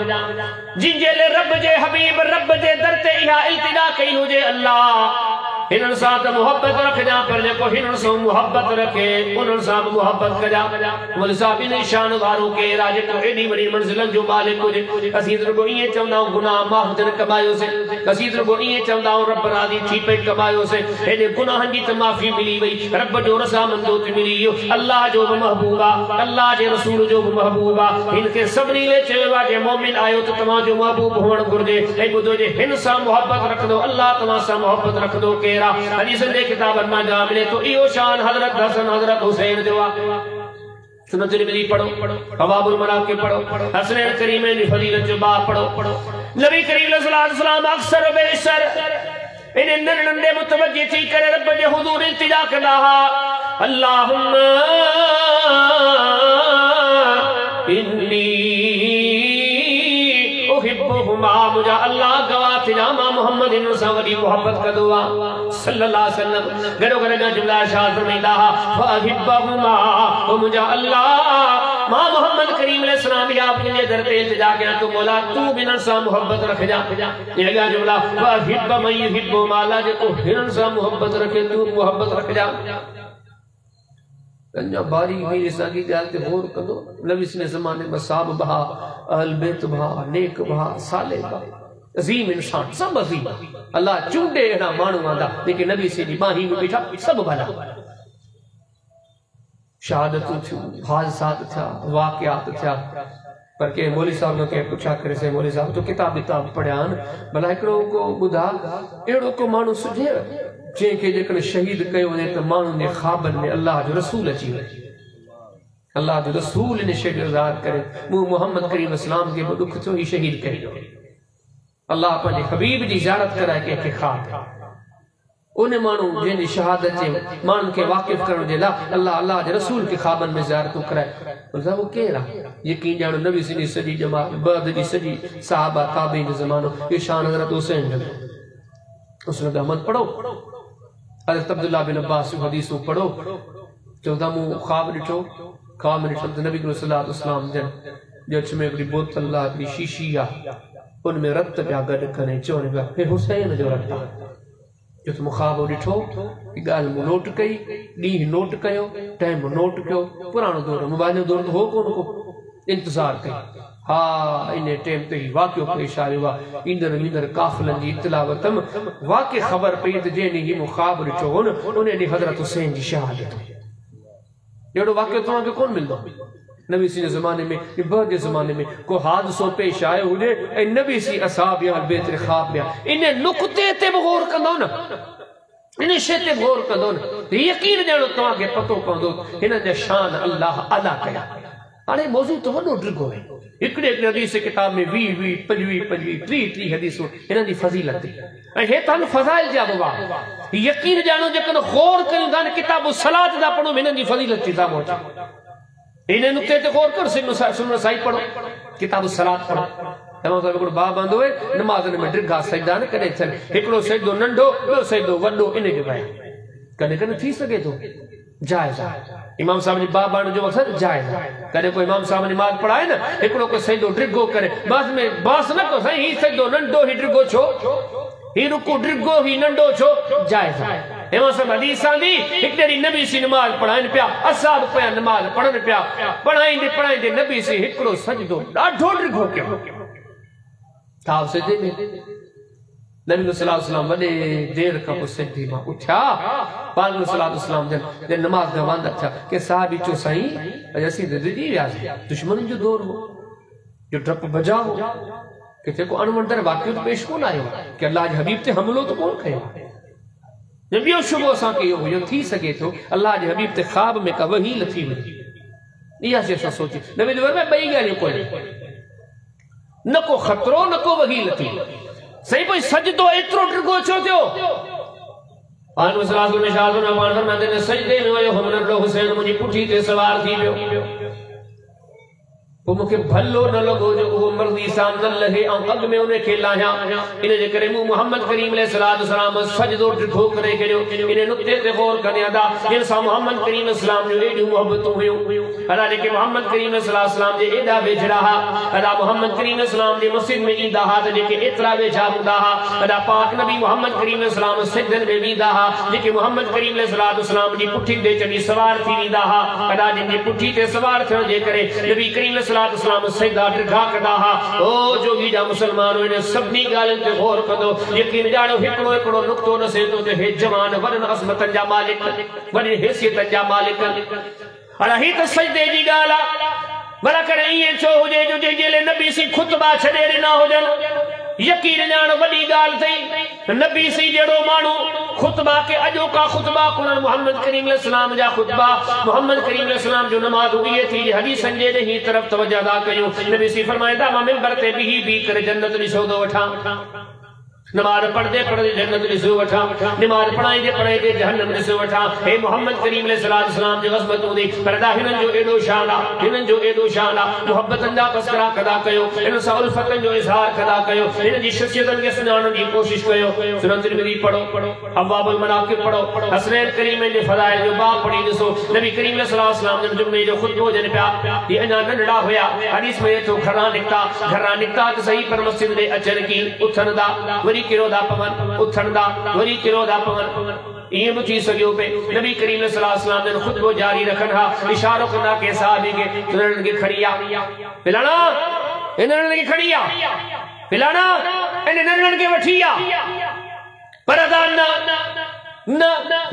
जिन जे ले रब जे हबीब रब जे दर ते इहा इल्तिजा कई हो जे अल्लाह हिनन सा त मोहब्बत रख जा पर जेको हिनन सो मोहब्बत रखे उनन सा मोहब्बत कजा मोले साहब इन शान वारो के राज को एडी बड़ी मंजिल जो मालिक को जे असी तो ये चवंदा गुनाह माफ जन कमायो से असी तो ये चवंदा रब राजी थी पे कमायो से एने गुनाहन जी त माफी मिली वई रब जो रसामंदो ती मिली यो अल्लाह जो महबूबा अल्लाह जे रसूल जो महबूबा इनके सबनी ले चेवा जे मोमिन आयो तो तमा जो महबूब होण गुरजे ए बुदो जे हिन सा मोहब्बत रख दो अल्लाह तमा सा मोहब्बत रख दो केरा हदीस दे किताब में जा मिले तो इयो शान हजरत हसन हजरत हुसैन जो सुनो तिरमिज़ी पढ़ो हवाबुल मनाकिब पढ़ो हसनैन करीमैन की फजीलत जो बाप पढ़ो नबी करीम सल्लल्लाहु अलैहि वसल्लम अक्सर बेशर इन नंदे मुतवज्जि थी करे रब जे हुजूर इल्तिजा करदा अल्लाहुम्मा इन्नी उहिब्बुहुमा मुजा अल्लाह गवाह थी जामा मोहम्मद इन सा वडी मोहब्बत कर दुआ सल्लल्लाहु अलैहि वसल्लम गड़ो गड़ो जुमला शाद फरमाइंदा फहिब्बुहुमा ओ मुजा अल्लाह मां मोहम्मद करीम अलैहि सलाम या अपने दर पे इल्तिजा किया तो मौला तू बिन सा मोहब्बत रख जा ये गया जुमला फहिब्ब मन युहिब्बु माला जे को हिन सा मोहब्बत रखे तू मोहब्बत रख जा कंजा बारी मेरी सागी गाल ते होर कंदो नबी ने जमाने में साहब बहा अहल बैत बहा नेक बहा साले बहा अजीम इंसान सब अजीम अल्लाह चूंडे ना मानू आंदा लेकिन नबी से जी बाही में बैठा सब भला शहादत थी हादसात था वाकयात था पर के मौली साहब ने के पूछा करे से मौली साहब तो किताब पढ़ियान भला एकड़ो को बुधा एड़ो को मानू सुझे जे के जेकन शहीद कयो ने त मानू ने ख्वाबन में अल्लाह जो रसूल अची अल्लाह जो रसूल ने शहीद करे मु मोहम्मद करीम इस्लाम के दुख तो ही शहीद करियो अल्लाह अपने हबीब की ज़ियारत कराए के ख्वाब उन्हें मानू जिन शहादत जे मान के वाकिफ करण जे ला अल्लाह अल्लाह जे रसूल के ख्वाबन में ज़ियारत कराए वो केरा यकीन जानो नबी सिनी सजी जमात बाद दी सजी सहाबा ताबीन ज़मानो ये शान हज़रत हुसैन जो उसने अहमद पढ़ो हज़रत अब्दुल्लाह बिन अब्बास हदीस पढ़ो चौदह मु ख्वाब डिठो ख्वाब में डिठो नबी सल्लल्लाहु अलैहि वसल्लम जन जच में एक बोतल ला एक शीशी आ उनमें रक्त पिया गड करे चोने पिया हे हुसैन जो रक्त जो तुम ख्वाब डिठो गाल मु नोट कई डी नोट कयो टाइम नोट कयो पुरानो दौर मोबाइल दौर तो हो कोन को इंतजार कई हाँ इन्हें टाइम ते ही वाक़ियो पेश आयो वा इंदर इंदर काफिलन जी इत्तलावतम वाक़े खबर पई त जेनी ही मुखाब डिठो हुन उन्हें दी हजरत हुसैन जी शहादत एड़ो वाक़ियो तवा के कोन मिलदो नबी सी ज़माने में बदे ज़माने में को हादसो पेश आयो हुजे ए नबी सी असहाब या बेत ख्वाब या इन्हें नुक्ते ते गौर कंदो न इन्हें शे ते गौर कंदो न यकीन ॼाणो तवा के पतो पवंदो हिन जे शान अल्लाह अदा कया हाणे मौजू तो वॾो डिघो है हिकिड़े हदीस किताब में 20 25 30 हदीसूं हिन जी फज़ीलत ऐं हे तन फज़ाइल जा बाबा यकीन ॼाणो जेकॾहिं गौर कयूं था न किताब सलात जा पढ़ो हिन जी फज़ीलत थी था पहुचे इन नुक्ते ते गौर कर सुनो साईं पढ़ो किताब सलात पढ़ो तमाम साहब को बाब बंदो है नमाज में डिघा सजदा न कदे थियन हिकिड़ो सजदो नंढो ॿियो सजदो वॾो इन जो बयान कदे कदे थी सके तो जायज़ इमाम साहब जी बाबान जो मकसद जायज़ कदे कोई इमाम साहब नमाज पढ़ाए न हिकिड़ो को सजदो डिघो करे बस में बास न को सही ही सजदो नंढो ही डिघो छो ही रुको डिघो ही नंढो छो जायज़ इमाम साहब हदीस आंदी हिकड़ी नबी सी नमाज पढ़ाइन पिया असहाब पिया नमाज पढ़न पिया पढ़ाइंदे नबी सी हिकिड़ो सजदो ॾाढो डिघो कयो ताव सजदे में नबी सल्लल्लाहु अलैहि वसल्लम वडे देर का सजदे मां उठा पाक सल्लल्लाहु अलैहि वसल्लम जन नमाज का वांदा था के साहब चो साईं असी दिजी वियास दुश्मन जो दौर हो जो डप बजाओ के जेको अनवंतर वाक़ियो पेश कोन आयो कि अल्लाह जे हबीब ते हमलो तो कोन कयो जब यो शुभ असा के यो थी सके तो अल्लाह जे हबीब ते ख्वाब में का वही लथी हुई इहा से सोची नबी दे में बई गालियों कोई न को खतरो न को वही लथी सही कोई सजदो एतरो डिघो छो थियो पान मसलास में शाद न मान फरमाते ने सजदे में वयो हमने लो हुसैन मुजी पुठी ते सवार थी वियो पोइ मूंखे भलो न लॻो जो उहो मर्ज़ी सां न लहे ऐं अॻ में उन खे लाहियां इन जे करे मूं मोहम्मद करीम अलैहिस्सलाम सजदो ॾिठो करे करियो इन नुक़्ते ते गौर करियां था जिन सां मोहम्मद करीम अलैहिस्सलाम जो एॾियूं मोहबतूं हुयूं अदा जेके मोहम्मद करीम अलैहिस्सलाम जे एॾा वेझड़ा हा अदा मोहम्मद करीम अलैहिस्सलाम जे मस्जिद में ईंदा हा त जेके एतिरा वेझा हूंदा हा अदा पाक नबी मोहम्मद करीम अलैहिस्सलाम सिजदनि में वेंदा हा जेके मोहम्मद करीम अलैहिस्सलाम जी पुठी ते चढ़ी सवार थी वेंदा हा अदा जिन जी पुठी ते सवार थियण जे करे नबी करीम अलैहिस्सलाम सजदा टिठा कंदा हा ओ जो ही जा मुसलमान इन सभिनी ॻाल्हियुनि ते गौर कंदो यकीन ॼाणो हिकिड़ो नुक़्तो न सेतो त हे जवान वॾनि अज़मतनि जा मालिक वॾी हैसियतनि जा मालिक अड़ा ही त सजदे जी ॻाल्हि आहे भला करे ईअं छो हुजे जो जंहिंजे नबी सी खुतबा छॾे ॾिना हुजनि यकीन ॼाण वॾी ॻाल्हि अथई नबी सी जहिड़ो माण्हू खुतबा के अॼोका खुतबा कोन मोहम्मद करीम अलैहिस्सलाम जा खुतबा मोहम्मद करीम अलैहिस्सलाम जो नमाज़ हुई थी हदीसन जे ही तरफ तवज्जो अदा कयूं नबी सी फरमाईंदा मां मिंबर ते बीही करे जन्नत ॾिसो थो वठां नमाज पढ़दे पढ़दे जन्नत ॾिसो वठां नमाज पढ़ाईंदे पढ़ाईंदे जहन्नम ॾिसो वठां हे मोहम्मद करीम अलैहिस्सलाम जी ग़ज़मत हूंदी पर हिननि जो एॾो शान आहे हिननि जो एॾो शान आहे मुहब्बतनि जा तस्करा कदा कयो हिन सां उल्फतनि जो इज़हार कदा कयो हिन जी शख़्सियतनि खे सुञाणण जी कोशिश कयो सुनन तिरमिज़ी पढ़ो अब्वाबुल मनाक़िब पढ़ो हसनैन करीम जे फ़ज़ाइल जो बाब पढ़ी ॾिसो नबी करीम अलैहिस्सलाम जे जुमे जो ख़ुतबो ॾियनि पिया ये अञा नंढड़ा हुया हदीस में तो घरां निकिता त सही पर मस्जिद में अचनि की उथनि था वरी किरोदा पवन उथंदा वरी किरोदा पवन ये भी थी सकियो पे नबी करीम अलैहिस्सलाम ने खुतबो जारी रखन हा इशारो कंदा के साहबी के तुरन के खड़िया पिलाना इनन के खड़िया पिलाना इनन के वठिया पर अदान न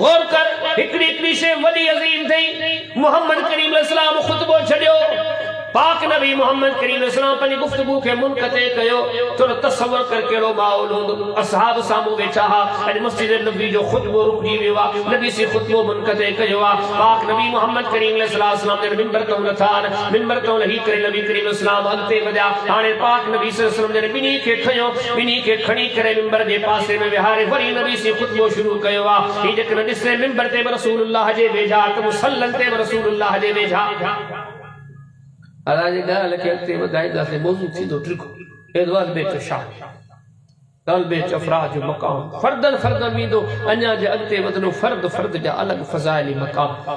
गौर कर हिकड़ी शे वडी अजीम थई मोहम्मद करीम अलैहिस्सलाम खुतबो छड़ियो पाक नबी मोहम्मद करीम अलैहिस्सलाम अपनी गुफ्तगू के मुनक़ते कयो तो तसव्वुर कर केड़ो माहौल होंदो असहाब सामू वेठा हा अज मस्जिद नबी जो खुतबो रुकजी वियो आ नबी से खुतबो मुनक़ते कयो आ पाक नबी मोहम्मद करीम अलैहिस्सलाम ने मिंबर तो नथान मिंबर तो लही करे नबी करीम अलैहिस्सलाम अगते वधा हाने पाक नबी सल्लल्लाहु अलैहि वसल्लम ने बिनी के खयो बिनी के खणी करे मिंबर जे पासे में विहारे वरी नबी से खुतबो शुरू कयो आ ही जक न दिसे मिंबर ते रसूलुल्लाह जे वेझा त मुसल्लन ते रसूलुल्लाह जे वेझा अलाह जे गाल के अगते वधाईंदा से मौजू थींदो ट्रिको एदवाल बेच शाह तल बेच अफराज जो मकाम फर्दन वींदो अञा जे अगते वधनो फर्द जा अलग फज़ाइली मकाम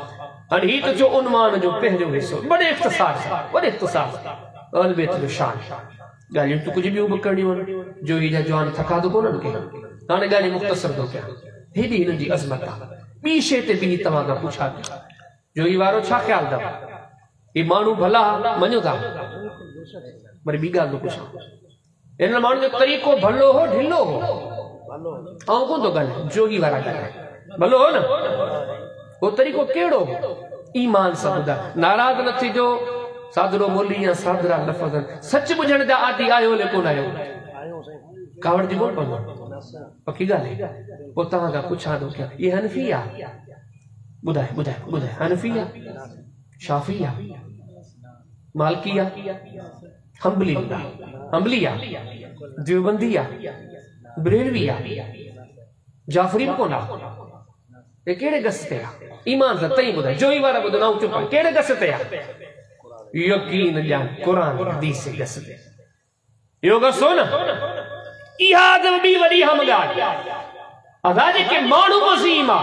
अन ही तो जो उन्मान जो पहजो हिस्सो बड़े इख्तिसार अल बेच जो शान गालियों तो कुछ भी ऊपर करनी वन जो ही जवान थका दो कोन के हाने गाली मुख्तसर दो क्या हेडी हिन जी अजमत बी शे ते बी तवा का पूछा जो ही वारो छा ख्याल दा ये मानू भला मनो था पर बी गाल तो पूछा इन मानू जो तरीको भलो हो ढिलो हो आऊं को तो गल जो ही वारा भलो हो ना वो तरीको केड़ो ईमान सा बुदा नाराज न थी जो सादरो बोली या सादरा लफ्ज़ सच बुझण दा आदि आयो ले कोन आयो कावड़ दी बोल पनो पक्की गाल है वो ता का पूछा दो क्या ये हनफिया बुधाए हनफिया शाफिया मालकिया हम्बलिया देवबंदिया बरेलविया जाफरी कोना ये केड़े गसते ईमान से तई बुधाए जो ही वारा बुधना चुप केड़े गसते यकीन जान कुरान हदीस से गसते यो गसो ना इहाद भी वडी हम गाल अदाजे के मानू वसीमा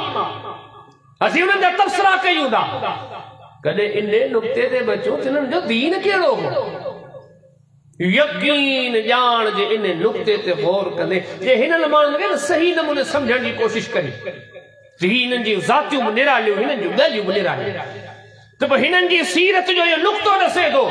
असी उन दा तफसरा कयूदा कदे इन्ने नुक्ते ते बचो तिनन जो दीन केड़ो हो यकीन जान जे इन्ने नुक्ते ते गौर कने जे हिनन मानन के सही नमूने समझण जी कोशिश करी दीन जी जातियों निरालियो हिनन जो गलियो निरालियो तो हिनन जी सीरत जो ये नुक्तो दसे दो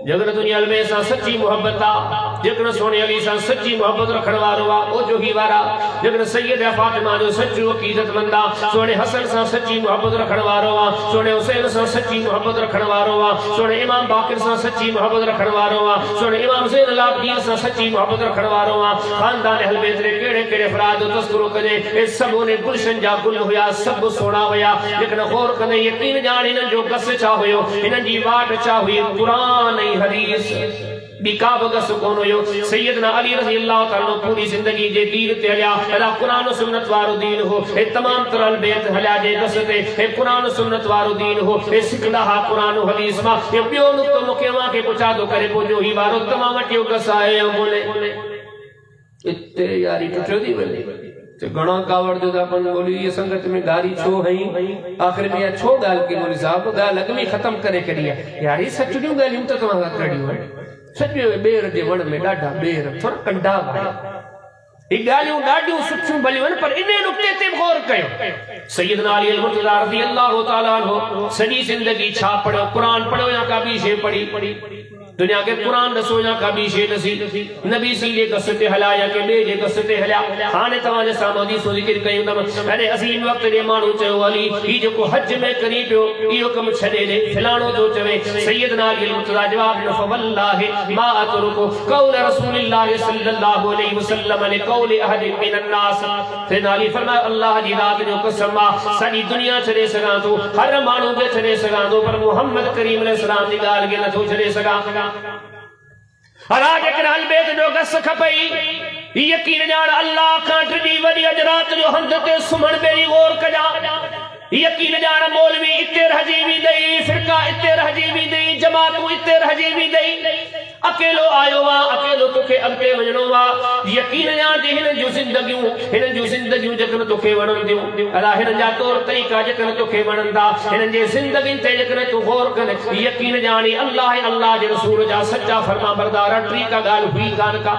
जगन दुनिया में सा सच्ची मोहब्बत आ जगन सोने अली सा सच्ची मोहब्बत रखण वारो आ ओ जोगी वारा जगन सैयदा फातिमा जो सच्चो अकीदत मंदा सोने हसन सा सच्ची मोहब्बत रखण वारो आ सोने हुसैन सा सच्ची मोहब्बत रखण वारो आ सोने इमाम बाकिर सा सच्ची मोहब्बत रखण वारो आ सोने इमाम ज़ैनुल आबिदीन सा सच्ची मोहब्बत रखण वारो आ खानदान अहल बैत रे केड़े अफराद तस्करो कजे ए सब ने गुलशन जा गुल होया सब सोना होया लेकिन गौर कने यकीन जान इन जो कस छा होयो इन जी वाट छा हुई कुरान हदीस बिका बगस कोन हुयो सैयदना अली रज़ी अल्लाह ताला नो पूरी जिंदगी जे दीन ते हलिया अला कुरान सुन्नत वारो दीन हो ए तमाम तरल बेत हलिया जे गसते ए कुरान सुन्नत वारो दीन हो ए सिकदा हा कुरान हदीस मा ए बियो नुक्तो मुके मा के पुछा दो करे पोजो ही वारो तमाम टियो गसाए बोले इत्ते यारी टुटो दी बोले तो घणा कावड़ जो अपन बोली ये संगत में गारी छो हई आखिर में या छो गाल की बोली साहब गाल अगमी खत्म करे करिया यारी सचड़ियूं गालियूं तो तमा करियूं सॼो बेर जे वण में ॾाढा बेर थोरा कंडा भाई ई ॻाल्हियूं ॾाढियूं सुठियूं भलियूं आहिनि पर इन नुक्ते ते गौर कयो सैयदना अली मुर्तज़ा रज़ी अल्लाह ताला अन्हु सॼी ज़िंदगी छा पढ़ियो कुरान पढ़ियो या का ॿी शइ पढ़ी दुनिया के कुरान दसो या का ॿी शइ दसी नबी सी जे कस ते हलिया या के ॿिए जे कस ते हलिया हाणे तव्हां जे साम्हूं हदीस ज़िक्र कयूं था अरे अज़ीम वक़्त जे माण्हू चयो अली ही जेको हज में करी पियो इहो कमु छॾे ॾे फलाणो थो चवे सैयदना अली मुर्तज़ा जवाब ॾिनो फवल्लाहि मा अतरुकु क़ौल रसूलिल्लाहि सल्लल्लाहु अलैहि वसल्लम लिक़ौलि अहदिन मिनन नास सैयदना अली फरमाया अल्लाह जी रात जो कसम आहे सारी दुनिया छॾे सघां थो हर माण्हू खे छॾे सघां थो पर मुहम्मद करीम अलैहिस्सलाम जी ॻाल्हि खे नथो छॾे सघां हला जेकर हल बेत जो गस खपई यकीन ॼाण अल्लाह खां टिनी वॾी अॼु रात जो हंध ते सुम्हण बेरी गौर कजा यकीन ॼाण मौलवी इते रहिजी वेंदई फिरका इते रहिजी वेंदई जमातूं इते रहिजी वेंदई अकेलो आयो आ अकेलो तोखे अॻिते वञणो आ यकीन ॼाण जे हिन जूं ज़िंदगियूं जेकॾहिं तोखे वणंदियूं अला हिन जा तौर तरीक़ा जेकॾहिं तोखे वणंदा हिननि जे ज़िंदगियुनि ते जेकॾहिं तूं गौर कर यकीन ॼाणी अल्लाह जे रसूल जा सच्चा फर्मा बरदार टी का ॻाल्हि हुई कान का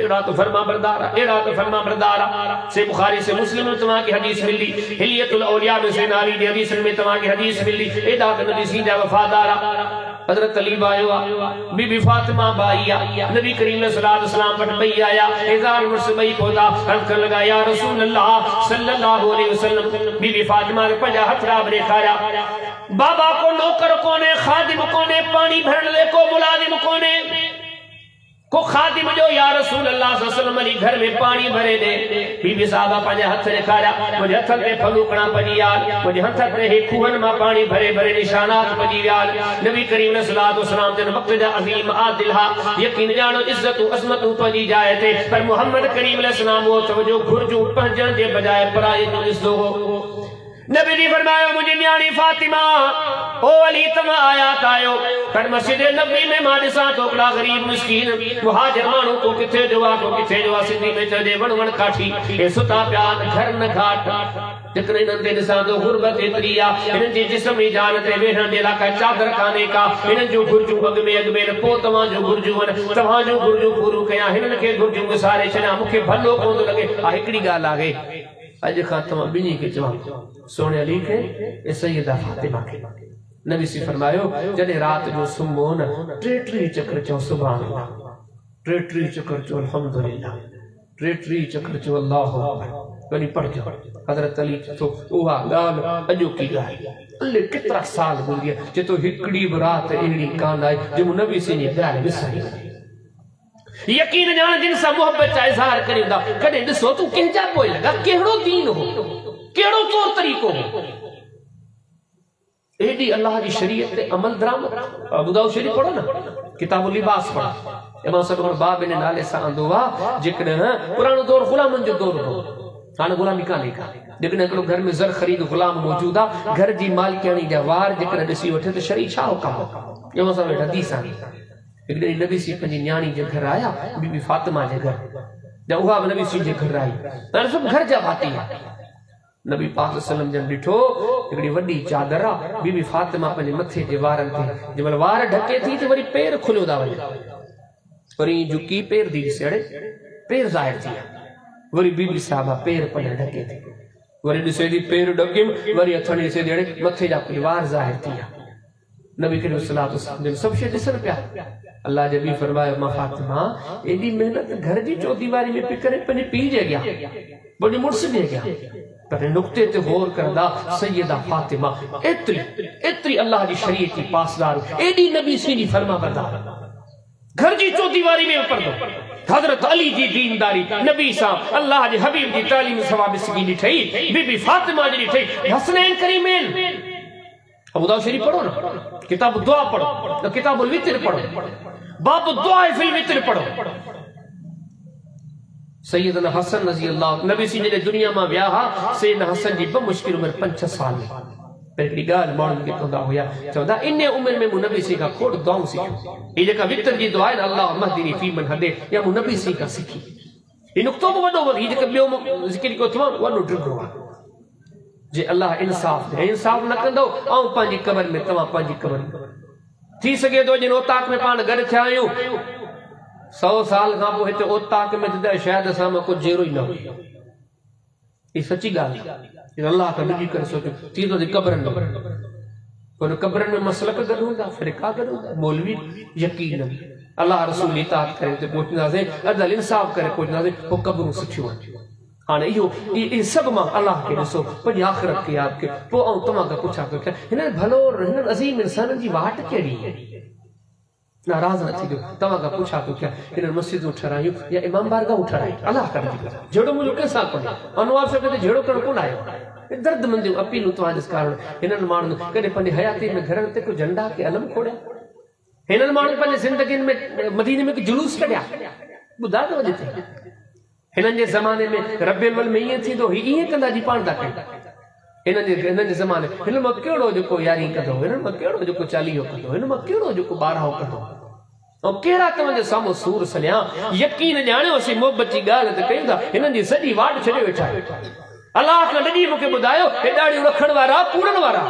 एड़ा तो फर्मा बरदार से बुखारी से मुस्लिम में तमा की हदीस मिली हिलियतुल औलिया में से नारी दी हदीस में तमा की हदीस मिली एदा नबी सीधा वफादार हजरत अली आयो बीबी फातिमा बाईया नबी करीम सल्लल्लाहु अलैहि वसल्लम पर बई आया हजार वर्ष बई पौधा हल्का लगा या रसूल अल्लाह सल्लल्लाहु अलैहि वसल्लम बीबी फातिमा ने पंजा हथरा दिखाया बाबा को नौकर कोने खादिम कोने पानी भरने ले को मुलाजिम कोने को खादिम जो या रसूल अल्लाह सल्लल्लाहु अलैहि वसल्लम अली घर में पानी भरे दे बीबी साहबा पंहिंजा हथ ॾेखारिया मुंहिंजे हथनि ते फलूकड़ा पजी विया मुंहिंजे हथ ते हे खूहनि मां पानी भरे भरे निशानात पजी विया नबी करीम सल्लल्लाहु अलैहि वसल्लम जन वक़्त जा अज़ीम आदिल हा यकीन ॼाणो इज़्ज़तूं अज़मतूं पजी जाए थे पर मोहम्मद करीम अलैहि सलाम वो तवजो घुर्जूं पंजण जे बजाय पराई जो ॾिसंदो हो नबी जी फरमायो मुझे न्याणी फातिमा ओ अली तमा आयात आयो पर मस्जिद नबी में मां ॾिसां तो बड़ा गरीब मिस्कीन मुहाजिर माण्हू को किथे जो आ को किथे जो आ सिंधी में चए वण काठी ए सुता पिया घर न घाट जेकॾहिं इन्हनि ते ॾिसां तो गुरबत एतिरी आहे हिननि जी जिस्मी जान ते वेहण जे लाइ का चादर कान्हे का हिननि जूं घुर्जूं अॻ में पोइ तव्हांजूं घुर्जूं आहिनि तव्हांजूं घुर्जूं पूरियूं कयां हिननि खे घुर्जूं विसारे छॾियां मूंखे भलो कोन थो लॻे हा हिकिड़ी ॻाल्हि आहे अॼु खां तव्हां ॿिन्ही खे चवां सोने अली खे ऐं सैयदा फातिमा खे नबी सी फरमायो जॾहिं रात जो सुम्हो न टे चक्कर चओ सुभान अल्लाह टे चक्कर चओ अल्हम्दुलिल्लाह टे चक्कर चओ अल्लाहु अकबर वरी पढ़जो हज़रत अली तो उहा ॻाल्हि अॼोकी ॻाल्हि अल्ले केतिरा साल गुज़री जे तो हिकिड़ी बि राति अहिड़ी कान आहे जंहिं नबी सी जी ॻाल्हि विसारी यकीन ॼाण जिन सां मोहब्बत जा इज़हार करियूं था कॾहिं ॾिसो तूं कंहिंजा पोइ लॻा कहिड़ो दीन हो कहिड़ो तौर तरीक़ो हो एडी अल्लाह जी शरीयत ते अमल दरामद अबू दाऊद शरीफ पढ़ो न किताबुल लिबास पढ़ो इमाम सदर बाब इन नाले सां आंदो आहे जेकॾहिं पुराणो दौर गुलामनि जो दौर हो हाणे गुलामी कान्हे का जेकॾहिं हिकिड़ो घर में ज़र ख़रीद गुलाम मौजूद आहे घर जी मालिकाणी जा वार जेकॾहिं ॾिसी वठे त शरी छा हुकम इमाम साहब हदीस आहे हिकिड़ी नबी सी पंहिंजी न्याणी जे घर आया बीबी फातिमा जे घर या उहा बि नबी सी जे घर आई हाणे सभु घर जा भाती नबी पाक सल्लम जन ॾिठो हिकिड़ी वॾी चादर आहे बीबी फातिमा पंहिंजे मथे जे वारनि ते जंहिंमहिल वार ढके थी त वरी पेर खुलियो था वञे वरी झुकी पेर थी ॾिसे अड़े पेर ज़ाहिर थी विया वरी बीबी साहिबा पेर पंहिंजा ढके थी वरी ॾिसे थी पेर ढकियमि वरी हथणी ॾिसे थी अड़े मथे जा वार ज़ाहिर थी विया नबी करीम सल्लल्लाहु अलैहि वसल्लम सभु शइ ॾिसनि पिया अल्लाह जे बि फरमायो मां फातिमा एॾी महिनत घर जी चौदीवारी में पई करे पंहिंजे पीउ जे अॻियां पंहिंजे मुड़ुस जे अॻियां पर नुक्ते ते गौर कंदा सैयदा फातिमा एतिरी अल्लाह जी शरीयत जी पासदार एॾी नबी सी जी फरमा बरदार घर जी चौदीवारी में पर्दो हजरत अली जी दीनदारी नबी सां अल्लाह जे हबीब जी तालीम सवाब सगी ॾिठई बीबी फातिमा जी ॾिठई हसनैन करीमैन अबू दाऊद शरीफ पढ़ो ना किताब दुआ पढ़ो किताबुल वितर पढ़ो बाब दुआ फिल वितर पढ़ो। सैयदना हसन रज़ी अल्लाह नबी सी ने दुनिया में विया सैयदना हसन जी मुश्किल उम्र 5-6 साल में पहली गाल माण्हुनि खे कंदा हुया चवंदा इन उम्र में मूं नबी सी खां खोड़ दुआऊं सिखियूं। ये जेका वितर जी दुआ आहे अल्लाह महदीनी फी मन हदे या मूं नबी सी खां सिखी। ये नुक्तो बि वॾो वॾो जेका ॿियो ज़िक्र को तमामु वॾो ड्रिगो आहे जे अल्लाह इंसाफ़ दे इंसाफ़ न कंदो ऐं पंहिंजी कबर में तव्हां पंहिंजी कबर में थी सघे थो जिन ओताक में पाण गॾु थिया आहियूं 100 साल खां पोइ हिते ओताक में त शायदि असां में कुझु जहिड़ो ई न हुई। ये सच्ची ॻाल्हि आहे। अल्लाह खां ॾिजी करे सोचो थी थो कब्रनि में उन कब्रनि में मसलक गॾु हूंदा फ़िरका गॾु हूंदा मौलवी यकीन अल्लाह रसूल इताअत करे उते पहुचंदासीं अदल इंसाफ़ करे पहुचंदासीं पोइ कब्रूं सुठियूं आहिनि। हाणे इहो सभु मां अल्लाह खे ॾिसो पंहिंजी आख़िरत खे यादि कयो पोइ आउं तव्हां खां पुछां थो हिन भलो हिन अज़ीम इंसाननि जी वाट कहिड़ी आहे। नाराज़ न थी तव्हां खां पुछां थो क्या हिन मस्जिदूं ठहिरायूं या इमाम बारगाहूं ठहिरायूं अल्लाह कर जहिड़ो मुंहिंजो कंहिंसां कोन्हे अनवार साहिब ते जहिड़ो करणु कोन आयो। दर्दमंदियूं अपीलूं तव्हां जे कारण हिननि माण्हुनि कॾहिं पंहिंजी हयाती में घरनि ते को झंडा के अलम खोड़िया हिननि माण्हुनि पंहिंजी ज़िंदगियुनि में मदीने में जुलूस कढिया ॿुधा थो अॼु ताईं। हिननि जे ज़माने में रबियुल अव्वल में ईअं थींदो ईअं कंदा जी पाण था कनि हिननि जे ज़माने हिन मां कहिड़ो जेको यारी कंदो हिननि मां कहिड़ो जेको चालीहो कंदो हिन मां कहिड़ो जेको ॿारहों कंदो ऐं कहिड़ा तव्हांजे साम्हूं सूर सलिया यकीन ॼाणियो असीं मोहबत जी ॻाल्हि त कयूं था हिननि जी सॼी वाट छॾे वेठा अल्लाह खां ॾिजी मूंखे ॿुधायो हे ॾाढ़ियूं रखण वारा पूरनि वारा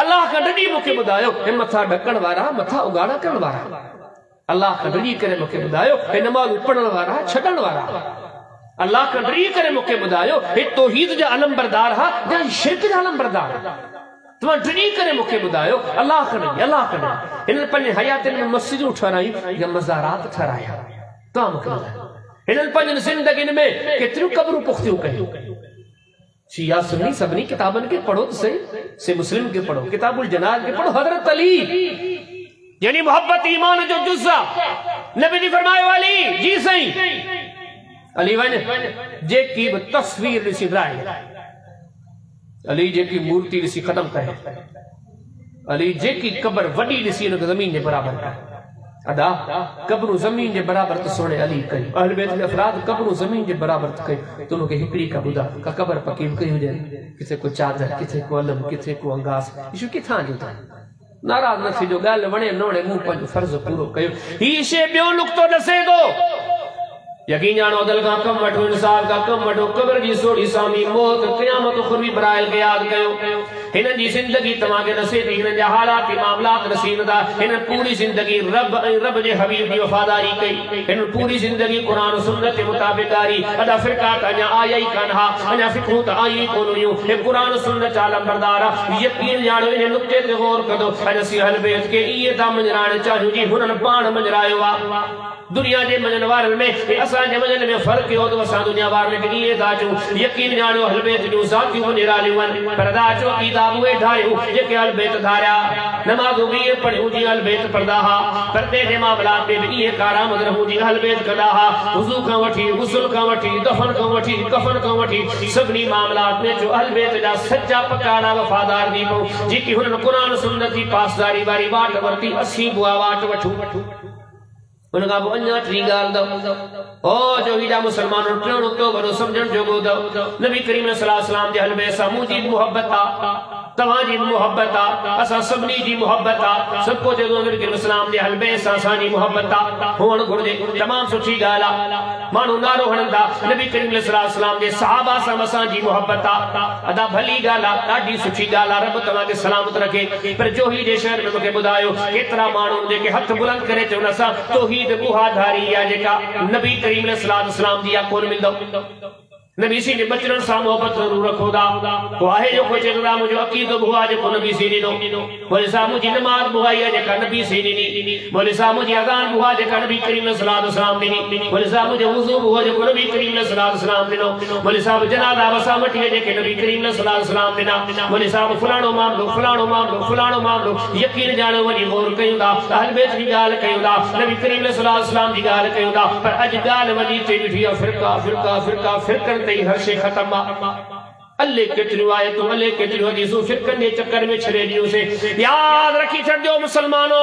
अल्लाह खां ॾिजी मूंखे ॿुधायो हे मथा ढकण वारा मथा उगाड़ा करण वारा अल्लाह खां ॾिजी करे मूंखे ॿुधायो हे नमाज़ पढ़ण वारा छॾण वारा अल्लाह खां ॾिजी करे मूंखे ॿुधायो हे तौहीद जा अलमबरदार हा या शिरक जा अलमबरदार तव्हां ॾिजी करे मूंखे ॿुधायो अल्लाह खां हिननि पंहिंजे हयातियुनि में मस्जिदूं ठहिरायूं या मज़ारात ठहिराया तव्हां मूंखे ॿुधायो हिननि पंहिंजनि ज़िंदगियुनि में केतिरियूं क़बरूं पुख़्तियूं कयूं। शिया सुन्नी सभिनी किताबनि खे पढ़ो त सही से मुस्लिम के पढ़ो किताबुल जनाज़ के पढ़ो हज़रत अली यानी मोहब्बत ईमान जो जुज़् नबी जी फरमायो अली जी सही अली वञ जेकी बि तस्वीर ॾिसी राय अली जेकी मूर्ति ॾिसी ख़त्म करे अली जेकी कब्र वॾी ॾिसी हुनखे ज़मीन जे बराबर करे अदा कब्रूं ज़मीन जे बराबर त सोणे अली कई अहल बैत के अफराद कब्रूं ज़मीन जे बराबर त कई तो मूंखे हिकिड़ी का ॿुधा का कब्र पकी कई हुजे किथे को चादर किथे को अलम किथे को अंगास इशू किथां जो था नाराज़ न थी जो ॻाल्हि वणे न वणे मूं पंहिंजो फर्ज़ पूरो कयो। हीउ शइ ॿियो नुक़्तो ॾसे थो यकीन जानो अदल का कम वठो इंसाफ का कम वठो कब्र जी सोड़ी सामी मौत क़यामत खुद भी बराइल के याद कयो हिननि जी ज़िंदगी तव्हांखे नसे थी हिननि जा हालात मामलात नसीब था हिननि पूरी ज़िंदगी रब जे हबीब जी वफ़ादारी कई हिननि पूरी ज़िंदगी क़ुरान सुन्नत जे मुताबिक़ आरी अदा फ़िरका त अञा आया ई कान हा अञा फ़िक़हूं त आई कोन हुयूं हे क़ुरान सुन्नत जा अलमबरदार यकीन जानो इन नुक़्ते ते गौर कदो अॼु असीं अहल बैत खे इहे था मञराइण चाहियूं जी हुननि पाण मञरायो आहे दुनिया जे मञण वारनि में असांजे मञण में फ़र्क़ु हो तो असां दुनिया वारनि खे इहे था चऊं यकीन जानो अहल बैत जूं ज़ातियूं निरालियूं आहिनि पर दा चओ किताब उहे ठाहियूं जेके अहल बैत धारिया नमाज़ूं बि इहे पढ़ियूं जीअं अहल बैत पढ़ंदा हा पर्दे जे मामलात में बि इहे कारआमद रहूं जीअं अहल बैत कंदा हा वुज़ू खां वठी गुस्ल खां वठी दफ़न खां वठी कफ़न खां वठी सभिनी मामलात में जो अहल बैत जा सच्चा पकाड़ा वफ़ादार थी पऊं जेकी हुननि क़ुरान सुन्नत जी पासदारी वारी वाट वरिती असीं बुआ वाट वठूं उनका अन्य टी गाल ओ जो हीजा मुसलमानों टियों नुक़्तो वॾो समझण जोॻो अथव नबी करीम सल्लल्लाहु अलैहि वसल्लम जे हलवे सां मुंहिंजी मुहबत आहे तव्हांजी मुहबत आहे असां सभिनी जी मुहबत आहे सभु कुझु नबी करीम सल्लल्लाहु जे हलवे सां असांजी मुहबत आहे हुअणु घुरिजे तमामु सुठी ॻाल्हि आहे माण्हू नारो हणनि था नबी करीम सल्लल्लाहु अलैहि वसल्लम जे सहाबा सां असांजी मुहबत आहे अदा भली ॻाल्हि आहे ॾाढी सुठी ॻाल्हि आहे रब तव्हांखे सलामत रखे पर जोही जे शहर में मूंखे ॿुधायो केतिरा माण्हू जेके हथ बुलंद करे चवनि असां तौहीद उहाधारी आहे जेका नबी करीम सल्लल्लाहु अलैहि वसल्लम जी आहे कोन मिलंदो नबी सी ने बचड़न सां मोहब्बत ज़रूर रखो था वाहे जो कोई चेतरा मुझे अकीदो बुआ जो नबी सी ॾिनो बोले साहब मुझी नमाज बुआई है जेका नबी सी ॾिनी बोले साहब मुझी अज़ान बुआ जेका नबी करीम सल्लल्लाहु अलैहि वसल्लम ॾिनी बोले साहब मुझे वुज़ू बुआ जेको नबी करीम सल्लल्लाहु अलैहि वसल्लम ॾिनो बोले साहब जनाज़ा वसा मटी जेके नबी करीम सल्लल्लाहु अलैहि वसल्लम ॾिना बोले साहब फलाणो मामलो यकीन जानो वञी गौर कयूं था अहल बैत जी ॻाल्हि कयूं था नबी करीम सल्लल्लाहु अलैहि वसल्लम जी ॻाल्हि कयूं था पर अॼु ॻाल्हि वञी ते ॾिठी आहे फ़िरका तई हर शे खत्म अल्ले केतिरियूं आयतूं अल्ले केतिरियूं हदीसूं फ़िरकनि जे चक्कर में छॾे ॾियूंसीं यादि रखी छॾिजो मुसलमानो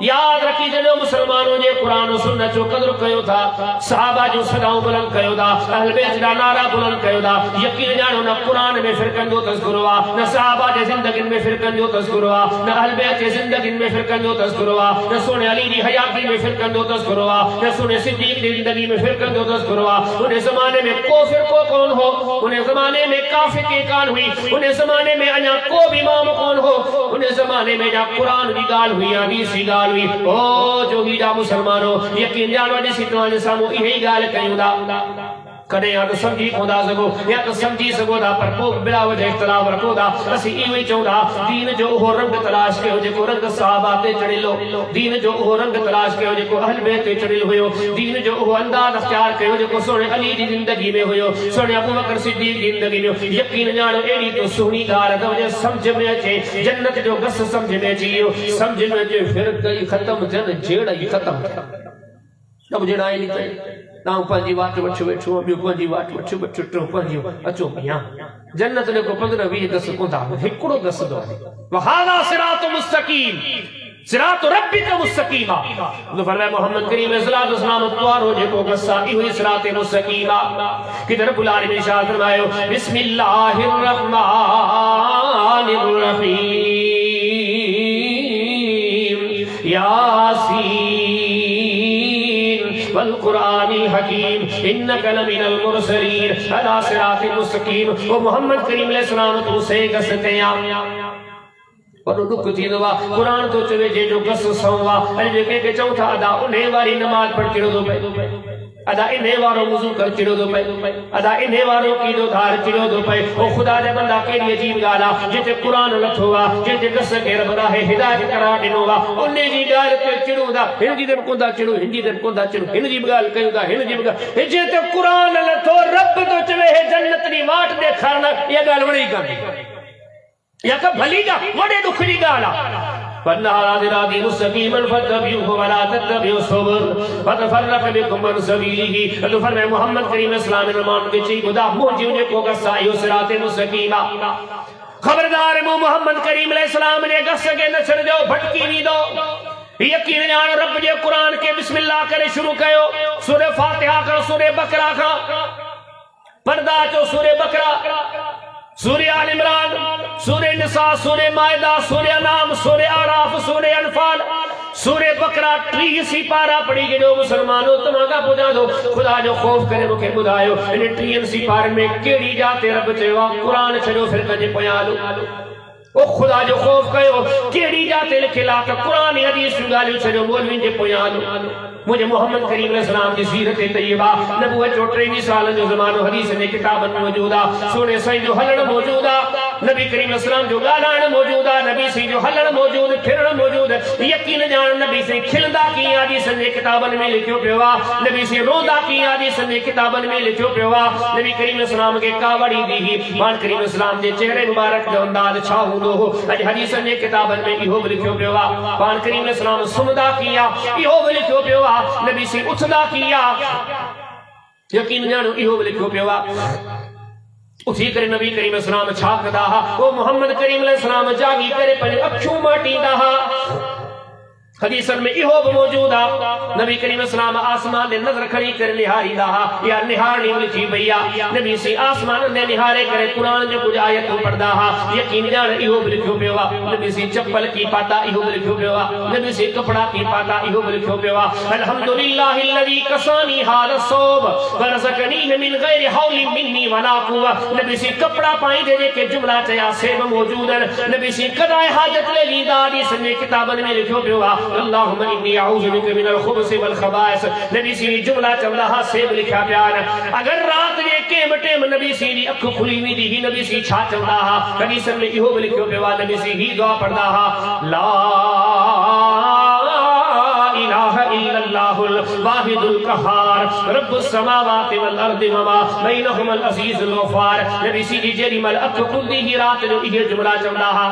याद रखी जॾहिं मुसलमानों जे कुरान और सुन्नत जो कदर कयो था, सहाबा जो सदाऊं बुलंद कयो था, अहल बैत जा नारा बुलंद कयो था, यकीन ॼाणो न कुरान में फिरकन जो तज़किरो आहे, न सहाबा जे ज़िंदगियुनि में फिरकन जो तज़किरो आहे, न अहल बैत जे ज़िंदगियुनि में फिरकन जो तज़किरो आहे, न सोने अली जी हयाती में फिरकन जो तज़किरो आहे, न सोने सिद्दीक़ जी ज़िंदगी में फिरकन जो तज़किरो आहे। उन ज़माने में को फिरको कोन हो, उन ज़माने में काफ़ी के कान हुई, उन ज़माने में अञा को भी इमाम कोन हो, उन ज़माने में जा कुरान की गाल हुई, हदीस की गाल हुई। ओ जो ही जा मुसलमानो यकीन जानो ॾिसी तव्हांजे साम्हूं इहे ई ॻाल्हि कयूं था। कॾहिं या तो समझी कोन था सघो या तो समझी सघो था पर पोइ बिला वजह इख़्तिलाफ़ रखो था। असीं इहो ई चऊं था दीन जो उहो रंग तलाश कयो जेको रंग सहाबा ते चढ़ियल हो, दीन जो उहो रंग तलाश कयो जेको अहल बैत ते चढ़ियल हुयो, दीन जो उहो अंदाज़ अख़्तियार कयो जेको सोने अली जी ज़िंदगी में हुयो, सोने अबू बकर सिद्दीक़ जी ज़िंदगी में। यकीन ॼाणो अहिड़ी तो सुहिणी ॻाल्हि त वञे सम्झ में अचे, जन्नत जो गस सम्झ में अची वियो, सम्झ में अचे फिर कई ख़त्म थियनि जहिड़ा ई ख़त्म थियनि। अब जहिड़ा ई निकिरे तां पंहिंजी वाट वठी वेठो, ॿियो पंहिंजी वाट वठी वेठो, पंहिंजी अचो भैया जन्नत ने को 15-20 गस कोंदा हिकिड़ो गस दो वहादा सिरात मुस्तकीम सिरात रब्बिक मुस्तकीमा। तो फरमाया मोहम्मद करीम अलैहि सलाम तवारो जेको गस्सा इहो सिरात मुस्तकीमा कि रब्बुल आलमीन इरशाद फरमायो बिस्मिल्लाहिर रहमानिर रहीम यासीन वल कुरानिल हकीम इन्नका लमिनल मुरसलीन अला सिरातिल मुस्तकीम। ओ मोहम्मद करीम अलैहि सलाम तू से गसते आ पर दुख थींदो आहे कुरान तो चवे जंहिंजो गस सवा ऐं जेके चऊं था अदा उन्हे वारी नमाज पढ़ चिड़ो थो पए, अदा इन्हे वारो वुज़ू कर चिड़ो थो पए, अदा इन्हे वारो कीड़ो धार चिड़ो थो पए। ओ ख़ुदा जा बंदा कहिड़ी अजीब ॻाल्हि आहे जिते कुरान लथो आहे, जिते गस खे रब आहे हिदायत करार ॾिनो आहे, उन जी ॻाल्हि ते चिड़ूं था, हिन जी तरफ़ कोन था चिड़ूं, हिन जी तरफ़ कोन था चिड़ूं, हिन जी बि ॻाल्हि कयूं था, हिन जी बि ॻाल्हि। जिते कुरान लथो रब तो चवे हे जन्नत जी वाट ॾेखारण, इहा ॻाल्हि वणी कान्हे या का भली का वडे दुख जी गाला फन्ना दिरादी मुस्तकीमन फतबियु वला ततबियु सुबुल फतफरक बिकुम अन सबीलिही। तो फरमाए मोहम्मद करीम इस्लाम मान के ची खुदा मुझे ने को गसायो सिराते मुस्तकीमा। खबरदार मो मोहम्मद करीम अलैहि सलाम ने गस के न छड़ दो भटकी नी दो। यकीन जान रब जे कुरान के बिस्मिल्लाह करे शुरू कयो, सूरह फातिहा का सूरह बकरा का पर्दा चो सूरह बकरा, सूरह आल इमरान, सूरह निसा, सूरह मायदा, सूरह अनाम, सूरह आराफ, सूरह अनफाल, सूरह बकरा 30 सिपारा पढ़ी गयो। मुसलमानो तमागा पुजा दो खुदा जो खौफ करे मुखे बुधायो इन 30 सिपारन में केड़ी जाते रब चयो कुरान छड़ो फिर कजे पयालो ओ खुदा जो खौफ कयो केड़ी जाते लिखला त कुरान हदीस गालियो छड़ो मौलवी जे पयालो। मुझे मोहम्मद करीम अलैहि सलाम की सीरत तैयबा नबूवत जो 23 साल जो ज़मानो हदीस ने किताबन में मौजूद आ, सोने साईं जो हलण मौजूद आ, नबी करीम अलैहि सलाम जो गालाण मौजूद आ, नबी सी जो हलण मौजूद फिरण मौजूद। यकीन जान नबी से खिलदा की हदीस ने किताबन में लिखियो पियो आ, नबी से रोदा की हदीस ने किताबन में लिखियो पियो आ। नबी करीम अलैहि सलाम के कावड़ी दी मान करीम अलैहि सलाम जे चेहरे मुबारक जो अंदाज छा हुंदो हो अज हदीस ने किताबन में इहो लिखियो पियो आ। मान करीम अलैहि सलाम सुमदा किया इहो लिखियो पियो आ, नबी से उठदा किया यकीन जानो इहो लिखियो पियो आ। उसी करे नबी करीम अलैहि सलाम छा कदा हा ओ मोहम्मद करीम अलैहि सलाम जागी करे पंहिंजूं अखियूं माटींदा हा। हदीसन में इहो भी मौजूद आ नबी करीम सलाम आसमान ने नजर खड़ी कर निहारींदा हा या निहारणी लिखी भई आ। नबी सी आसमान ने निहारे करे कुरान जो कुछ आयत पढ़दा हा। यकीन जान इहो भी लिखियो पियो आ। नबी सी चप्पल की पाता इहो भी लिखियो पियो आ, नबी सी कपड़ा की पाता इहो भी लिखियो पियो आ। अल्हम्दुलिल्लाहिल्लज़ी कसानी हाल सोब वरज़कनी मिन गैरि हौली मिन्नी वला कुव्वा। नबी सी कपड़ा पाई दे के जुमला चया से मौजूद है। नबी सी कदाए हाजत ले लीदा हदीस ने किताबन में लिखियो पियो आ अल्लाहुम्मा इन्नी अऊज़ु बिका मिनल खुबुसि वल खबाइस। नबी सी जुमला चवंदा हा से लिखा प्यार। अगर रात जे केम टेम नबी सी दी अख खुली वी दी नबी सी छा चवंदा हा हदीस में इहो भी लिखियो पियो आ। नबी सी ही दुआ पढ़दा हा ला इलाहा इल्लल्लाहुल वाहिदुल कहार रब्बुस समावाति वल अर्दि वमा बैनहुमल अज़ीज़ुल गफ़ार। नबी सी जी जेडी मल अख खुलदी ही रात जो इहे जुमला चवंदा हा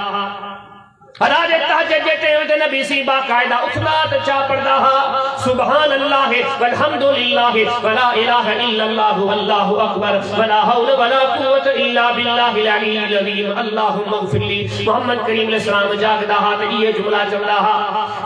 अराज तहज्जुद जे टाइम ते नबी सी बाकायदा उठदा ते चा पढ़दा हा सुभान अल्लाह वल्हम्दुलिल्लाह वला इलाहा इल्लल्लाह वल्लाहु अकबर वला हौला वला कुव्वता इल्ला बिल्लाहिल अलील अज़ीम अल्लाहुम्मा इग़फिरली। मोहम्मद करीम अलैहि सलाम जागदा हा ते ये जुमला चवंदा हा।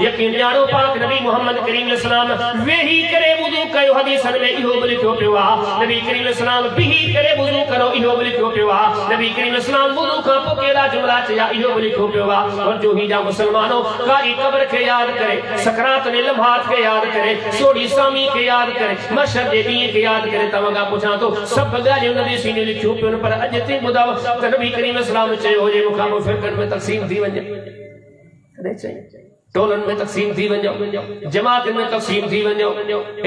यकीन ॼाणो पाक नबी मोहम्मद करीम अलैहि सलाम वेही करे वुज़ू कयो हदीसन में इहो बि लिखियो पियो आ। नबी करीम अलैहि सलाम बिही करे वुज़ू करो इहो बि लिखियो पियो आ। नबी करीम अलैहि सलाम वुज़ू खां पोइ कहिड़ा जुमला चया इहो बि लिखियो पियो आ। जो ही जा मुसलमानों कारी कब्र के याद करे, सकरात ने लम्हात के याद करे, सोड़ी सामी के याद करे, मशर दे दिए के याद करे। तवगा पूछा तो सब गालियों नबी सी ने लिखियो पियो पर अज ते बुधाव त नबी करीम सलाम चयो जे मुकाम फिरकन में तकसीम थी वञे, अरे चाहिए टोलन में तकसीम थी वञो, जमात में तकसीम थी वञो,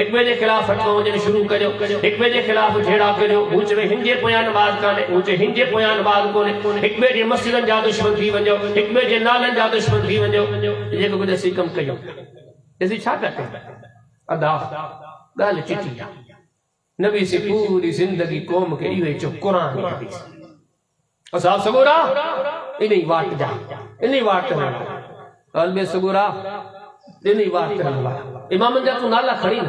एक ॿिए जे खिलाफ फतवा वञण शुरू करियो, एक ॿिए जे खिलाफ झेड़ा करियो। ऊंच में हिंजे पोयां नमाज काने, ऊंच हिंजे पोयां नमाज कोने, एक ॿिए जे मस्जिदन जा दुश्मन थी वञो, एक ॿिए जे नालन जा दुश्मन थी वञो। जेको कुछ असीं कम कयो असीं छा पिया कयूं? अदा ॻाल्हि चिटी आहे। नबी से पूरी जिंदगी कौम खे इहो चयो कुरान हदीस असां सगोरा इन वाट जा इन वाट रहणा अलबे सगोरा इन वाट रहणा। इमाम जा तू नाला खणी न,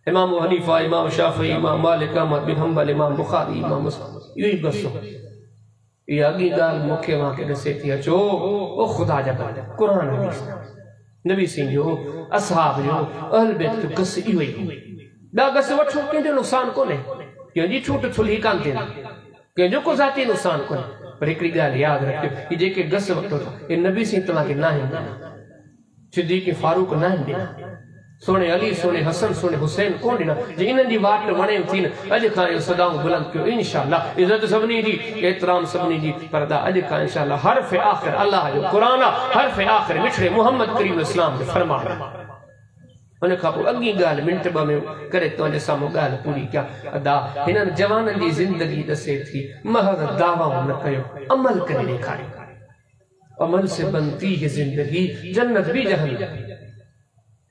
इमाम हनीफा, इमाम शाफी, इमाम मालिक, अहमद बिन हंबल, इमाम बुखारी, इमाम मुस्लिम, इहो ई बस ये अगी गाल मुखे वहां के दसे थी अचो ओ खुदा जा बंदा कुरान हदीस नबी सिंह जो असहाब जो अहल बैत जो गस इहो ई दा गस वठो कंहिंजो नुक़सान कोन्हे, कंहिंजी छूट छुली कान थिए, कंहिंजो को ज़ाती नुक़सान कोन्हे। पर हिकिड़ी ॻाल्हि यादि रखियो कि जेके गस वठो ये नबी सिंह तव्हांखे न आहिनि ॾिना, सिद्दीक़ फारूक न आहिनि ॾिना, सोने अली सोने हसन सोने हुसैन कोन ॾिना। जे इन्हनि जी वाट वणे थी न अॼु खां इहो सदाऊं बुलंद कयो इंशाअल्लाह। इज़त सभिनी जी, एतिराम सभिनी जी, पर अॼु खां इंशाअल्लाह हर्फ़ आख़िर अल्लाह जो क़ुरान आहे, हर्फ़ आख़िर मिठड़े मोहम्मद करीम इस्लाम जो फरमान आहे। उन खां पोइ अॻी ॻाल्हि मिंट ॿ में करे तुंहिंजे साम्हूं ॻाल्हि पूरी कयां। अदा हिननि जवाननि जी ज़िंदगी ॾसे थी, महज़ दावा न कयो, अमल करे ॾेखारियो। अमल से बनती है ज़िंदगी, जन्नत भी जहन्नम।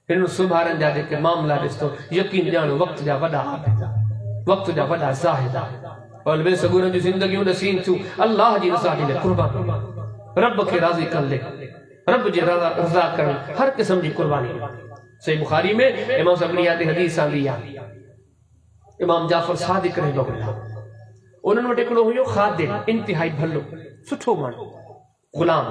इन सुभारन जा जेके मामला ॾिसो यकीन ॼाणो वक़्त जा वॾा आबिद, वक़्त जा वॾा ज़ाहिद और बे सगुरनि जी ज़िंदगियूं नसीब थियूं अल्लाह जी रज़ा जे लाइ क़ुर्बान, रब खे राज़ी करण लाइ, रब जी रज़ा करण हर क़िस्म जी क़ुर्बानी। सही बुखारी में इमाम सबरिया ते हदीस आंदी आहे, इमाम जाफर सादिक रहमहुल्लाह उन्हनि वटि हिकिड़ो हुयो खादिम, इंतिहाई भलो सुठो माण्हू गुलाम।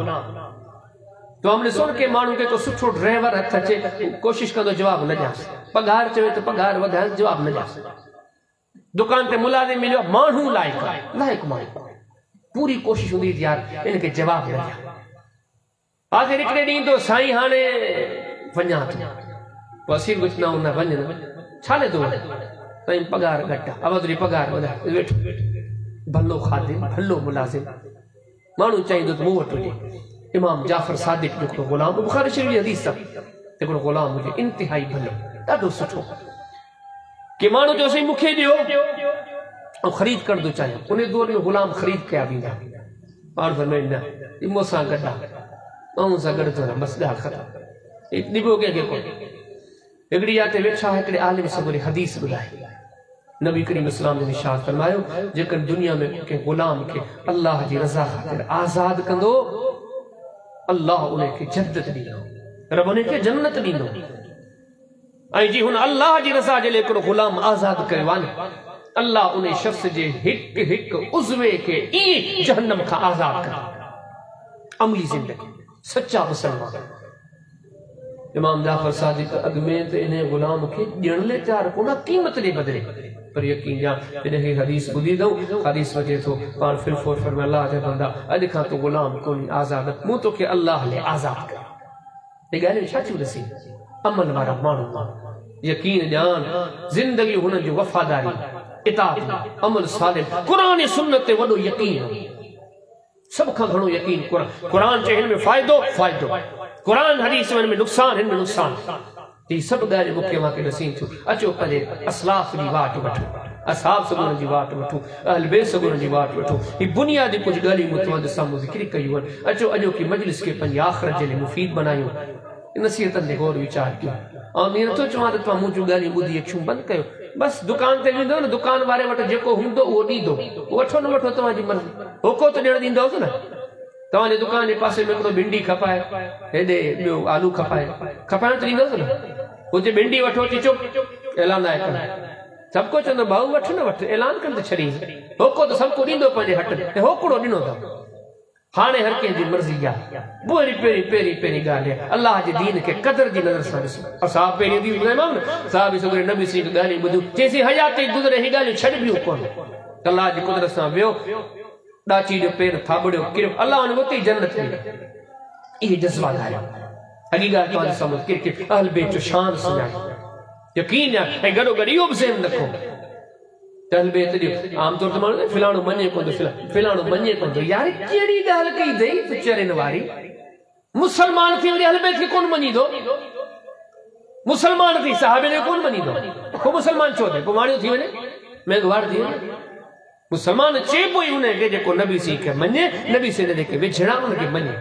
तो हमने सुन के माण्हू खे को सुठो ड्राइवर हथ अचे कोशिश कंदो जवाब न ॾियांसि, पघार चवे त पघार वधाए जवाब न ॾियांसि। दुकान ते मुलाज़िम मिलियो माण्हू लाइक़ माण्हू, पूरी कोशिश हूंदी यार इनखे जवाब न ॾियां। आख़िर हिकिड़े ॾींहुं तो साईं हाणे वञा थो, वसील कुझु न न वञ न छा ले थो साईं पघार घटि आहे, अवधि पघार वधाए वेठो। भलो खादिम भलो मुलाज़िम माण्हू चाहींदो त मूं वटि हुजे। इमाम जाफर सादिक जो हिकिड़ो ग़ुलाम, बुखारी शरीफ़ जी हदीस आहे, हिकिड़ो ग़ुलाम हुजे इंतिहाई भलो ॾाढो सुठो कि माण्हू चयोसीं मूंखे ॾियो ऐं ख़रीद करण थो चाहियां। उन दौर में ग़ुलाम ख़रीद कया वेंदा, पाण फरमाईंदा न मूं सां गॾु आहे ऐं सां गॾु थो बसि ॻाल्हि ख़तमु, ॾिबो कंहिंखे कोन्हे। हिकिड़ी याद ते वेठा हिकिड़े आलिम सगोरे हदीस ॿुधाई, नबी करीम इस्लाम ने इरशाद फरमायो जेकर दुनिया में कंहिं ग़ुलाम खे अल्लाह जी रज़ा ख़ातिर आज़ाद कंदो अल्लाह उनखे जन्नत ॾींदो, रब उनखे जन्नत ॾींदो। ऐं जी हुन अल्लाह जी रज़ा जे लाइ हिकिड़ो ग़ुलाम आज़ाद कयो आहे न, अल्लाह उन शख़्स जे हिकु हिकु उज़वे खे ईअं जहन्नम खां आज़ाद कंदो। अमली ज़िंदगी सच्चा मुसलमान। इमाम जाफर सादिक अॻु में त इन ग़ुलाम खे ॾियण लाइ तयारु कोन, क़ीमत ॾे बदिले, पर यकीन ॼाण जॾहिं हदीस ॿुधी अथऊं हदीस वठे थो पाण फिलफोर फरमाए अल्लाह जा बंदा अॼु खां तूं ग़ुलाम कोन्हे आज़ाद, मूं तोखे अल्लाह लाइ आज़ाद कयो। हे ॻाल्हियूं छा थियूं ॾिसी अमल वारा माण्हू, यकीन ॼाण ज़िंदगी हुननि जी वफ़ादारी, इताअत, अमल सालिह, क़ुरान सुन्नत ते वॾो यकीन, सब खां घणो यकीन क़ुरान चए हिन में फ़ाइदो, क़ुरान हदीस में नुक़सान, हिन में नुक़सान। ये सब ॻाल्हियूं मूंखे मांखे नसीब थियूं। अचो पंहिंजे असलाफ जी वाट वठो, असहाब सगुरनि जी वाट वठो, अहल बैत सगुरनि जी वाट वठो। ही बुनियादी कुछ ॻाल्हियूं मूं तव्हांजे साम्हूं ज़िक्र कयूं आहिनि। अचो अॼोकी मजलिस खे पंहिंजी आख़िरत जे लाइ मुफ़ीद बनायूं, नसीहतनि ते गौर वीचार कयो। ऐं ईअं नथो चवां त तव्हां मुंहिंजूं ॻाल्हियूं ॿुधी अखियूं बंदि कयो, बस दुकान ते वेंदो न दुकान वारे वटि जेको हूंदो उहो ॾींदो, वठो न वठो तव्हांजी मर्ज़ी, होको त ॾियणु ॾींदो न। तव्हांजे दुकान जे पासे में हिकिड़ो भिंडी खपाए, हेॾे ॿियो आलू खपाए, खपाइण त ॾींदुसि न। हुते भिंडी वठो अची चुप ऐलान आहे कर, सभु को चवंदो भाऊ वठ न वठ, ऐलान करे त छॾी। होको त सभु को ॾींदो पंहिंजे हट, ऐं होकड़ो ॾिनो अथव। हाणे हर कंहिंजी मर्ज़ी आहे। पोइ पहिरीं ॻाल्हि आहे अलाह जे दीन खे क़दर जी नज़र सां ॾिसो। असां पहिरीं दी ॿुधायोमांव न, साहब सगुरे नबी सी ॻाल्हियूं ॿुधियूं, चईसीं हयात गुज़रे ही ॻाल्हियूं छॾबियूं कोन। अलाह जी कुदरत सां वियो, ॾाची जो पेर थाबड़ियो किरियो, अलाह हुन उते ई जन्नत ॾिनी। इहे जज़्बा ॻाल्हि अॻी ॻाल्हि तव्हांजे साम्हूं के अहल बैत जो शान सुञाणे यकीन आहे, ऐं गॾो गॾु इहो बि ज़हन रखो अहल बैत जो आमतौर ते माण्हू फिलाणो मञे कोन थो, फिलाणो मञे कोन थो। यार कहिड़ी ॻाल्हि कई अथई तूं चरनि वारी? मुसलमान थी वरी अहल बैत खे कोन मञींदो? मुसलमान थी साहिबनि खे कोन मञींदो? पोइ मुसलमान छो थिए? पोइ माण्हू थी वञे मेघवार थी वञे? मुसलमान चइबो ई उनखे जेको नबी सी खे मञे, नबी सी जेके विछड़ा उनखे मञे।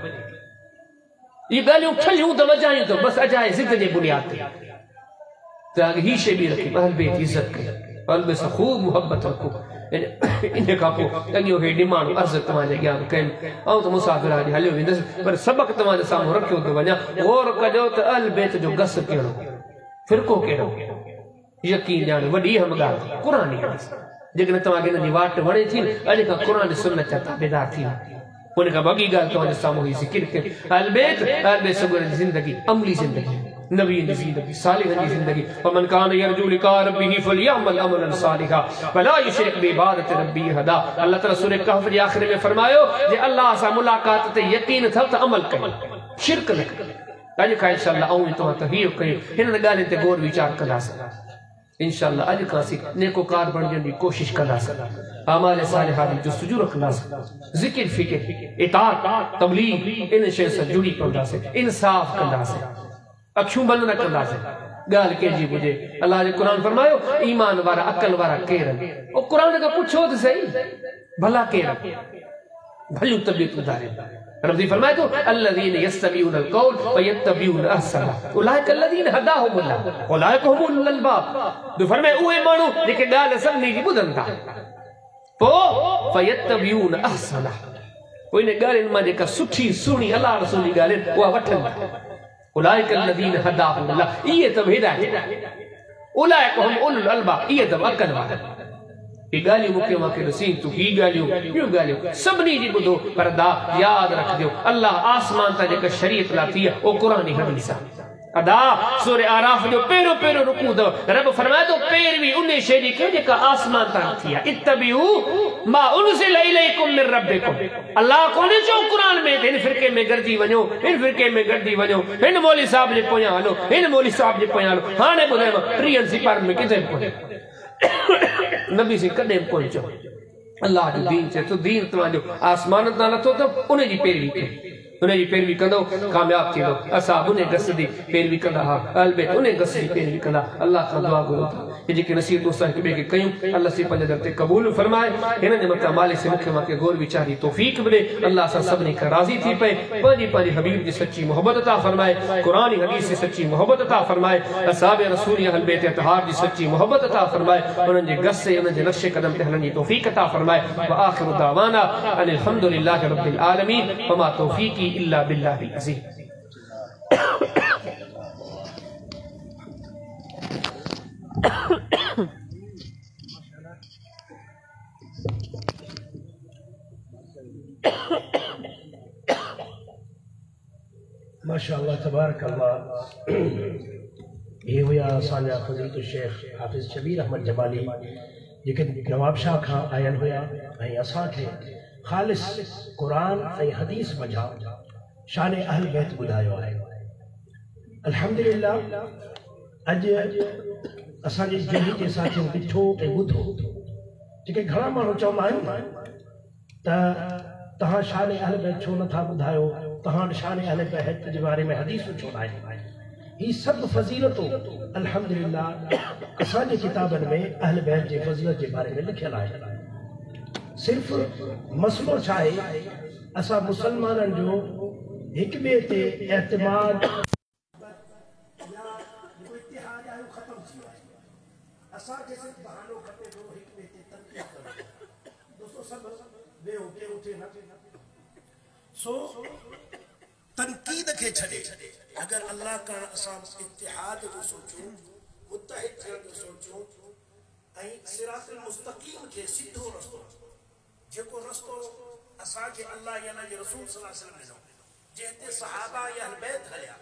ये ॻाल्हियूं ठलियूं त वॼायूं त बसि अजाए ज़िद जे बुनियाद ते। त ही शइ बि रखी अहल बैत इज़त कई, अहल बैत सां ख़ूब मुहबत रखो। इन खां पोइ अॻियो हे डिमांड अर्ज़ तव्हांजे अॻियां कयुमि, ऐं त मुसाफ़िर अॼु हलियो वेंदुसि, पर सबक़ तव्हांजे साम्हूं रखियो थो वञा। गौर कजो त अहल बैत जो गस कहिड़ो, फिरको कहिड़ो। यकीन ॼाण वॾी अहम ॻाल्हि क़ुर हदीस। जेकॾहिं तव्हांखे हिन जी वाट वणे थी, अॼु खां क़ुर सुन्नत जा ताबेदार थी वञो। उन खां वॻी ॻाल्हि तव्हांजे साम्हूं ही ज़िक्र कई अहल बैत सगुर जी ज़िंदगी, अमली ज़िंदगी, नबीन जी ज़िंदगी, सालिहन जी ज़िंदगी। फमन कान यरजू लिका रब्बिही फलयअमल अमलन सालिहा वला युशरिक बिइबादति रब्बिही अहदा। अल्लाह ताला सूरह कहफ जे आख़िर में फरमायो जे अल्लाह सां मुलाक़ात ते यकीन अथव त अमल कयो, शिरक न कयो। अॼु खां इंशाअल्लाह आऊं तव्हां त हीअ कयो, हिन ॻाल्हियुनि ते गौर वीचार कंदासीं। इंशाअल्लाह अॼु खां असीं नेकोकार बणजण जी कोशिशि कंदासीं, आमाल सालिहात जी जुस्तजू रखंदासीं, ज़िक्र फ़िक्र इताअत तबलीग इन शइ सां जुड़ी पवंदासीं, इंसाफ़ कंदासीं, अखियूं बंदि न कंदासीं। ॻाल्हि कंहिंजी हुजे, अलाह जो क़ुर फरमायो ईमान वारा अकल वारा केर आहिनि? ओ क़ुर खां पुछो त सही भला केर आहिनि? भलियूं तबियतूं ॿुधारे। रब फरमाए थो अल्लज़ीन यस्तमीऊनल क़ौल फयत्तबिऊन अहसना उलाइका अल्लज़ीन हदाहुमुल्लाह उलाइका हुमुल अलबाब। फरमाए उहे माण्हू जेके ॻाल्हि सभिनी जी ॿुधनि था, पोइ फयत्तबिऊन अहसना, पोइ इन ॻाल्हियुनि मां जेका सुठी सुहिणी अलाह रसूल जी ॻाल्हि उहा वठनि था। उलाइका अल्लज़ीन हदाहुमुल्लाह, इहे त हिदायत। उलाइका हुम उलुल अलबाब, इहे त अकल वारा। ये ॻाल्हियूं मूंखे ॾसी तूं ही ॻाल्हियूं ॿियूं ॻाल्हियूं सभिनी जी ॿुधो, पर दा यादि रखिजो अल्लाह आसमान तां जेका शरीयत लाथी आहे उहो क़ुर हदीस आहे। अदा सूरह आराफ जो पहिरियों रुकू अथव, रब फरमाए थो पैरवी उन शइ जी कयो जेका आसमान तां थी आहे। इत्तबिऊ मा उनज़िल इलैकुम मिन रब्बिकुम। अल्लाह कोन्हे चयो क़ुर में हिन फिरके में गॾिजी वञो, हिन फिरके में गॾिजी वञो, हिन मौलवी साहब जे पोयां हलो, हिन मौलवी साहब जे पोयां हलो। हाणे ॿुधायो 30 सिपारनि में किथे बि कोन्हे, नबी से कॾहिं बि कोन चयो। अल्लाह जो दीन चए थो दीन तव्हांजो आसमान तां नथो अथव, उनजी पैरवी कयो, उनजी पैरवी कंदो कामयाब थींदो। असां उन गस जी पैरवी कंदा हा, अहल बैत उन गस जी पैरवी कंदा। अल्लाह खां दुआ घुरो था जेके नसीहतूं असां हिक ॿिए खे कयूं अल्लाह से पंहिंजे दर ते क़बूल फरमाए। हिन जे मथां मालिक से मूंखे गौर वीचार जी तौफ़ीक़ मिले। अल्लाह असां सभिनी खां राज़ी थी पए, पंहिंजी हबीब जी सच्ची मोहब्बत अता फरमाए, क़ुरान हदीस जी सच्ची मोहब्बत अता फरमाए, असहाब रसूल अहल बैत अतहार जी सच्ची मोहब्बत अता फरमाए, उन्हनि जे गस से उन्हनि जे नक्शे कदम ते हलण जी तौफ़ीक़ अता फरमाए। व आखिरु दावाना अनिल हम्दुलिल्लाहि रब्बिल आलमीन वमा तौफ़ीक़ी इल्ला बिल्लाहिल अज़ीज़। माशाअल्लाह तबारक अल्लाह। ये हुआ असांजा फ़ज़ीलतुल शेख हाफ़िज़ शबीर अहमद जमाली जेके नवाबशाह खां आयल हुआ ऐं असांखे ख़ालिस क़ुरान ऐं हदीस वॼा शान अहल बैत ॿुधायो आहे। अल्हम्दुलिल्लाह अॼु असांजे जहिड़ी जे साथियूं ॾिठो ऐं ॿुधो जेके घणा माण्हू चवंदा आहिनि त तव्हां शान अहल बैत छो नथा ॿुधायो, तव्हां शान अहल बैत जे बारे में हदीसूं छो न आहिनि। ही सभु फ़ज़ीलतूं अल्हम्दुलिल्लाह असांजे किताबनि में अहल बैत जे फ़ज़ीलत जे बारे में लिखियल आहे। सिर्फ़ मसलो छा आहे, असां मुसलमाननि जो हिक ॿिए ते एतमाद ख़तम थी वियो आहे। असांखे सिर्फ़ बहानो खपे थो हिक ॿिए ते तनक़ीद करण। दोस्तो सभु वेहो के उथे न सो तनकीद के छड़े अगर अल्लाह का असां इत्तिहाद जो सोचूं मुत्तहिद थियण जो सोचूं ऐं सिरातुल मुस्तकीम के सीधो रस्तो जेको रस्तो असां के अल्लाह या जे रसूल सल्लल्लाहु अलैहि वसल्लम ॾिनो जेते सहाबा या अहल बैत हलिया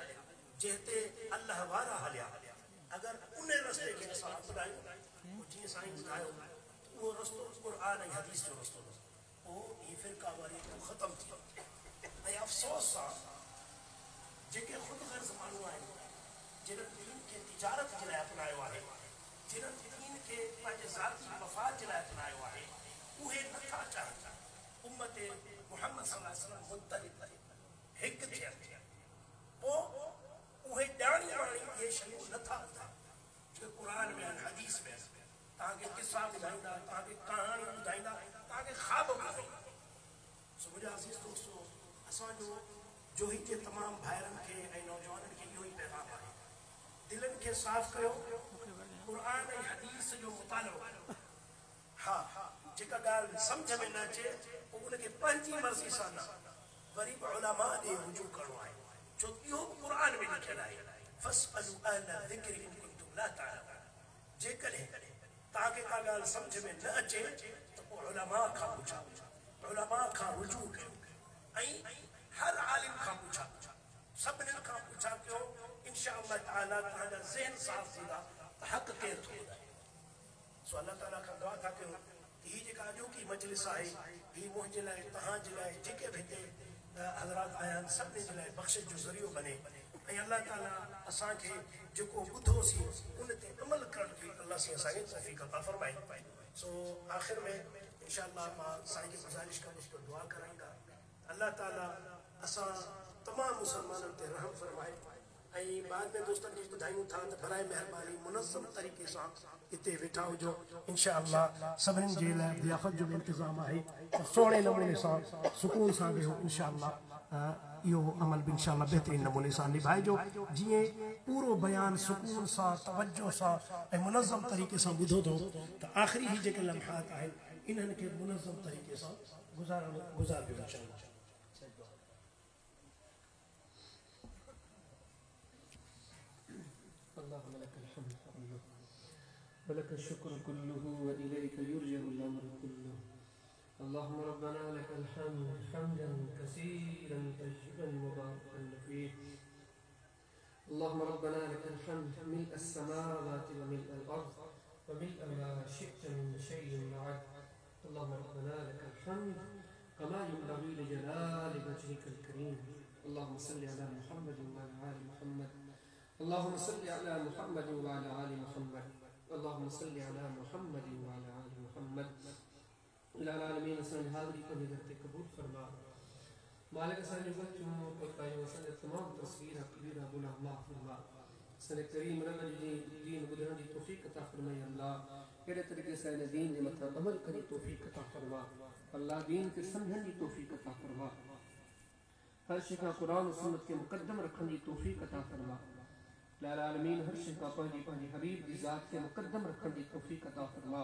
जेते अल्लाह वारा हलिया अगर उन रस्ते के असां अपनायूं जीअं साईं ॿुधायो वो रस्तो कुरान ऐं हदीस जो रस्तो ओ ये फिरका वारी खत्म थी ऐं अफ़सोस सां जेके ख़ुदि गर्ज़ माण्हू आहिनि जिन्हनि दीन खे तिजारत जे लाइ अपनायो आहे जिन्हनि दीन खे पंहिंजे ज़ाती मफ़ाद जे लाइ अपनायो आहे उहे नथा चाहिनि उम्मत मुहम्मद सल्लल्लाहु अलैहि वसल्लम मुत्तहिद हिकु थियनि पोइ उहे ॼाणी वाणी इहे शयूं नथा ॿुधाइनि जेके क़ुरान में आहिनि हदीस में आहिनि तव्हांखे किसा ॿुधाईंदा तव्हांखे कहाणी ॿुधाईंदा तव्हांखे ख़्वाब ॿुधाईंदा सो मुंहिंजा अज़ीज़ दोस्तो असांजो जोही के तमाम भाइरनि खे ऐं नौजवाननि खे इहो ई पैगाम आहे दिलनि खे साफ़ कयो क़ुरान ऐं हदीस जो मुतालो हा जेका ॻाल्हि सम्झ में न अचे पोइ उनखे पंहिंजी मर्ज़ी सां न वरी बि उलमा ॾे रुजू करिणो आहे छो इहो बि क़ुरान में लिखियलु आहे फस्अलू अहला ज़िक्रि इन कुंतुम ला तअलमून जेकॾहिं तव्हांखे का ॻाल्हि सम्झ में न अचे त पोइ उलमा खां पुछो उलमा खां रुजू कयो ऐं हर आलिम खां पुछा सभिनीनि खां पुछा कयो इंशाअल्लाह ताला तव्हांजा ज़हन साफ़ थींदा त हक़ केरु थो ॿुधाए सो अल्लाह ताला खां दुआ था कयूं कि हीअ जेका अॼोकी मजलिस आहे हीअ मुंहिंजे लाइ तव्हांजे लाइ जेके बि हिते हज़रात आया आहिनि सभिनी जे लाइ बख़्शिश जो ज़रियो बने ऐं अल्लाह ताला असांखे जेको ॿुधोसीं उन ते अमल करण जी अल्लाह साईं असांखे तौफ़ीक़ अता फ़रमाए सो आख़िर में इंशाअल्लाह मां साईं खे गुज़ारिश कंदुसि तो दुआ कराईंदा अल्लाह ताला असां तमामु मुसलमाननि ते रहम फरमाए ऐं बाद में दोस्तनि खे ॿुधायूं था त बराए महिरबानी मुनज़्ज़म तरीक़े सां हिते वेठा हुजो इंशाअल्लाह सभिनीनि जे लाइ ज़ियाफ़त जो बि इंतज़ाम आहे सुहिणे नमूने सां सुकून सां वेहो इंशाअल्लाह इहो अमल बि इंशाअल्लाह बहितरीन नमूने सां निभाइजो जीअं पूरो बयान सुकून सां तवज्जो सां ऐं मुनज़्ज़म तरीक़े सां ॿुधो थो त आख़िरी ही जेके लम्हात आहिनि इन्हनि खे मुनज़्ज़म तरीक़े सां गुज़ारियो इंशाअल्लाह اللهم لك الحمد كله ولك الشكر كله وإليك يرجع الأمر كله اللهم ربنا لك الحمد حمدا كثيرا طيبا مباركا فيه اللهم ربنا لك الحمد ملء السماوات وملء الأرض وملء ما شئت من شيء بعد اللهم ربنا لك الحمد كما ينبغي لجلال وجهك الكريم اللهم صل على محمد وعلى آل محمد اللهم صل على محمد وعلى آل محمد اللهم صل على محمد وعلى آل محمد العالمين असांजी हाज़िरी पंहिंजे दर ते क़बूल फरमा मालिक असांजो बच्चों पकायो असांजा तमामु तस्वीर कबीरा गुनाह माफ़ फरमा असांजे करीम रब जी दीन ॿुधण जी तौफ़ीक़ अता फरमाए अल्लाह अहिड़े तरीक़े सां हिन दीन जे मथां अमल करण जी तौफ़ीक़ अता फरमा अल्लाह दीन खे सम्झण जी तौफ़ीक़ अता फरमा हर शइ खां क़ुरान और सुन्नत खे मुक़द्दम रखण जी तौफ़ीक़ अता फरमा लाल आलमीन हर शइ खां पंहिंजी हबीब जी ज़ात खे मुक़द्दम रखण जी तौफ़ीक़ अता फरमा